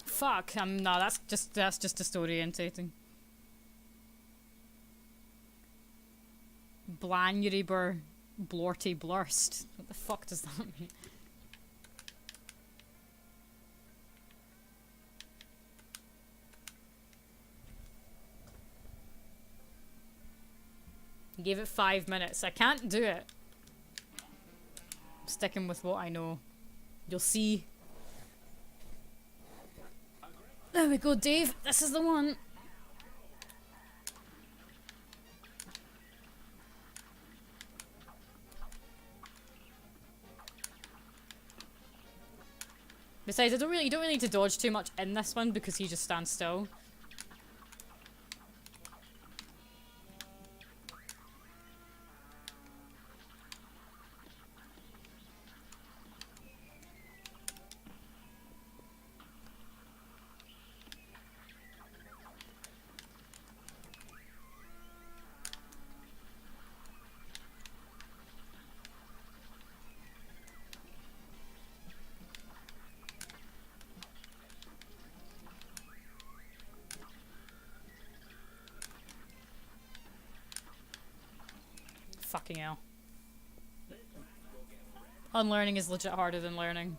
Fuck, no, that's just disorientating. Blanuriber Blorty Blurst. What the fuck does that mean? Gave it 5 minutes. I can't do it. I'm sticking with what I know. You'll see. There we go, Dave. This is the one. Besides, you don't really need to dodge too much in this one because he just stands still. Fucking hell. Unlearning is legit harder than learning.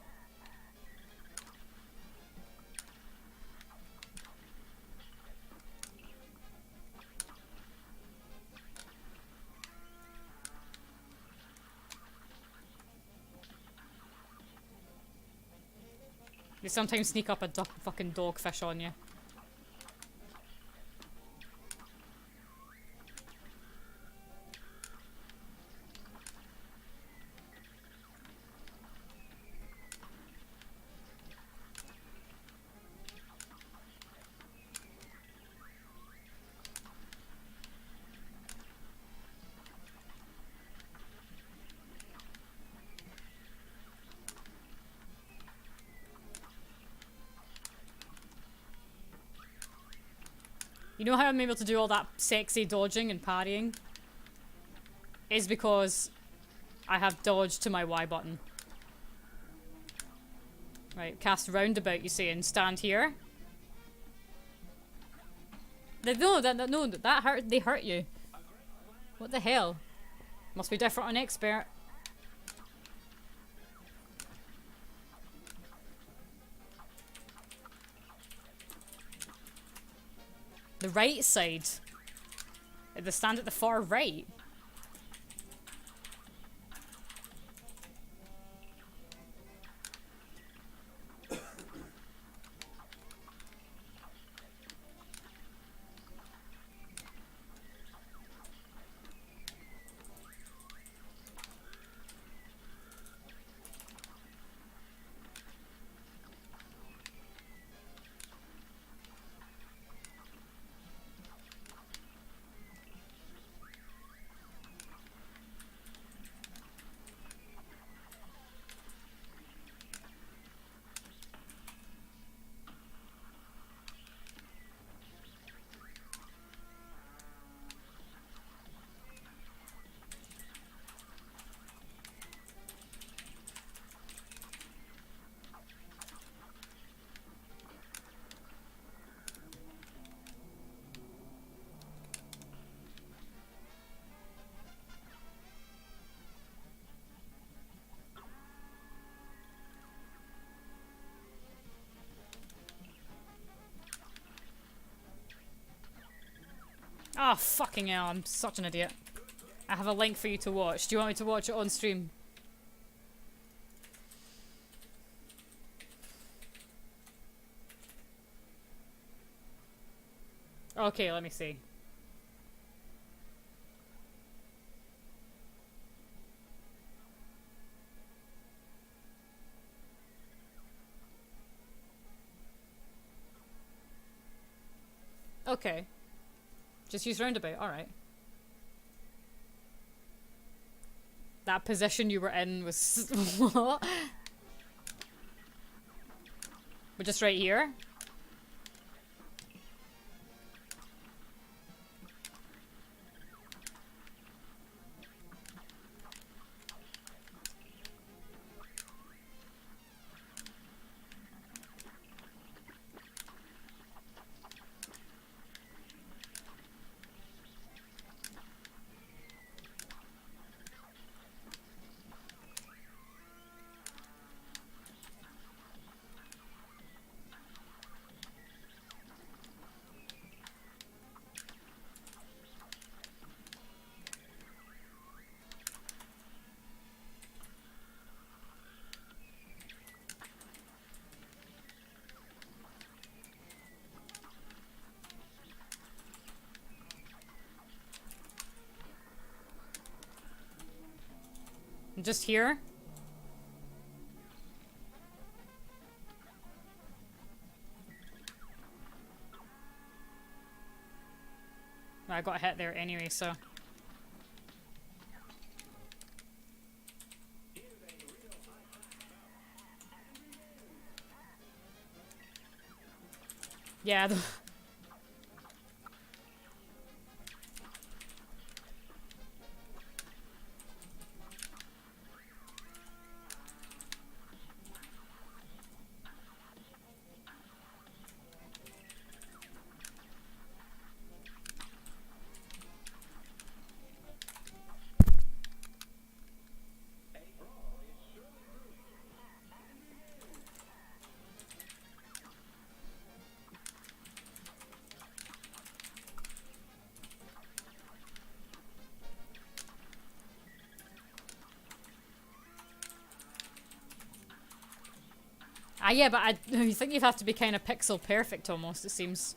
They sometimes sneak up a fucking dogfish on you. You know how I'm able to do all that sexy dodging and parrying? Is because I have dodge to my Y button. Right, cast roundabout, you see, and stand here. No, that hurt. They hurt you. What the hell? Must be different on expert. The right side. They stand at the far right. Oh, fucking hell, I'm such an idiot. I have a link for you to watch. Do you want me to watch it on stream? Okay, let me see. Okay. Just use roundabout, alright. That position you were in was... what? We're just right here? Just here? I got hit there anyway, so... yeah, Ah, yeah, but you think you'd have to be kind of pixel perfect almost, it seems.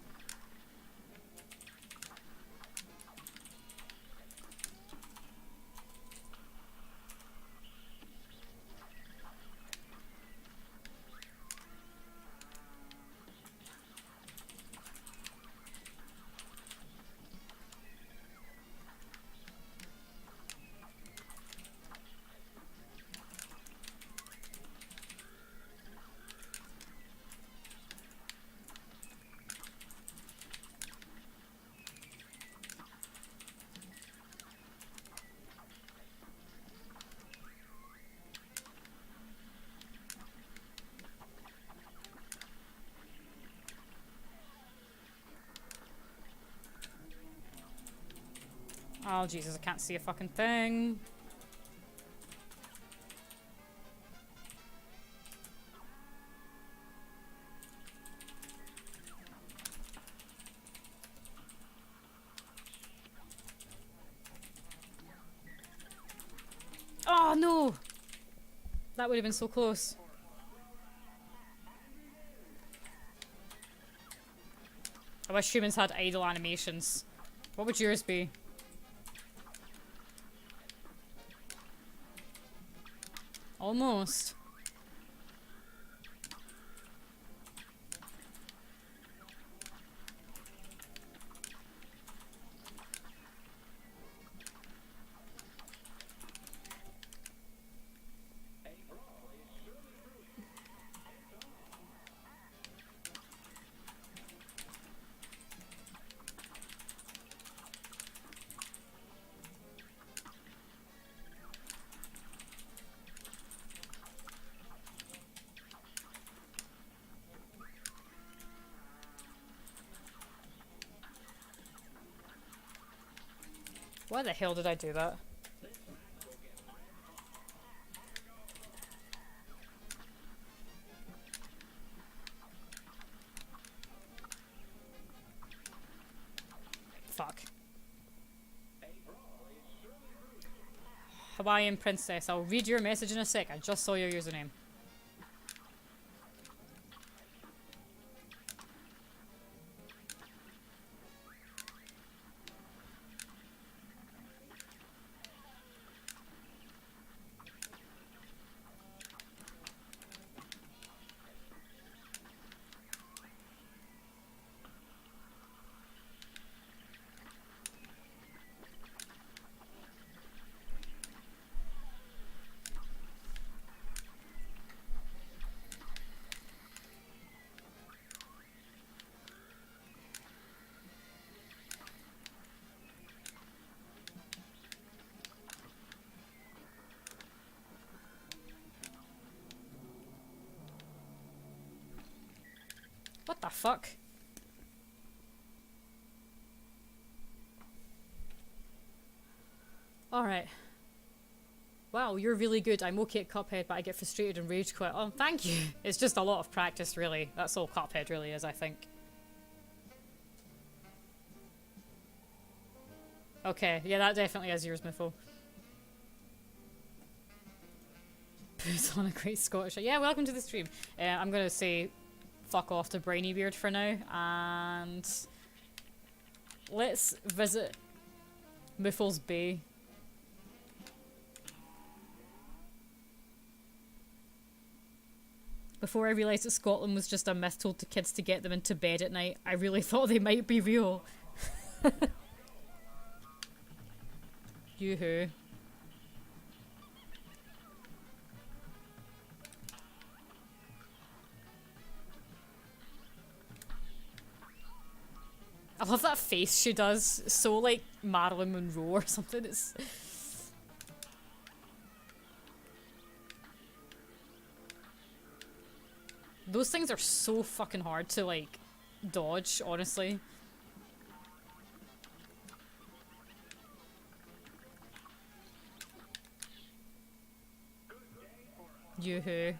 Oh, Jesus, I can't see a fucking thing. Oh, no! That would have been so close. I wish humans had idle animations. What would yours be? Almost. Why the hell did I do that? Fuck. Hawaiian Princess, I'll read your message in a sec. I just saw your username. What the fuck? Alright. Wow, you're really good. I'm okay at Cuphead, but I get frustrated and rage quit. Oh, thank you. It's just a lot of practice, really. That's all Cuphead really is, I think. Okay, yeah, that definitely is yours, Miffle. Put on a great Scottish. Yeah, welcome to the stream. I'm gonna say fuck off to Brainy Beard for now, and let's visit Miffle's Bay. Before I realised that Scotland was just a myth told to kids to get them into bed at night, I really thought they might be real. Yoo-hoo. I love that face she does. It's so like Marilyn Monroe or something. It's... Those things are so fucking hard to like dodge, honestly. Yoo-hoo.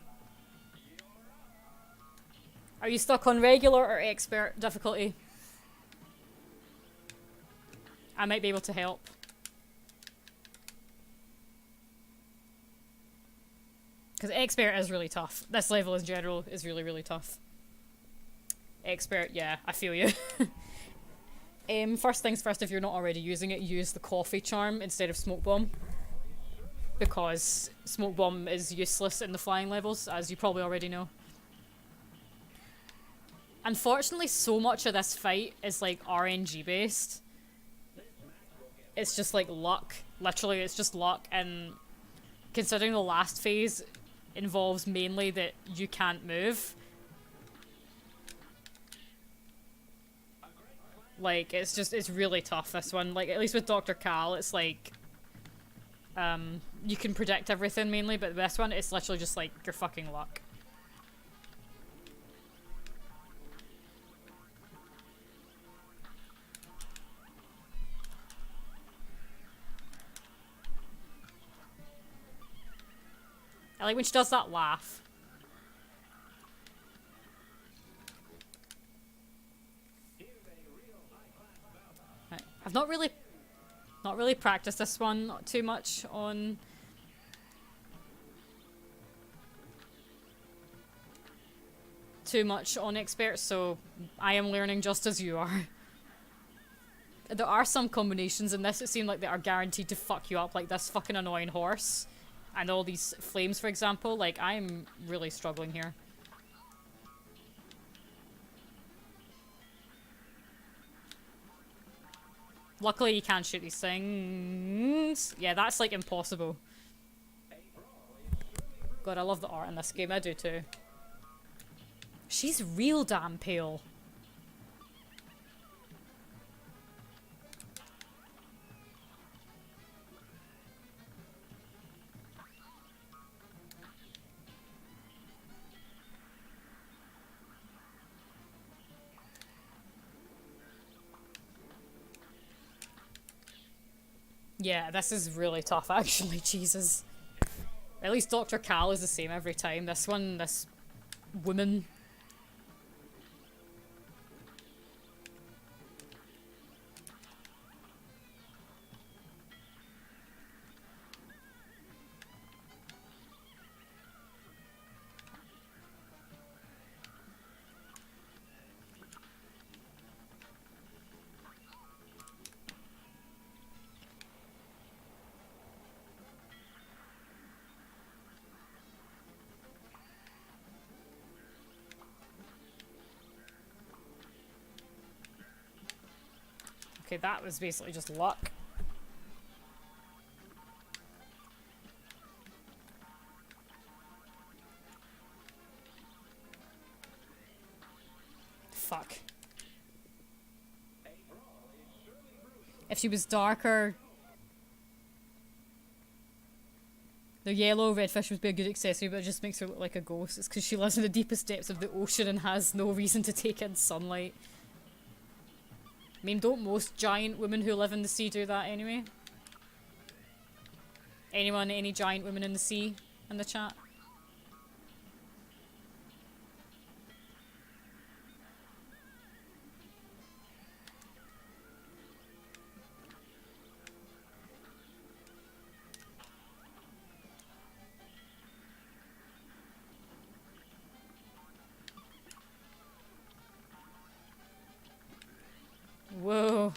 Are you stuck on regular or expert difficulty? I might be able to help. Because expert is really tough. This level in general is really, really tough. Expert, yeah, I feel you. First things first, if you're not already using it, use the coffee charm instead of smoke bomb. Because smoke bomb is useless in the flying levels, as you probably already know. Unfortunately, so much of this fight is like RNG based. It's just like luck. Literally, it's just luck, and considering the last phase involves mainly that you can't move. Like, it's really tough, this one. Like, at least with Dr. Cal, it's like, you can predict everything mainly, but this one, it's literally just like, your fucking luck. I like when she does that laugh. Right. I've not really practiced this one too much on experts, so I am learning just as you are. There are some combinations in this that seem like they are guaranteed to fuck you up, like this fucking annoying horse. And all these flames, for example. Like, I'm really struggling here. Luckily, you can shoot these things. Yeah, that's, like, impossible. God, I love the art in this game. I do, too. She's real damn pale. Yeah, this is really tough, actually. Jesus. At least Dr. Cal is the same every time. This one, this woman. Okay, that was basically just luck. Fuck. If she was darker... The yellow redfish would be a good accessory, but it just makes her look like a ghost. It's because she lives in the deepest depths of the ocean and has no reason to take in sunlight. I mean, don't most giant women who live in the sea do that anyway? Anyone, any giant women in the sea in the chat? Whoa.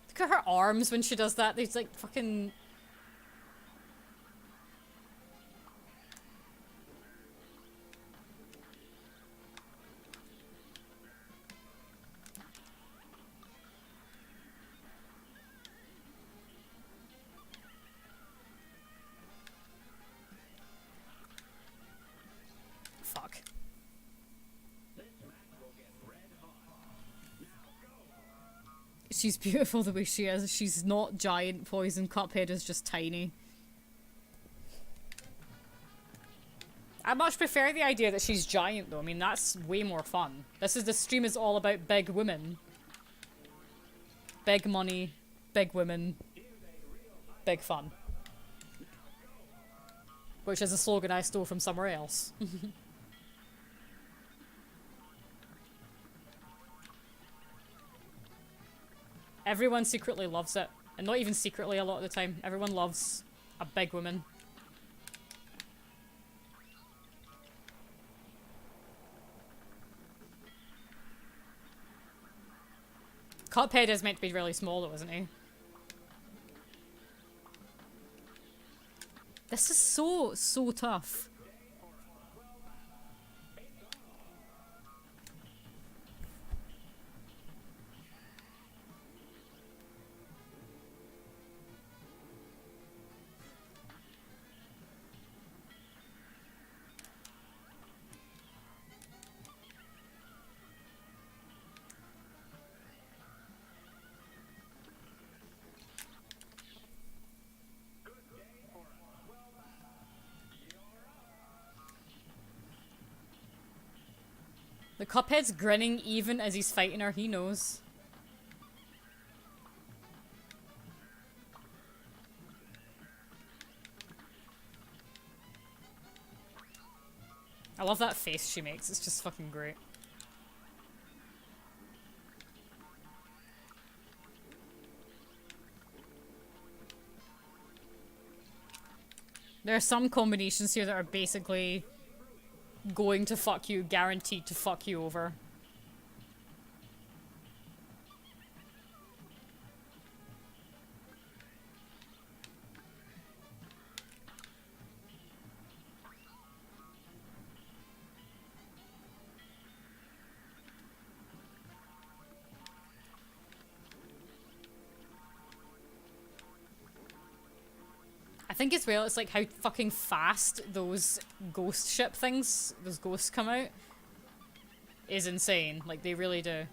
Look at her arms when she does that. There's like fucking... Fuck. She's beautiful the way she is. She's not giant poison. Cuphead is just tiny. I much prefer the idea that she's giant though. I mean, that's way more fun. The stream is all about big women. Big money, big women, big fun. Which is a slogan I stole from somewhere else. Everyone secretly loves it. And not even secretly a lot of the time. Everyone loves a big woman. Cuphead is meant to be really small though, isn't he? This is so tough. The Cuphead's grinning even as he's fighting her, he knows. I love that face she makes, it's just fucking great. There are some combinations here that are basically going to fuck you, guaranteed to fuck you over. I think as well, it's like how fucking fast those ghost ship things, those ghosts come out, is insane. Like, they really do.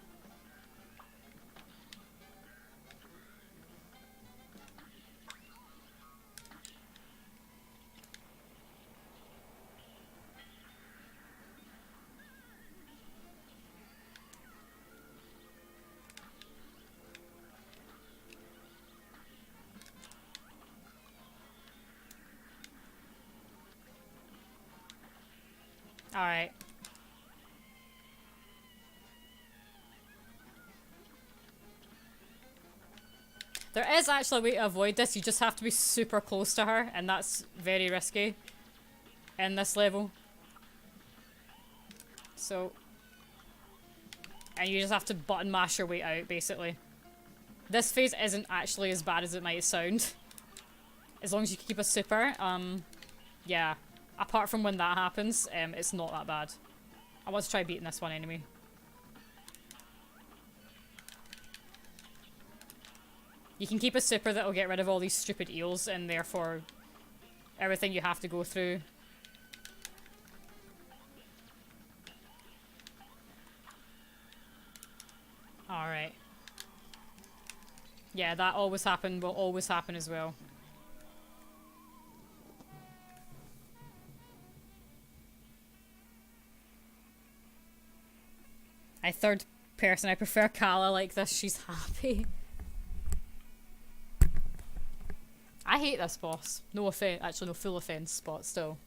Alright. There is actually a way to avoid this, you just have to be super close to her, and that's very risky in this level. So... and you just have to button mash your way out, basically. This phase isn't actually as bad as it might sound. As long as you keep a super, yeah. Apart from when that happens, it's not that bad. I want to try beating this one anyway. You can keep a super that will get rid of all these stupid eels and therefore everything you have to go through. Alright. Yeah, that always happened, will always happen as well. Third person, I prefer Kala like this, she's happy. I hate this boss. No offense, actually no full offense, but still.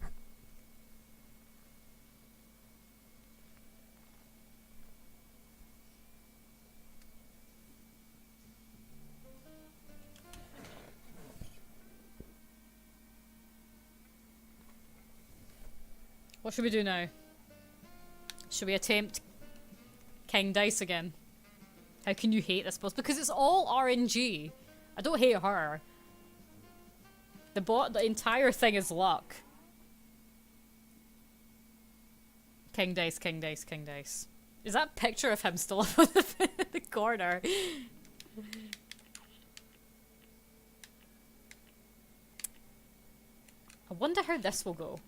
What should we do now? Should we attempt King Dice again? How can you hate this boss? Because it's all RNG. I don't hate her. The entire thing is luck. King Dice, King Dice, King Dice. Is that picture of him still up on the corner? I wonder how this will go.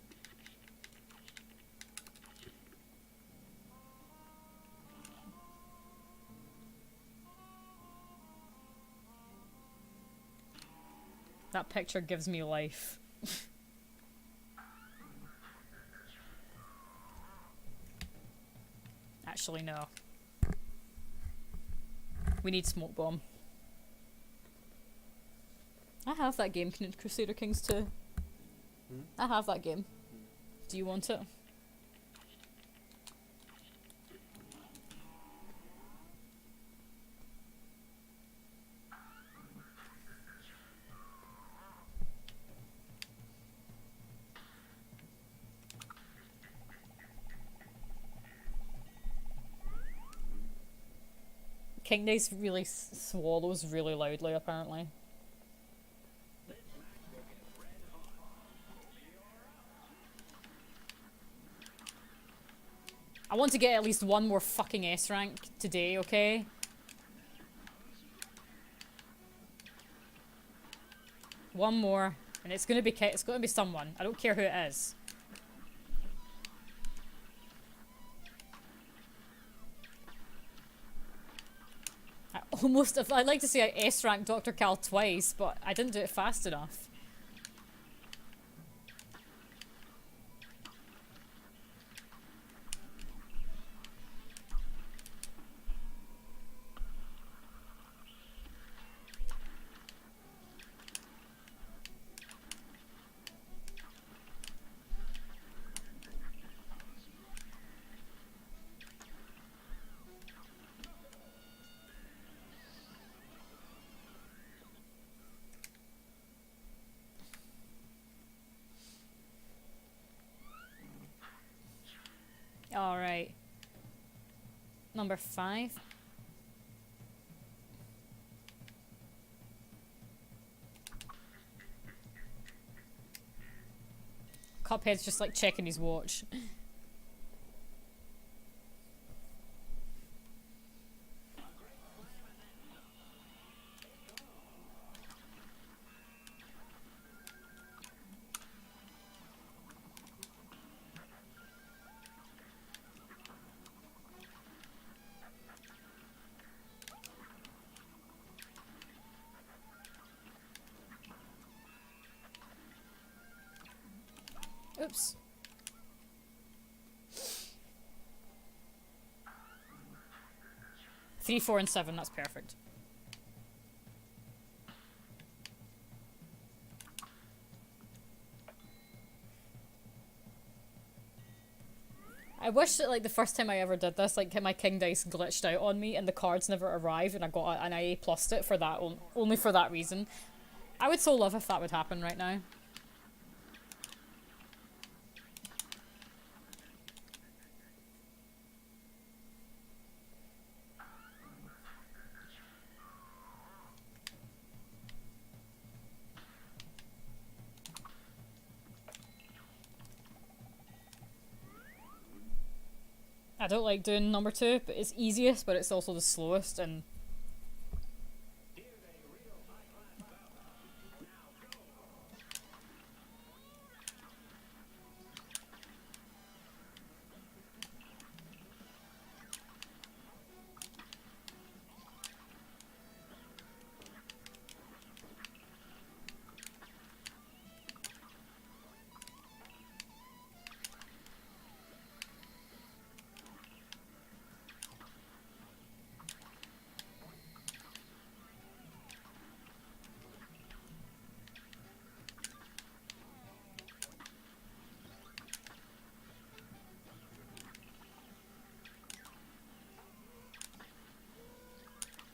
That picture gives me life. Actually, no. We need Smoke Bomb. I have that game, Crusader Kings 2. I have that game. Do you want it? King Dice really swallows really loudly, apparently. I want to get at least one more fucking S rank today, okay? One more, and it's gonna be someone. I don't care who it is. I'd like to say I S ranked Dr. Cal twice, but I didn't do it fast enough. Alright. Number 5. Cuphead's just like checking his watch. Oops. Three, 4, and 7, that's perfect. I wish that like the first time I ever did this, like my King Dice glitched out on me and the cards never arrived and I A plussed it for that only for that reason. I would so love if that would happen right now. I don't like doing number 2, but it's easiest, but it's also the slowest, and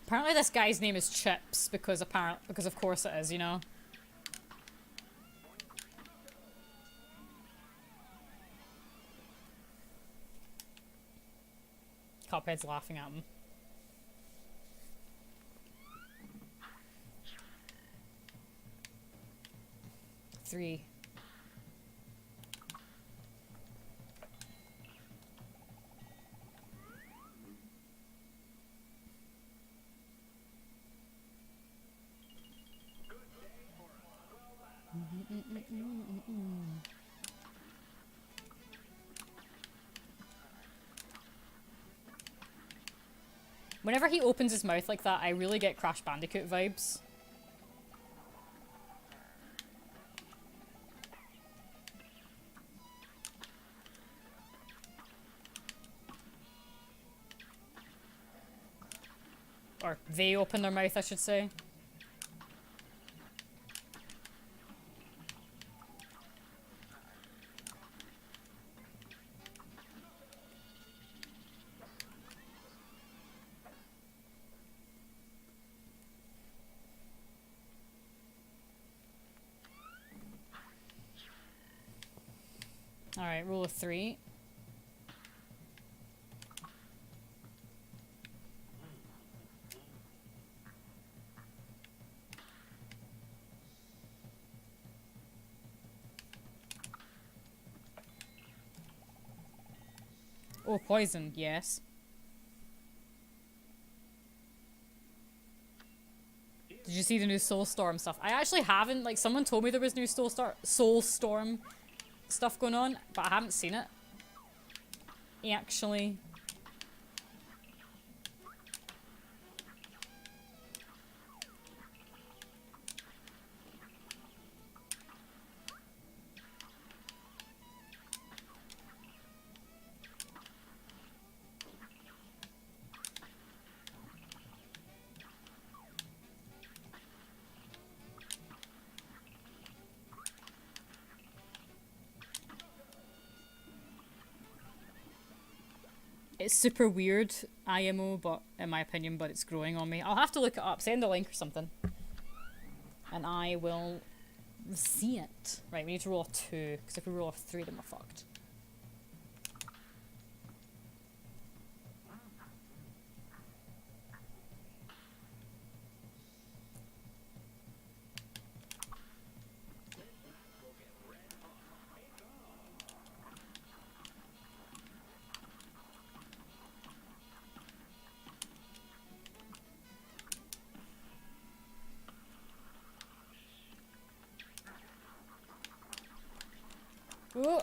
apparently this guy's name is Chips because of course it is, you know. Cuphead's laughing at him. Three. Whenever he opens his mouth like that, I really get Crash Bandicoot vibes. Or they open their mouth, I should say. Alright, rule of 3. Oh, poison, yes. Did you see the new Soulstorm stuff? I actually haven't, like, someone told me there was new Soulstorm stuff going on, but I haven't seen it. Actually. It's super weird, IMO, but in my opinion, but it's growing on me. I'll have to look it up, send a link or something. And I will see it. Right, we need to roll a 2, because if we roll a 3, then we're fucked. Ooh.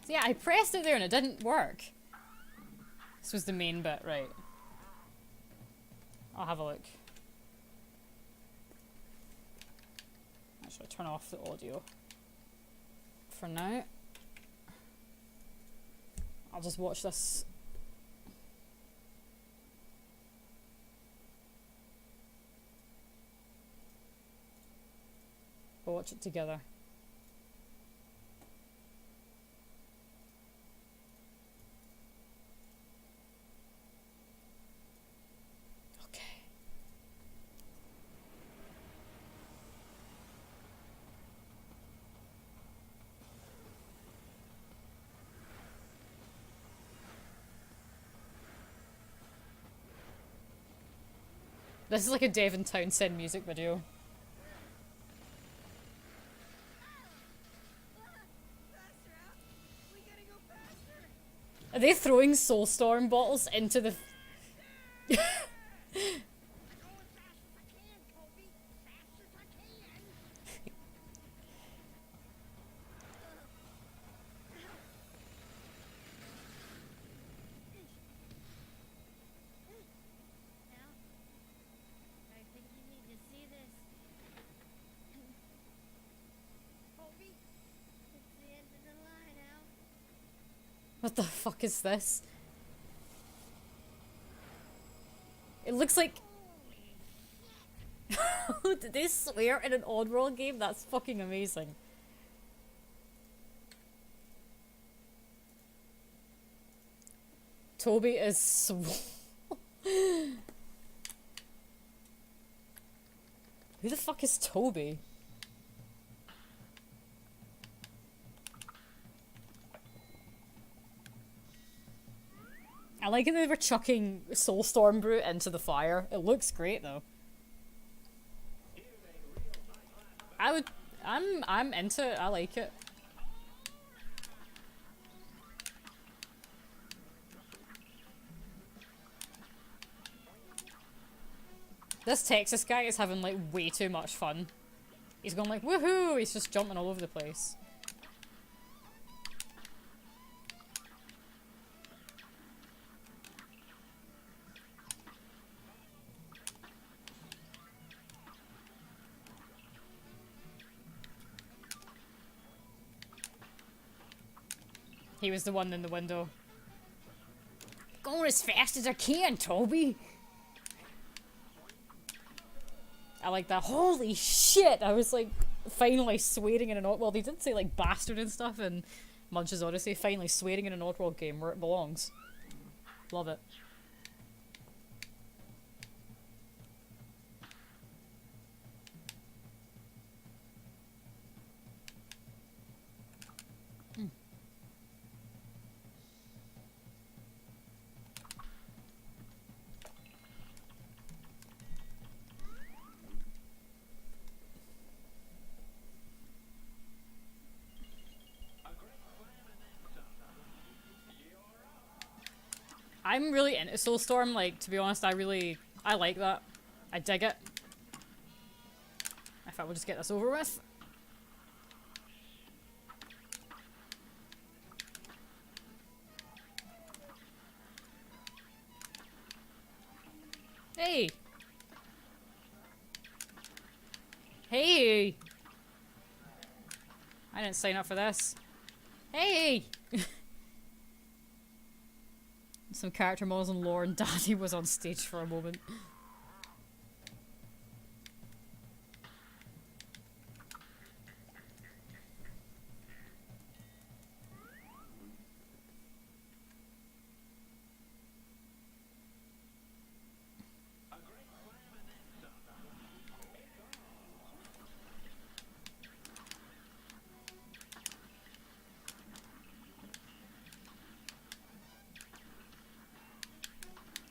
So yeah, I pressed it there and it didn't work. This was the main bit, right. I'll have a look. Actually, turn off the audio for now. I'll just watch this. We'll watch it together. This is like a Devin Townsend music video. Are they throwing Soulstorm bottles into the... What the fuck is this? It looks like... Did they swear in an Oddworld game? That's fucking amazing. Toby is Who the fuck is Toby? I like it they were chucking Soulstorm Brute into the fire. It looks great though. I'm into it. I like it. This Texas guy is having like way too much fun. He's going like woohoo! He's just jumping all over the place. He was the one in the window. Going as fast as I can, Toby! I like that. Holy shit! I was like, finally swearing in an well, they did say like bastard and stuff in Munch's Odyssey. Finally swearing in an Oddworld game where it belongs. Love it. I'm really into Soulstorm, like, to be honest, I like that. I dig it. In fact, we'll just get this over with. Hey! Hey! I didn't sign up for this. Hey! Some character models and lore, and Daddy was on stage for a moment.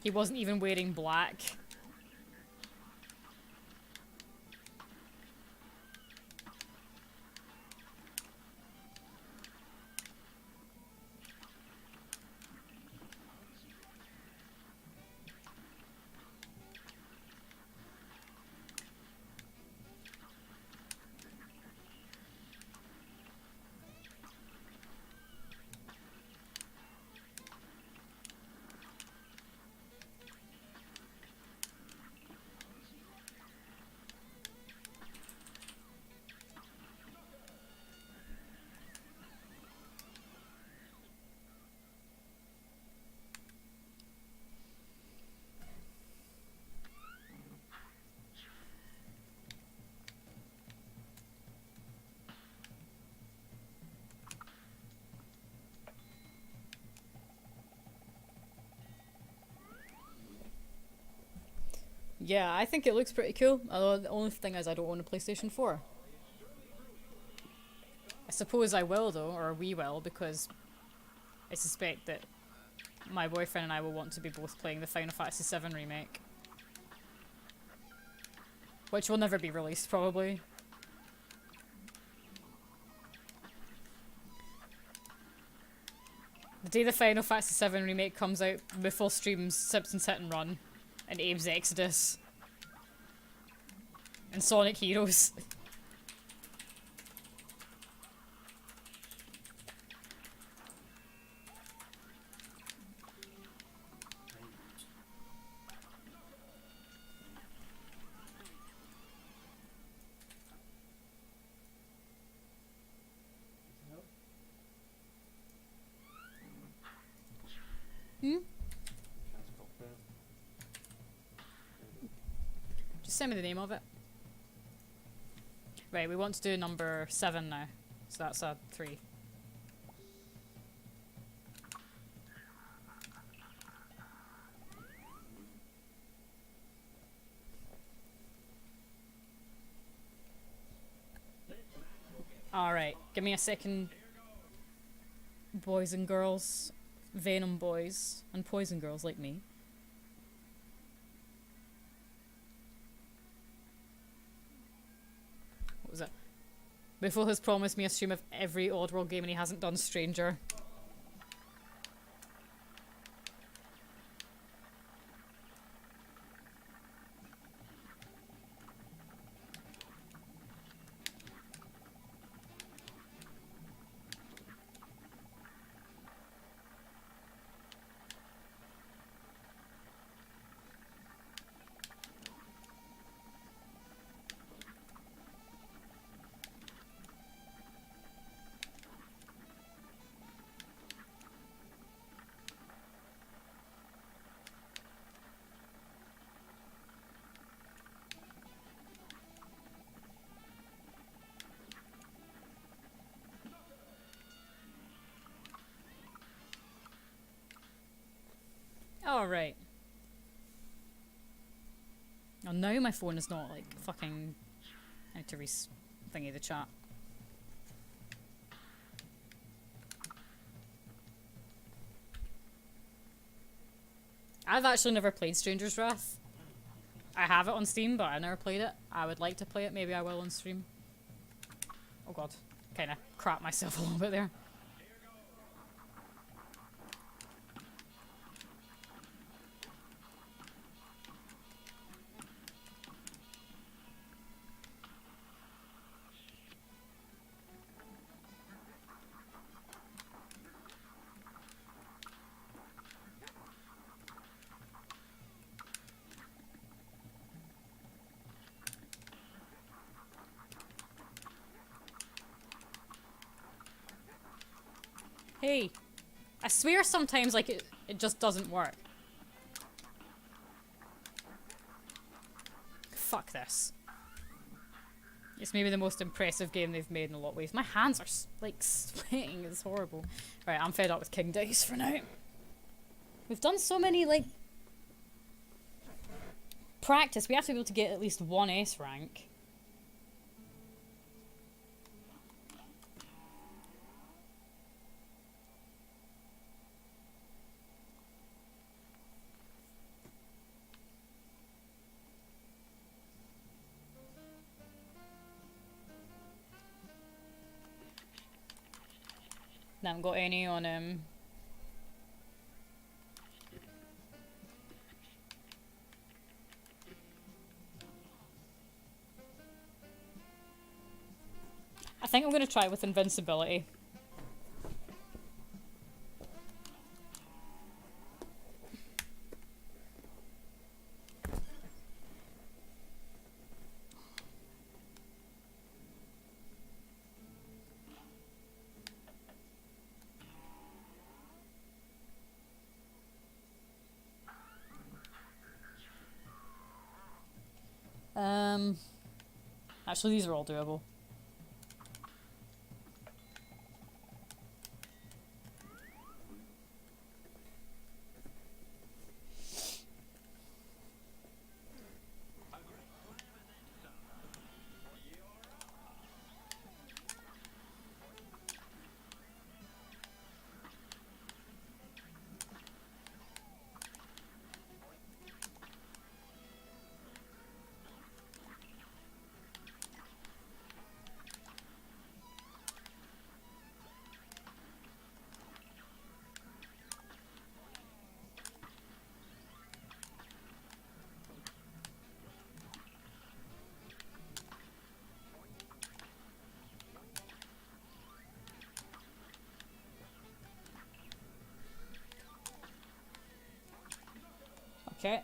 He wasn't even wearing black. Yeah, I think it looks pretty cool. Although the only thing is I don't own a PlayStation 4. I suppose I will though, or we will, because I suspect that my boyfriend and I will want to be both playing the Final Fantasy VII remake. Which will never be released, probably. The day the Final Fantasy VII remake comes out, Miffle streams Simpsons Hit and Run, and Abe's Exodus, and Sonic Heroes. Just send me the name of it. Right, we want to do number 7 now. So that's a 3. Alright, give me a second. Boys and girls. Venom boys. And poison girls like me. What was it? Biffle has promised me a stream of every Oddworld game and he hasn't done Stranger. Oh, right. Oh, now my phone is not, like, fucking... I need to thingy the chat. I've actually never played Stranger's Wrath. I have it on Steam, but I never played it. I would like to play it. Maybe I will on stream. Oh god. Kinda crap myself a little bit there. Hey, I swear sometimes like it just doesn't work. Fuck this. It's maybe the most impressive game they've made in a lot of ways. My hands are like sweating, it's horrible. Right, I'm fed up with King Dice for now. We've done so many like practice, we have to be able to get at least one S rank. I haven't got any on I think I'm gonna try with invincibility. Actually, these are all doable. Okay.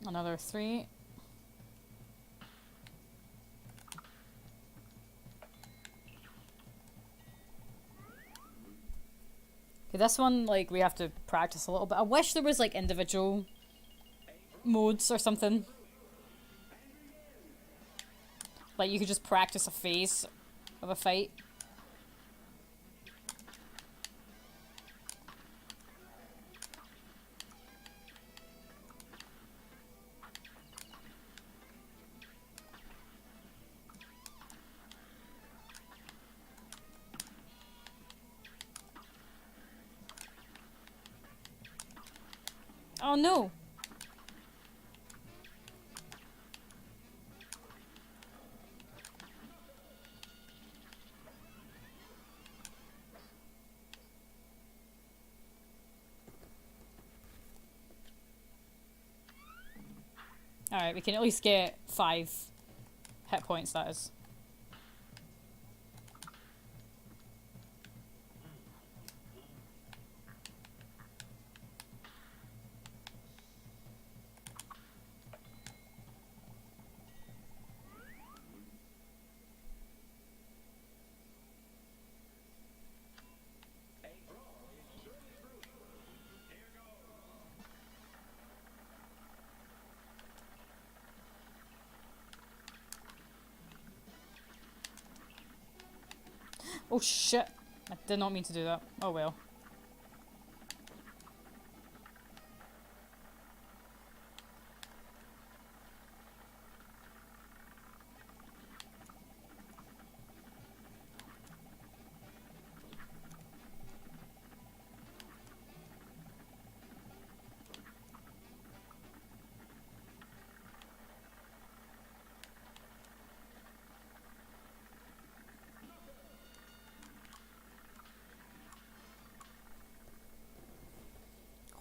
Another 3. Okay, this one, like, we have to practice a little bit. I wish there was, like, individual modes or something. Like, you could just practice a phase of a fight. Oh no! Alright, we can at least get 5 hit points, that is. Oh shit! I did not mean to do that. Oh well.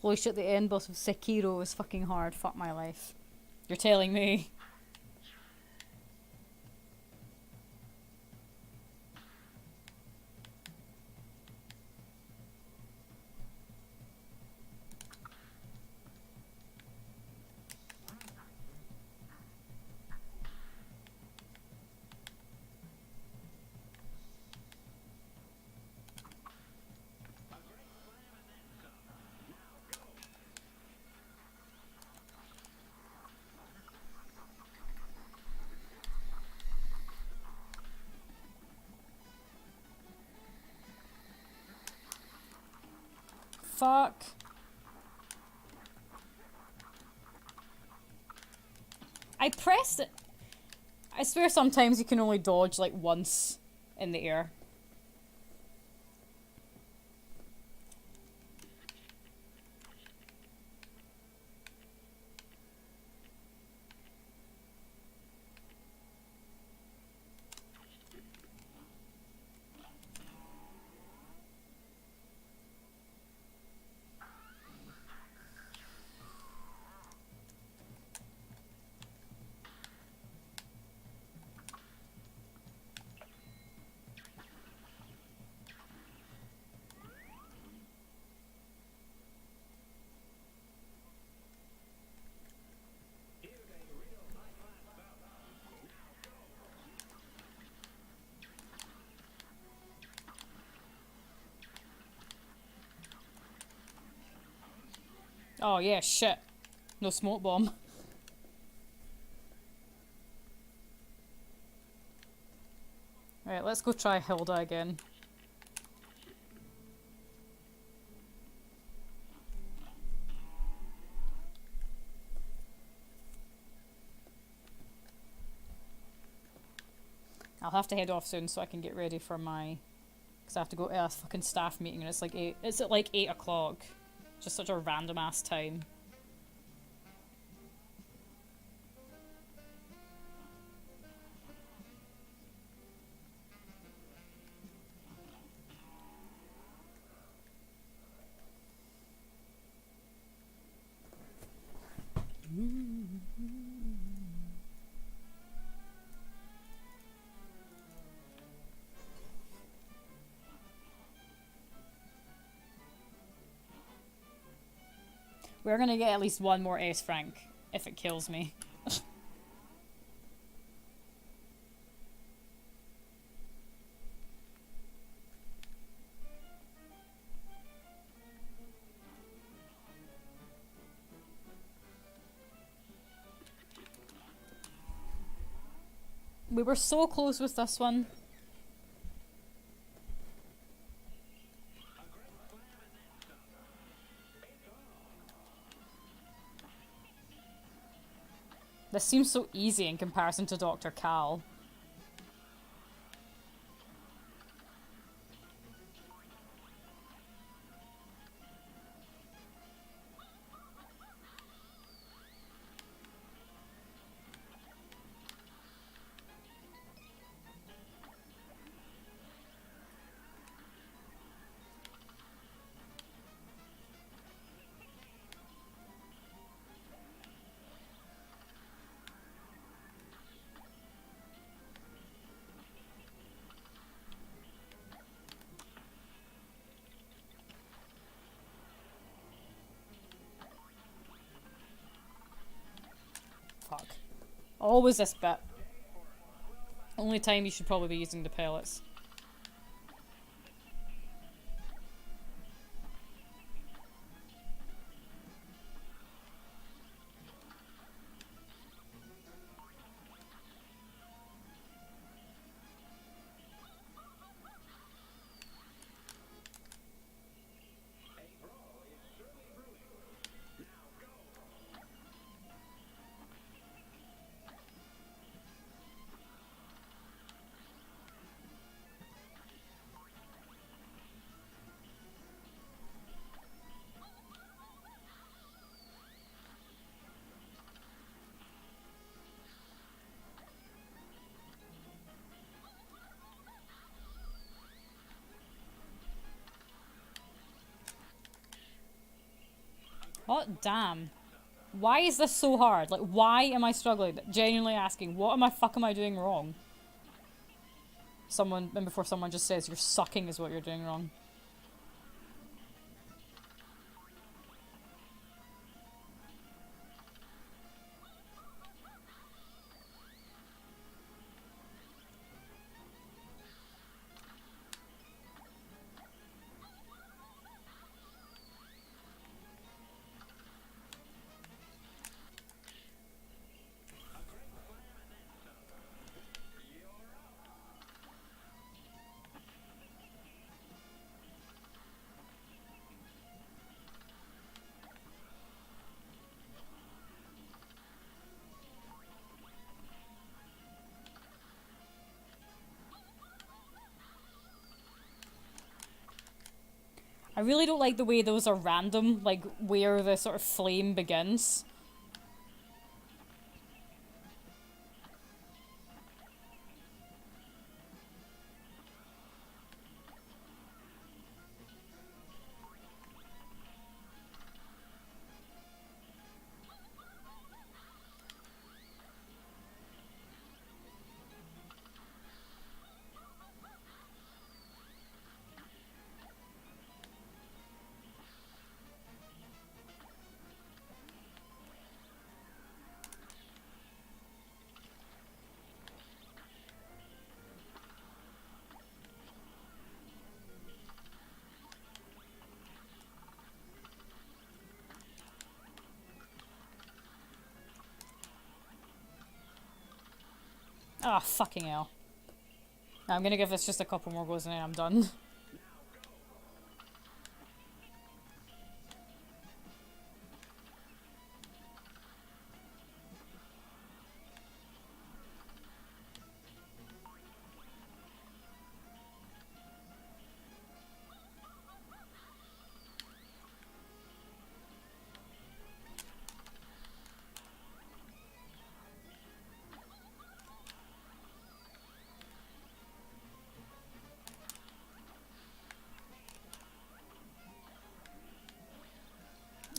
Holy shit, the end boss of Sekiro is fucking hard. Fuck my life. You're telling me. Fuck. I pressed it. I swear sometimes you can only dodge like once in the air. Oh yeah, shit. No smoke bomb. Right, let's go try Hilda again. I'll have to head off soon so I can get ready for my... Because I have to go to a fucking staff meeting and it's like 8... It's at like 8 o'clock. Just such a random ass time. We're gonna get at least one more ace frank if it kills me. We were so close with this one. This seems so easy in comparison to Dr. Cal. Fuck. Always this bit. Only time you should probably be using the pellets. Oh, damn. Why is this so hard? Like, why am I struggling? Genuinely asking, what am I doing wrong? And before someone just says, you're sucking is what you're doing wrong. I really don't like the way those are random, like where the sort of flame begins. Ah, fucking hell. I'm gonna give this just a couple more goes and then I'm done.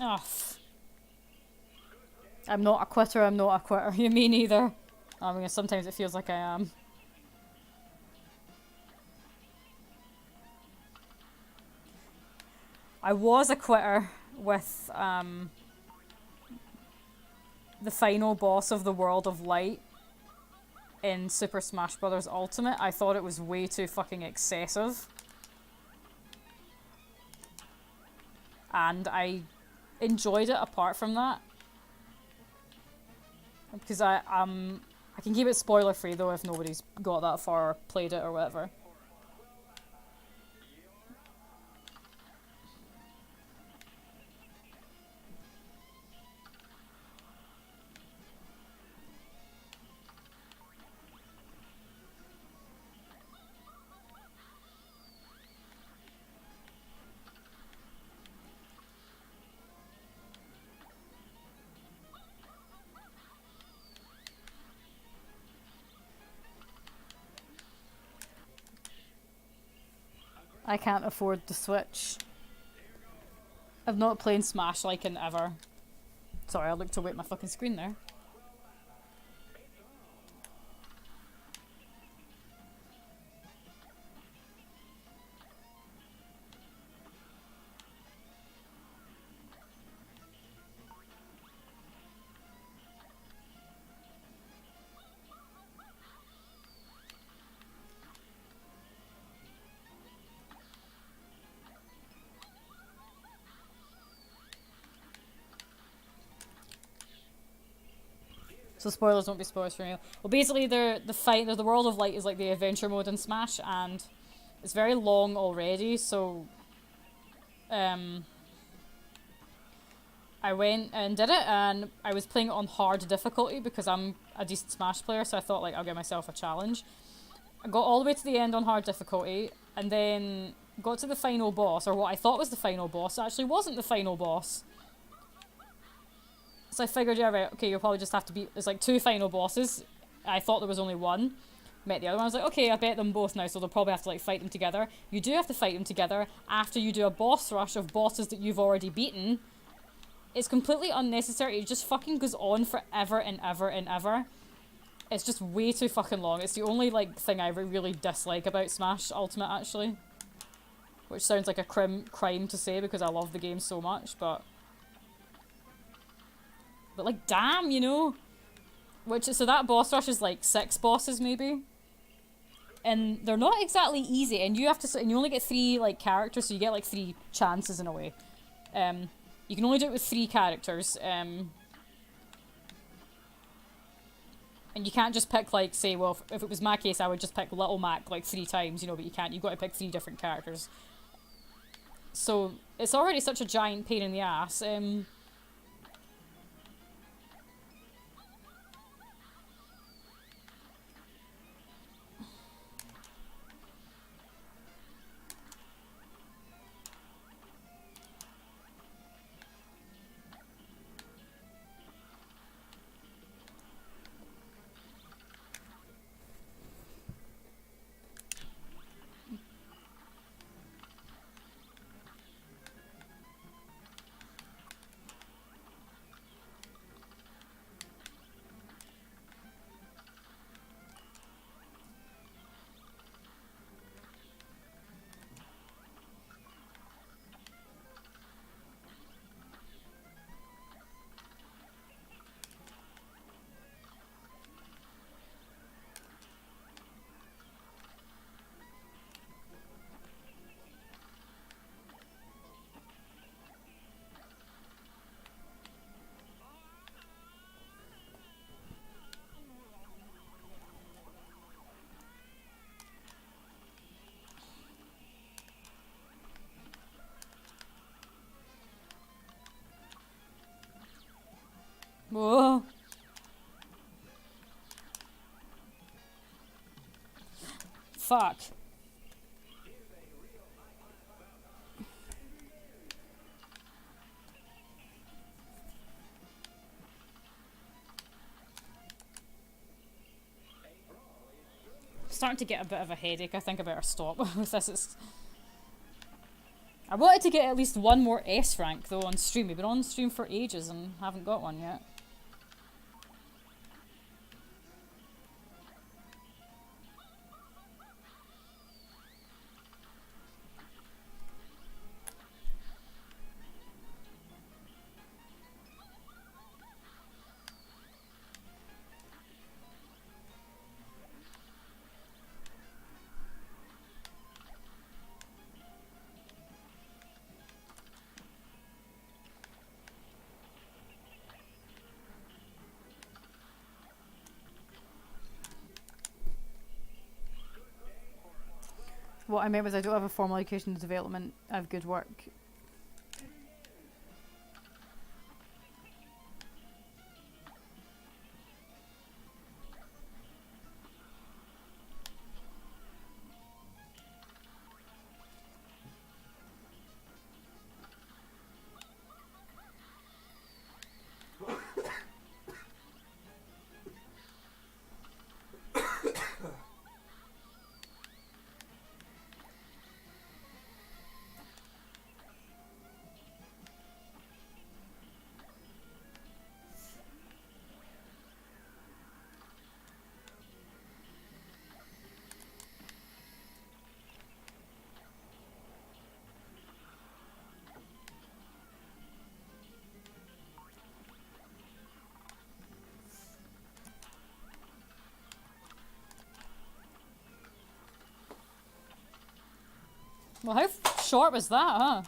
Oh, I'm not a quitter, I'm not a quitter. You me neither. I mean, sometimes it feels like I am. I was a quitter with the final boss of the World of Light in Super Smash Bros. Ultimate. I thought it was way too fucking excessive. And I enjoyed it apart from that. Because I can keep it spoiler free though if nobody's got that far or played it or whatever. I can't afford the Switch. I've not played Smash like in ever. Sorry, I looked away at my fucking screen there. So spoilers won't be spoilers for me. Well, basically, the World of Light is like the adventure mode in Smash, and it's very long already. So, I went and did it, and I was playing it on hard difficulty because I'm a decent Smash player. So I thought like I'll give myself a challenge. I got all the way to the end on hard difficulty, and then got to the final boss, or what I thought was the final boss. It actually wasn't the final boss. So I figured, yeah, right, okay, you'll probably just have to beat... There's like 2 final bosses. I thought there was only one. Met the other one. I was like, okay, I bet them both now, so they'll probably have to like fight them together. You do have to fight them together after you do a boss rush of bosses that you've already beaten. It's completely unnecessary. It just fucking goes on forever and ever and ever. It's just way too fucking long. It's the only, like, thing I really dislike about Smash Ultimate, actually. Which sounds like a crime to say because I love the game so much, but... But, like, damn, you know? So that boss rush is, like, 6 bosses, maybe? And they're not exactly easy, and you only get 3, like, characters, so you get, like, 3 chances in a way. You can only do it with 3 characters, and you can't just pick, like, say, well, if it was my case, I would just pick Little Mac, like, 3 times, you know, but you can't. You've got to pick 3 different characters. So, it's already such a giant pain in the ass. Whoa. Fuck. Starting to get a bit of a headache. I think I better stop with this. I wanted to get at least one more S rank though on stream. We've been on stream for ages and haven't got one yet. What I meant was I don't have a formal education in development. I have good work. Well, how short was that, huh?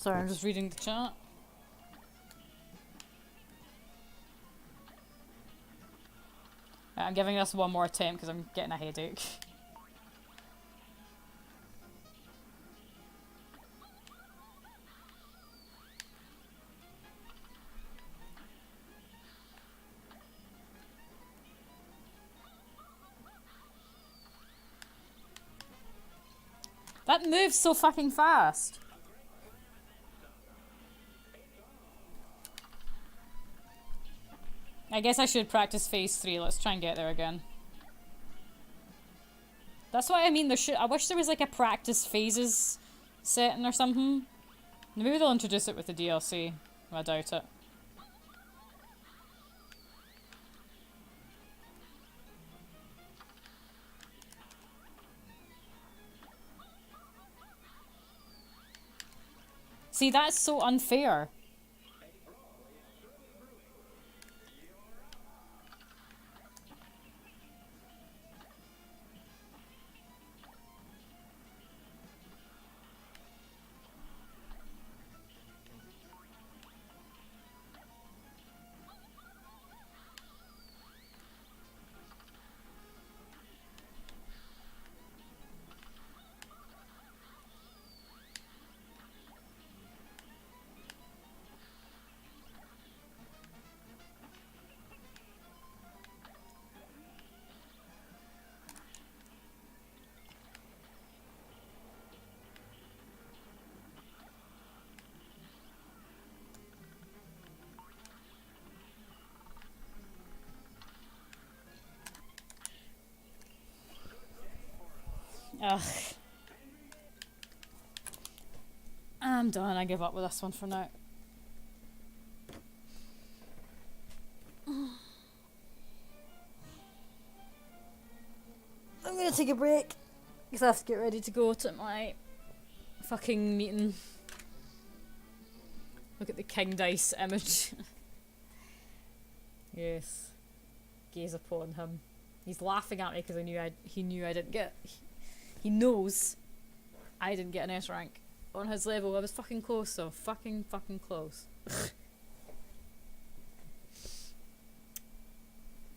Sorry, I'm just reading the chat. I'm giving this one more attempt because I'm getting a headache. That moves so fucking fast. I guess I should practice phase 3. Let's try and get there again. That's what I mean. I wish there was like a practice phases setting or something. Maybe they'll introduce it with the DLC. I doubt it. See, that's so unfair. Ugh. I'm done. I give up with this one for now. I'm gonna take a break because I have to get ready to go to my fucking meeting. Look at the King Dice image. Yes. Gaze upon him. He's laughing at me because he knew I didn't get. He knows I didn't get an S rank on his level. I was fucking close, so fucking close.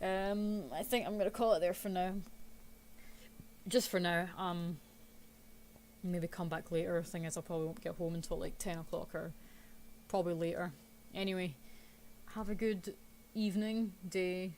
I think I'm gonna call it there for now. Just for now. Maybe come back later. Thing is, I probably won't get home until like 10 o'clock or probably later. Anyway, have a good evening, day,